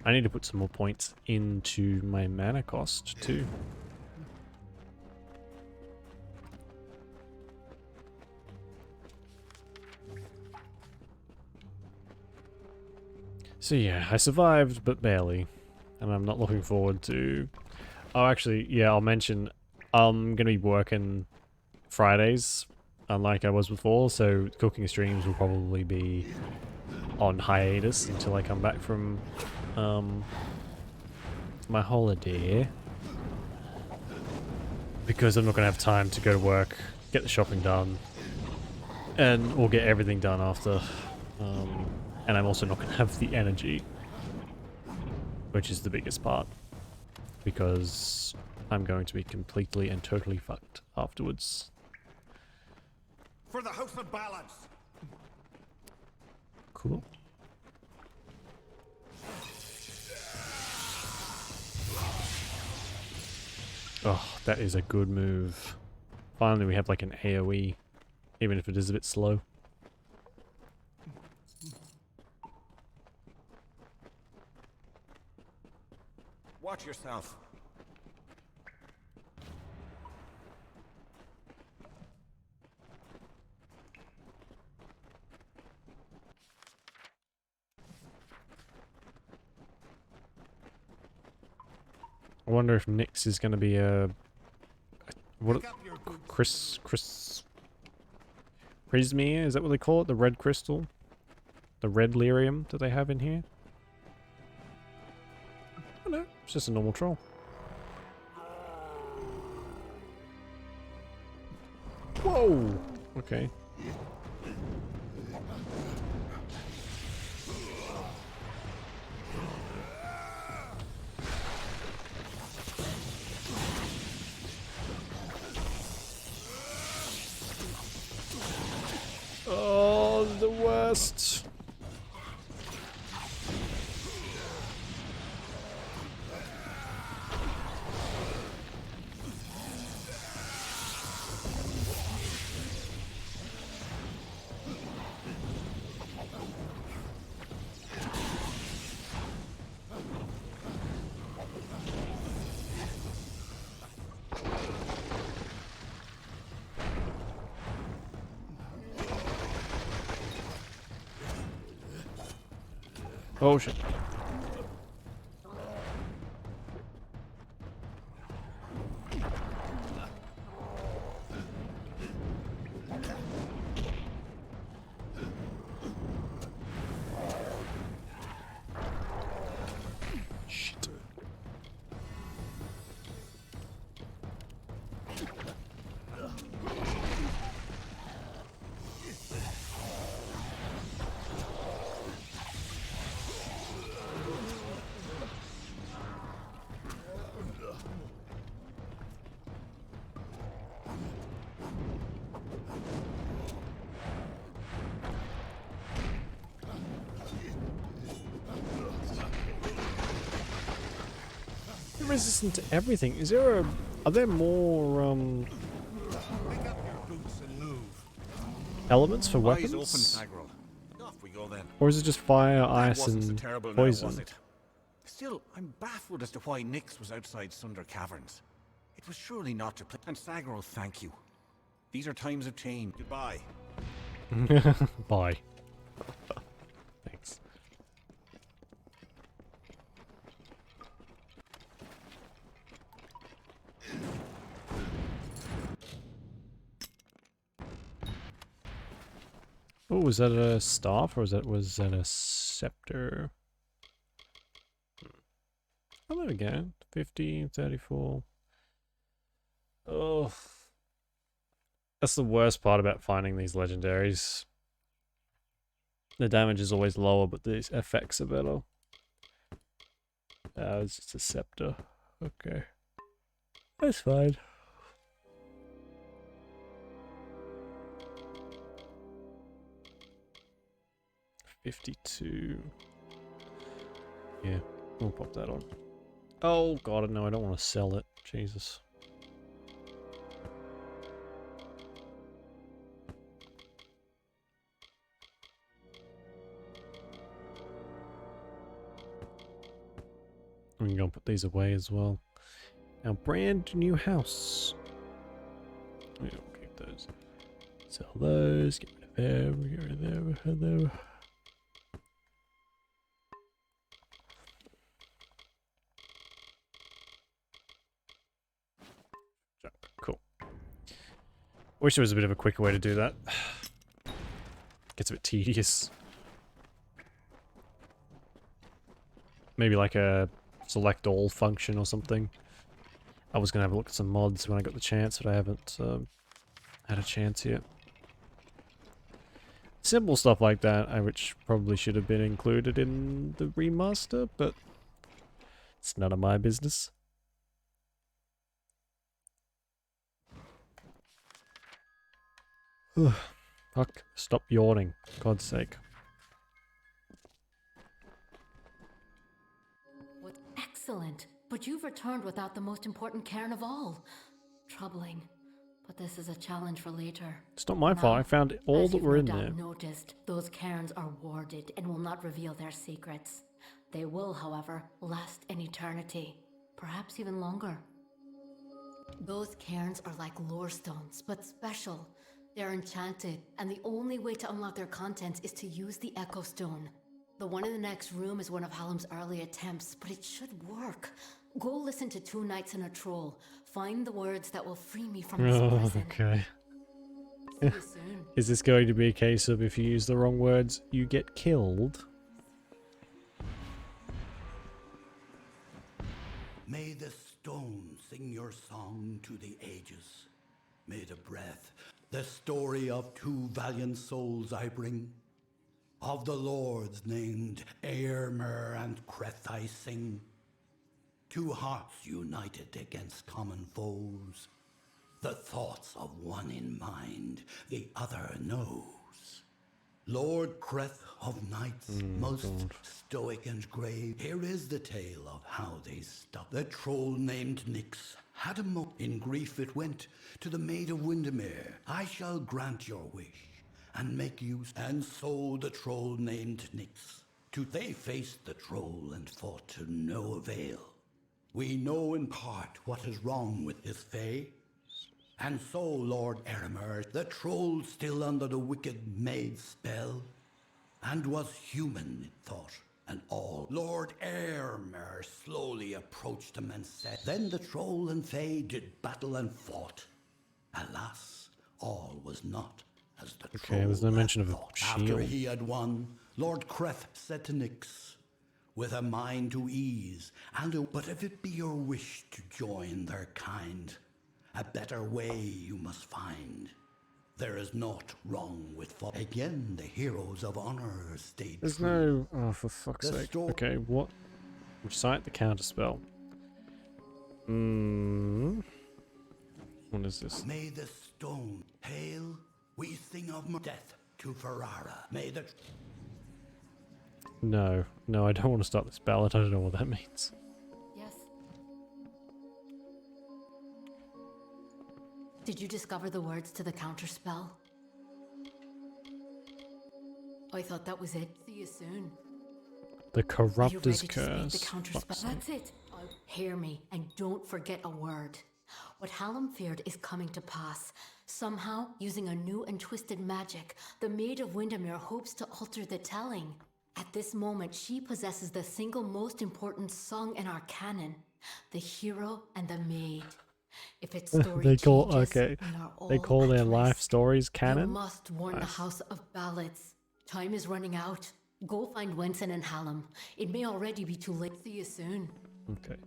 I need to put some more points into my mana cost too. So yeah, I survived, but barely. And I'm not looking forward to... Oh, actually, yeah, I'll mention I'm going to be working Fridays, unlike I was before, so cooking streams will probably be on hiatus until I come back from my holiday, because I'm not going to have time to go to work, get the shopping done, or get everything done after, and I'm also not going to have the energy, which is the biggest part, because I'm going to be completely and totally fucked afterwards. For the House of Balance! Cool. Oh, that is a good move. Finally we have like an AoE, even if it is a bit slow. Watch yourself. I wonder if Nyx is going to be a what? Prismere? Is that what they call it? The red crystal, the red lyrium that they have in here. Oh no, it's just a normal troll. Whoa. Okay. Oh, the worst. Oh shit. Shit. You're resistant to everything. Is there a... Are there more, Pick up your boots and move. elements for Eyes open, weapons? Sagrel. Off we go then. Or is it just fire, That ice, wasn't so and terrible now, poison? was it? Still, I'm baffled as to why Nyx was outside Sunder Caverns. It was surely not to play. And Sagrel, thank you. These are times of change. Goodbye. Bye. Thanks. Oh, was that a staff or was that a scepter? Oh, there we go. 50, 34. Oh. That's the worst part about finding these legendaries. The damage is always lower, but the effects are better. It's just a scepter. Okay. That's fine. $52. Yeah, we'll pop that on. Oh god, no, I don't want to sell it. Jesus. I'm gonna put these away as well. Our brand new house. We'll keep those. Sell those. Get rid of them. Get rid of them. Get rid of them. Cool. Wish there was a bit of a quicker way to do that. Gets a bit tedious. Maybe like a select all function or something. I was gonna have a look at some mods when I got the chance, but I haven't had a chance yet. Simple stuff like that, which probably should have been included in the remaster, but it's none of my business. Ugh. Fuck, stop yawning, God's sake. Excellent, but you've returned without the most important cairn of all. Troubling, but this is a challenge for later. It's not my fault, I found all as that you've were no in doubt there. noticed, those cairns are warded and will not reveal their secrets. They will, however, last an eternity, perhaps even longer. Those cairns are like lore stones, but special. They're enchanted, and the only way to unlock their contents is to use the Echo Stone. The one in the next room is one of Hallam's early attempts, but it should work. Go listen to Two Knights and a Troll. Find the words that will free me from this Oh, prison. okay. See you soon. Is this going to be a case of if you use the wrong words, you get killed? May the stone sing your song to the ages. May the breath, the story of two valiant souls I bring. Of the lords named Aermer and Creth I sing. Two hearts united against common foes. The thoughts of one in mind, the other knows. Lord Creth of knights, most stoic and grave. Here is the tale of how they stopped. The troll named Nyx had a mo. In grief it went to the Maid of Windermere. I shall grant your wish and make use. And so the troll named Nyx. They faced the troll and fought to no avail. We know in part what is wrong with this fae. And so, Lord Aermer, the troll still under the wicked maid's spell, and was human, it thought, and all. Lord Aermer slowly approached him and said, then the troll and fae did battle and fought. Alas, all was not as the troll there's no mention of a thought. shield. After he had won, Lord Creth said to Nyx, with a mind to ease, but if it be your wish to join their kind, a better way you must find. There is naught wrong with again, the heroes of honor stayed There's true. no... Oh, for fuck's The sake. Okay, what? Recite the counterspell. What is this? May the stone hail, we sing of death to Ferrara. May the... No, I don't want to start this ballad. I don't know what that means. Yes. Did you discover the words to the counterspell? I thought that was it. See you soon. The Are you ready Corruptor's to Curse. speak the counterspell? That's it. Hear me, and don't forget a word. What Hallam feared is coming to pass. Somehow, using a new and twisted magic, the Maid of Windermere hopes to alter the telling. At this moment, she possesses the single most important song in our canon, the hero and the maid. If its story They call changes, we are all they call their at life risk. stories You canon. must warn the House of Ballads. Time is running out. Go find Wenson and Hallam. It may already be too late. See you soon. Okay.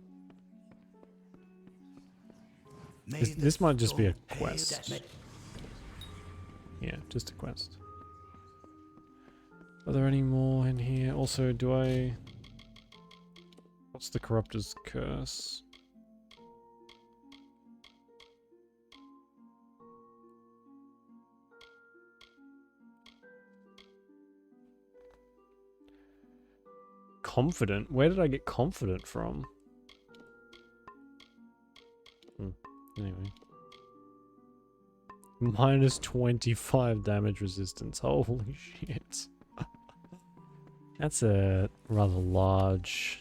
This might just be a quest. Yeah, just a quest. Are there any more in here? Also, do I... What's the Corruptor's Curse? Confident? Where did I get confident from? Anyway. Minus 25 damage resistance. Holy shit. That's a rather large...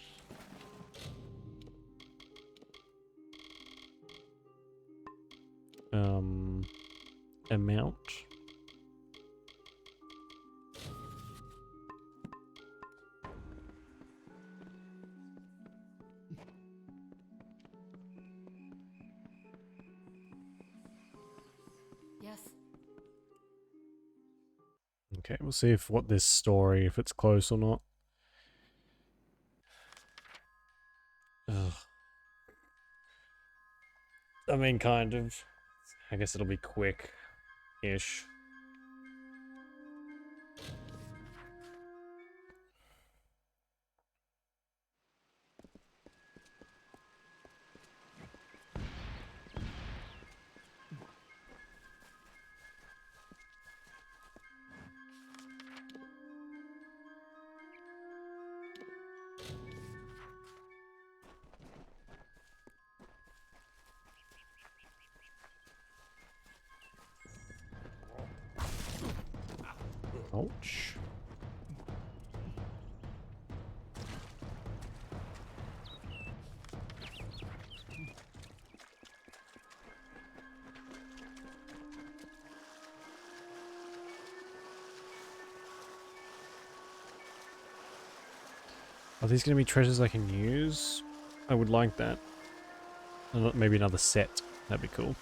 amount. Yes. Okay, we'll see if what this story, if it's close or not. Ugh. I mean, kind of. I guess it'll be quick-ish. Ouch. Are these going to be treasures I can use? I would like that. Maybe another set. That'd be cool.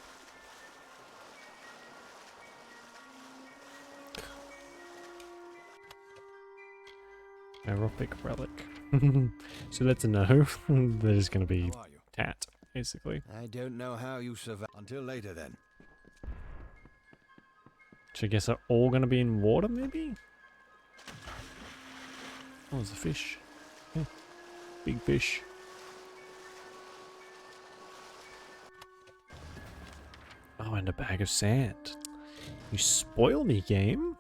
Aerobic relic. So that's a no. There's gonna be tat, basically. I don't know how you survive. Until later, then. So I guess they're all gonna be in water, maybe? Oh, there's a fish. Yeah. Big fish. Oh, and a bag of sand. You spoil me, game.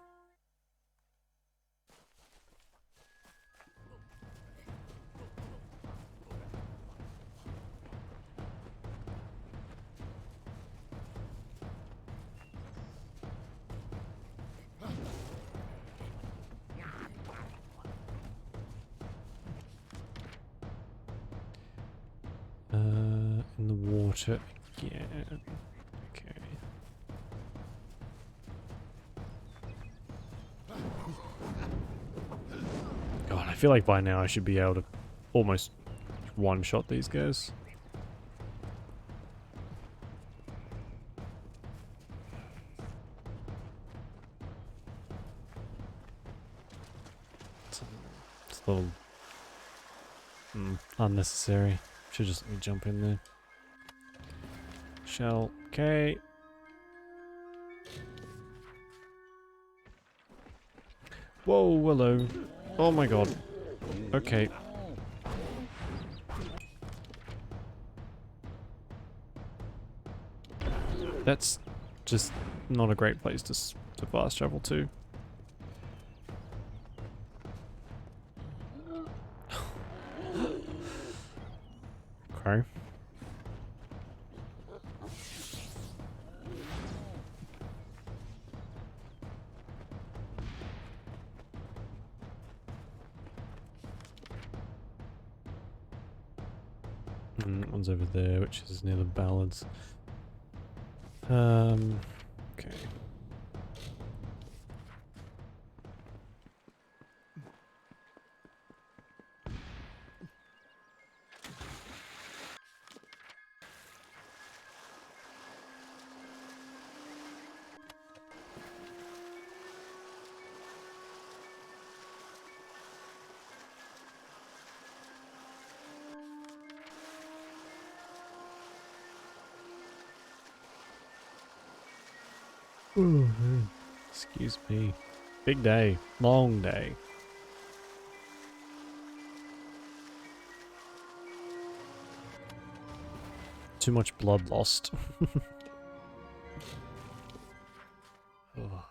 In the water again. Okay. God, I feel like by now I should be able to almost one-shot these guys. It's a little unnecessary. Should just let me jump in there. Shell. Okay. Whoa, hello. Oh my god. Okay. That's just not a great place to fast travel to. Okay. One's over there, which is near the ballads. Okay. Excuse me. Big day. Long day. Too much blood lost. Oh.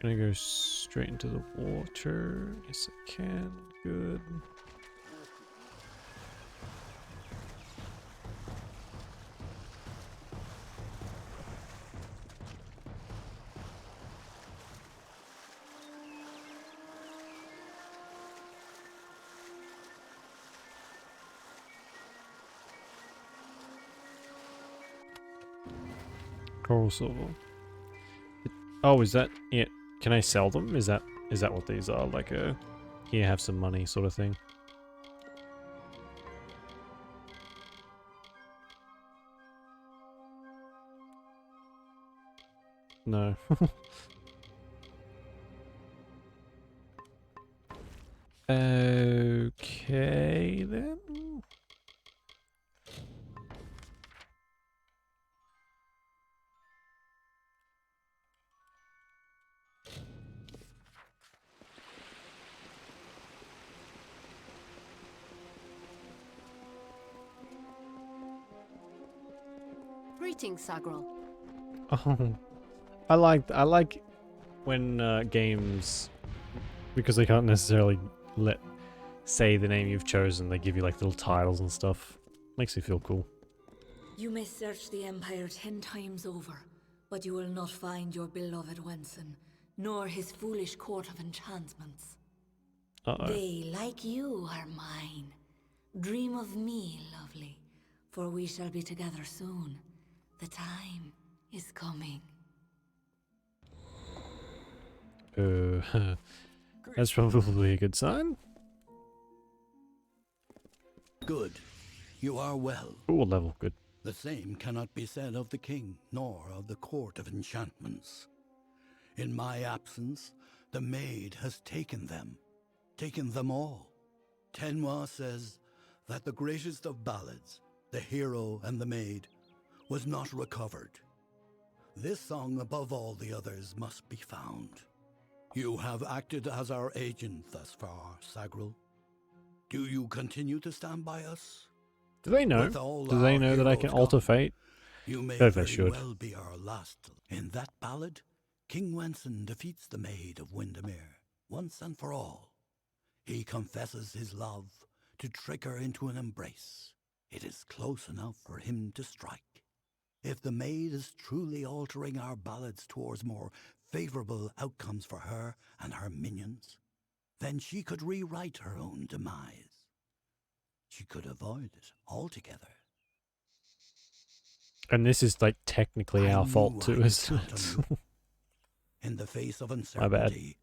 Gonna go straight into the water. Yes, I can. Good. Coral silver. Oh, is that it? Can I sell them? Is that what these are? Like a here, have some money sort of thing? No. Okay then. Greetings, Sagrel. Oh, I like when games, because they can't necessarily say the name you've chosen, they give you like little titles and stuff. Makes me feel cool. You may search the Empire 10 times over, but you will not find your beloved Wenson, nor his foolish court of enchantments. Uh-oh. They, like you, are mine. Dream of me, lovely, for we shall be together soon. The time is coming. That's probably a good sign. Good. You are well. Ooh, level, good. The same cannot be said of the king, nor of the court of enchantments. In my absence, the maid has taken them all. Tenwa says that the greatest of ballads, the hero and the maid, was not recovered. This song, above all the others, must be found. You have acted as our agent thus far, Sagril. Do you continue to stand by us? Do they know? Do they know that I can alter fate? You may They very should. well be our last. In that ballad, King Wenson defeats the Maid of Windermere once and for all. He confesses his love to trick her into an embrace. It is close enough for him to strike. If the maid is truly altering our ballads towards more favorable outcomes for her and her minions, then she could rewrite her own demise. She could avoid it altogether. And this is like technically our fault too, isn't it? In the face of My bad. uncertainty,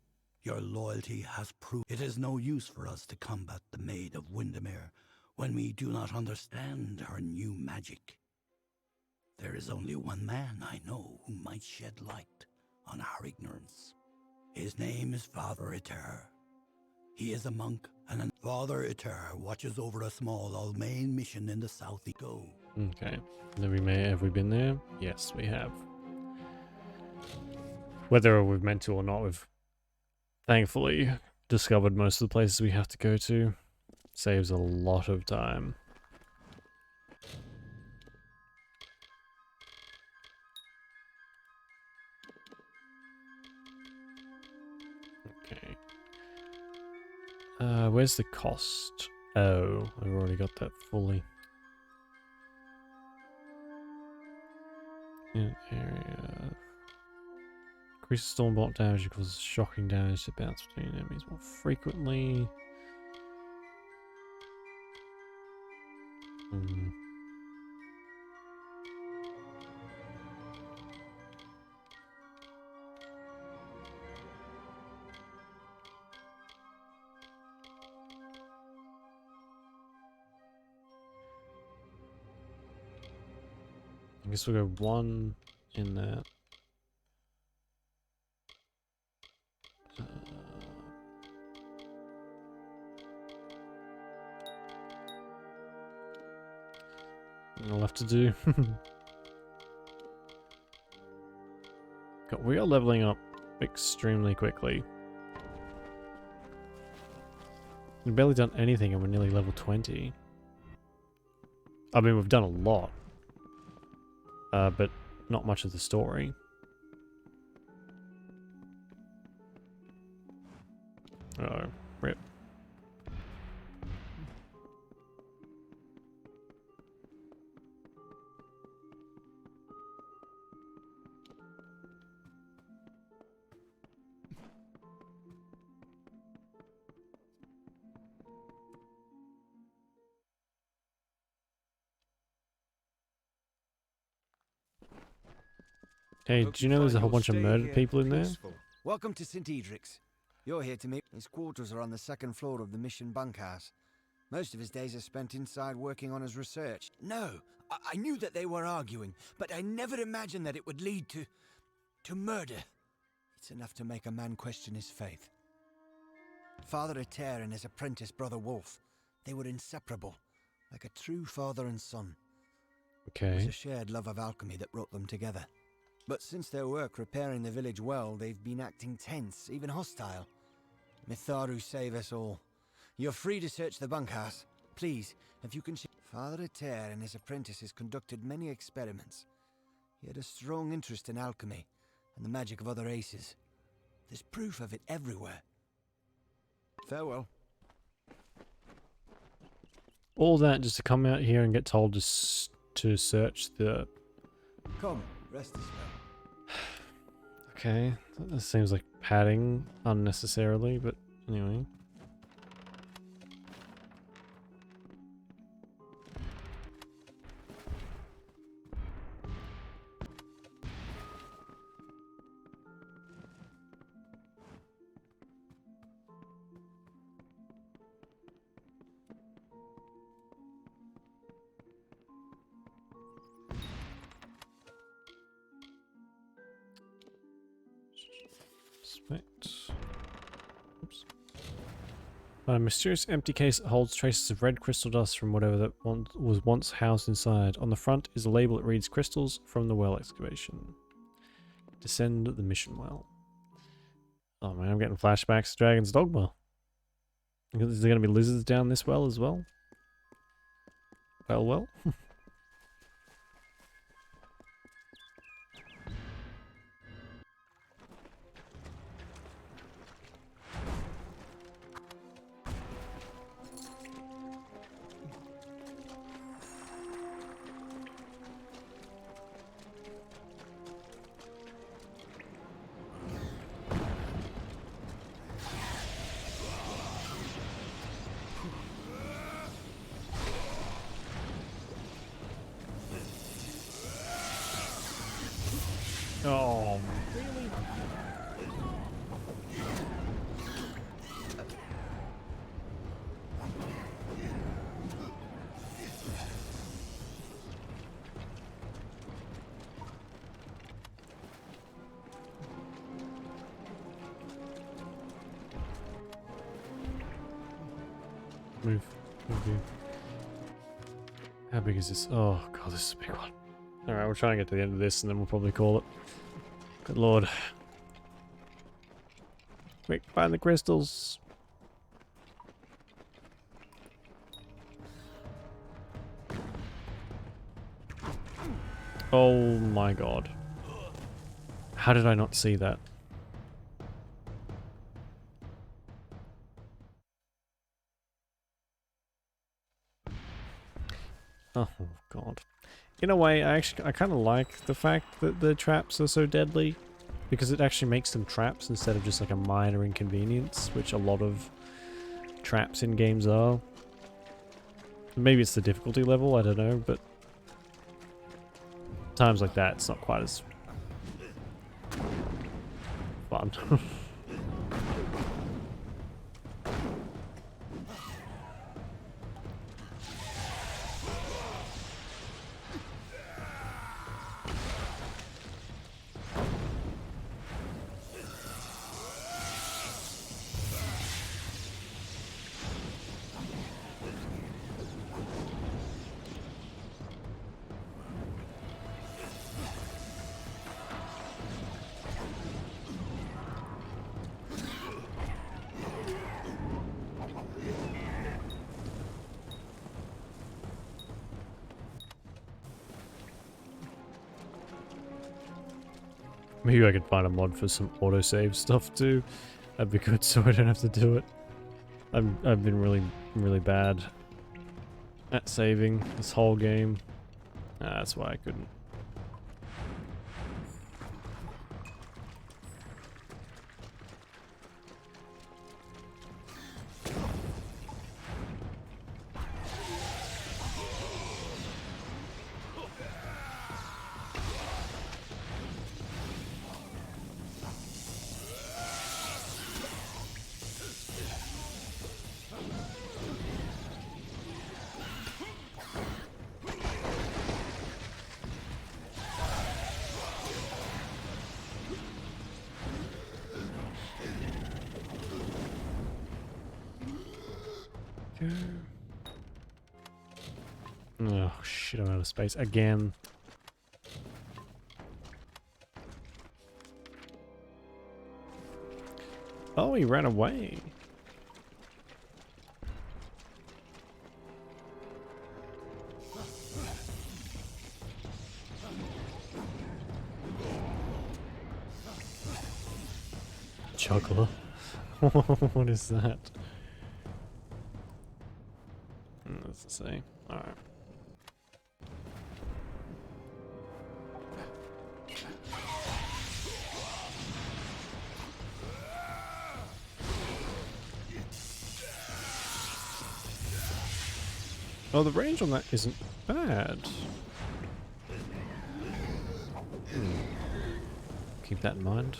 your loyalty has proved it is no use for us to combat the Maid of Windermere when we do not understand her new magic. There is only one man I know who might shed light on our ignorance. His name is Father Eter. He is a monk, and Father Eter watches over a small Almain mission in the south. Go. Okay. Then have we been there? Yes, we have. Whether we've meant to or not, we've thankfully discovered most of the places we have to go to. Saves a lot of time. Okay. Where's the cost? Oh, I've already got that fully. In area. Increases stormbolt damage equals shocking damage to bounce between enemies more frequently. I guess we'll go one in that. I'll have to do. God, we are leveling up extremely quickly. We've barely done anything and we're nearly level 20. I mean, we've done a lot. But not much of the story. Uh-oh. Rip. Hey, do you know there's a whole bunch of murdered people in there? Welcome to St. Edric's. You're here to meet. His quarters are on the second floor of the mission bunkhouse. Most of his days are spent inside working on his research. No, I knew that they were arguing, but I never imagined that it would lead to murder. It's enough to make a man question his faith. Father Eter and his apprentice Brother Wolf, they were inseparable, like a true father and son. Okay. It was a shared love of alchemy that brought them together. But since their work repairing the village well, they've been acting tense, even hostile. Mitharu save us all. You're free to search the bunkhouse. Please, if you can see... Father Eter and his apprentices conducted many experiments. He had a strong interest in alchemy and the magic of other aces. There's proof of it everywhere. Farewell. All that just to come out here and get told to search the... Come, rest a spell. Okay, that seems like padding unnecessarily, but anyway. Suspect. Oops. A mysterious empty case that holds traces of red crystal dust from whatever that was once housed inside. On the front is a label that reads "Crystals from the well excavation. Descend the mission well." Oh man, I'm getting flashbacks to Dragon's Dogma. Is there going to be lizards down this well as well? Well. Oh, really? Move. Thank you. How big is this? Oh god, this is a big one. Alright, we'll try and get to the end of this and then we'll probably call it. Good lord. Quick, find the crystals. Oh my god. How did I not see that? Oh god. In a way, I kind of like the fact that the traps are so deadly, because it actually makes them traps instead of just like a minor inconvenience, which a lot of traps in games are. Maybe it's the difficulty level, I don't know, but times like that, it's not quite as fun. Maybe I could find a mod for some autosave stuff too. That'd be good so I don't have to do it. I've been really bad at saving this whole game. That's why I couldn't. Oh shit, I'm out of space again. Oh, he ran away. Juggler? What is that? What's it say? Alright. Oh, the range on that isn't bad. Keep that in mind.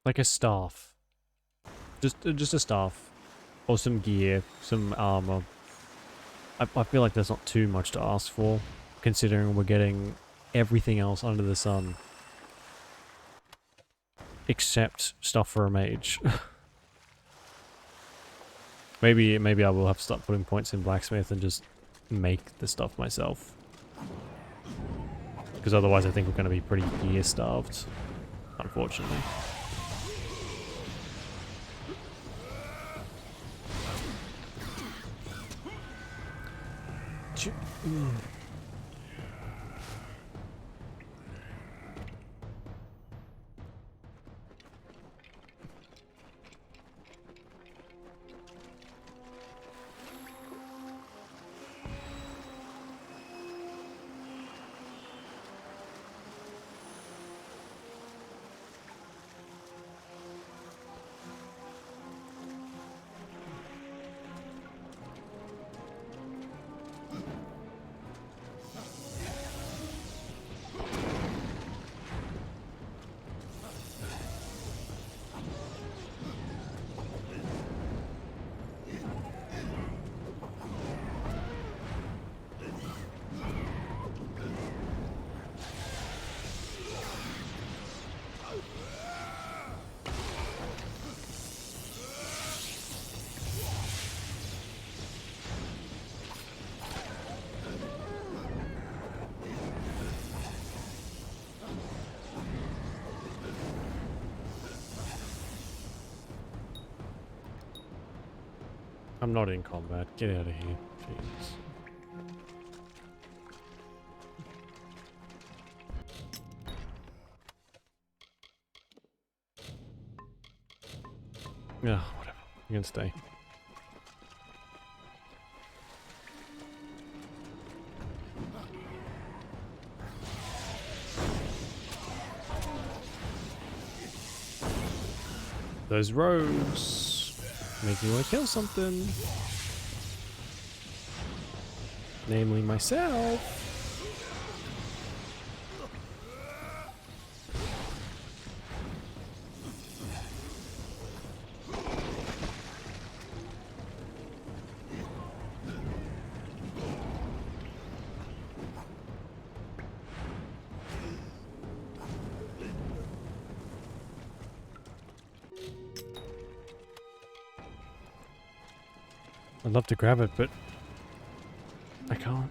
Like a staff. Just a staff. Or some gear, some armor. I feel like that's not too much to ask for, considering we're getting everything else under the sun. Except stuff for a mage. maybe I will have to start putting points in blacksmith and just make the stuff myself. Because otherwise I think we're going to be pretty gear starved, unfortunately. I'm not in combat. Get out of here. Jeez. Yeah, whatever. You can stay. Those rogues make me want to kill something. Namely myself. I'd love to grab it, but I can't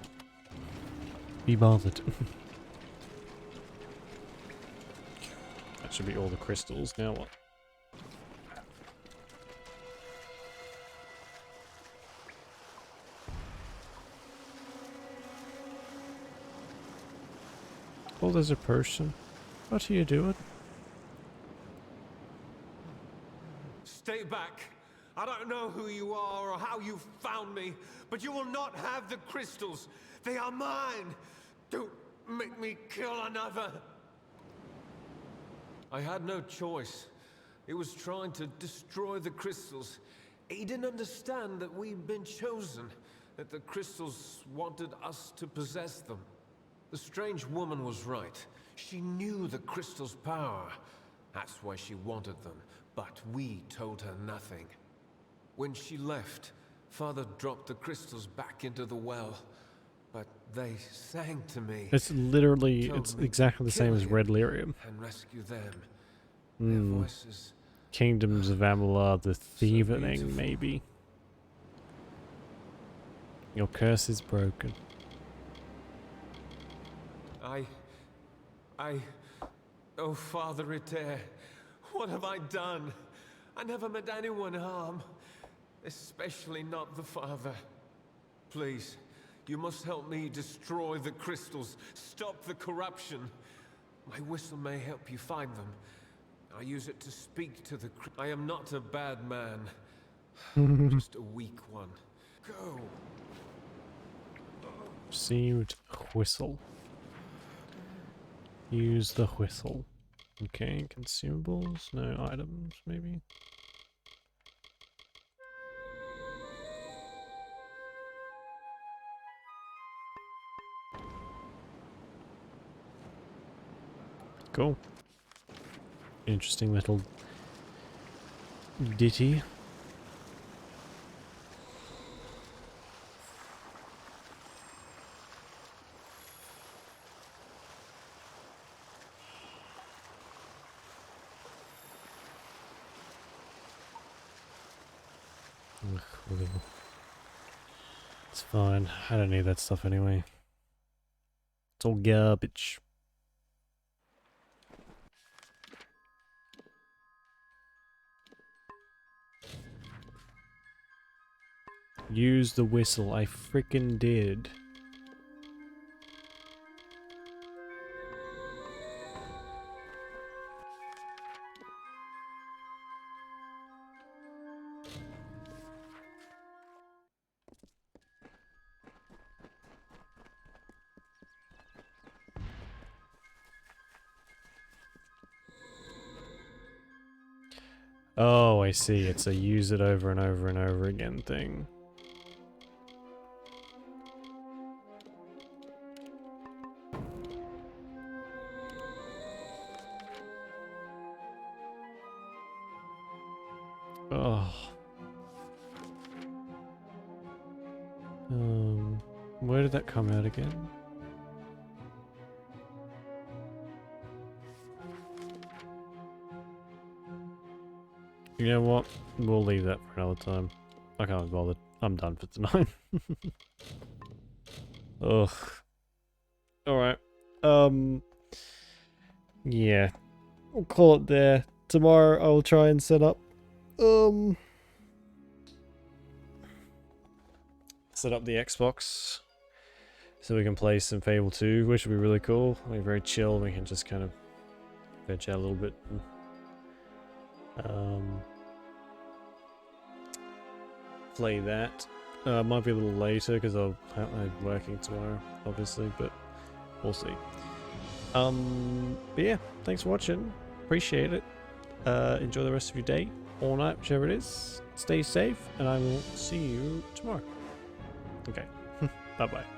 be bothered. That should be all the crystals. Now what? Oh, there's a person. What are you doing? Stay back. I don't know who you are or how you found me, but you will not have the crystals. They are mine. Don't make me kill another. I had no choice. It was trying to destroy the crystals. He didn't understand that we'd been chosen, that the crystals wanted us to possess them. The strange woman was right. She knew the crystals' power. That's why she wanted them, but we told her nothing. When she left, Father dropped the crystals back into the well, but they sang to me. It's literally, it's exactly the same as Red Lyrium. And rescue them. Their voices. Kingdoms of Amalur, the Thievening, maybe. Your curse is broken. Oh, Father Itair, what have I done? I never meant anyone harm. Especially not the Father. Please, you must help me destroy the crystals, stop the corruption. My whistle may help you find them. I use it to speak to the I am not a bad man, just a weak one. Go! Received whistle. Use the whistle. Okay, consumables, no items, maybe? Cool. Interesting little ditty. Ugh, whatever. It's fine. I don't need that stuff anyway. It's all garbage. Use the whistle. I frickin' did. Oh, I see. It's a use it over and over and over again thing. Oh. Where did that come out again? You know what? We'll leave that for another time. I can't be bothered. I'm done for tonight. Ugh. Alright. Yeah. We'll call it there. Tomorrow I will try and set up set up the Xbox so we can play some Fable 2, which would be really cool. We're very chill. We can just kind of veg out a little bit. Play that. Might be a little later because I'm working tomorrow, obviously, but we'll see. But yeah, thanks for watching. Appreciate it. Enjoy the rest of your day, or night, whichever it is. Stay safe, and I will see you tomorrow. Okay. Bye-bye.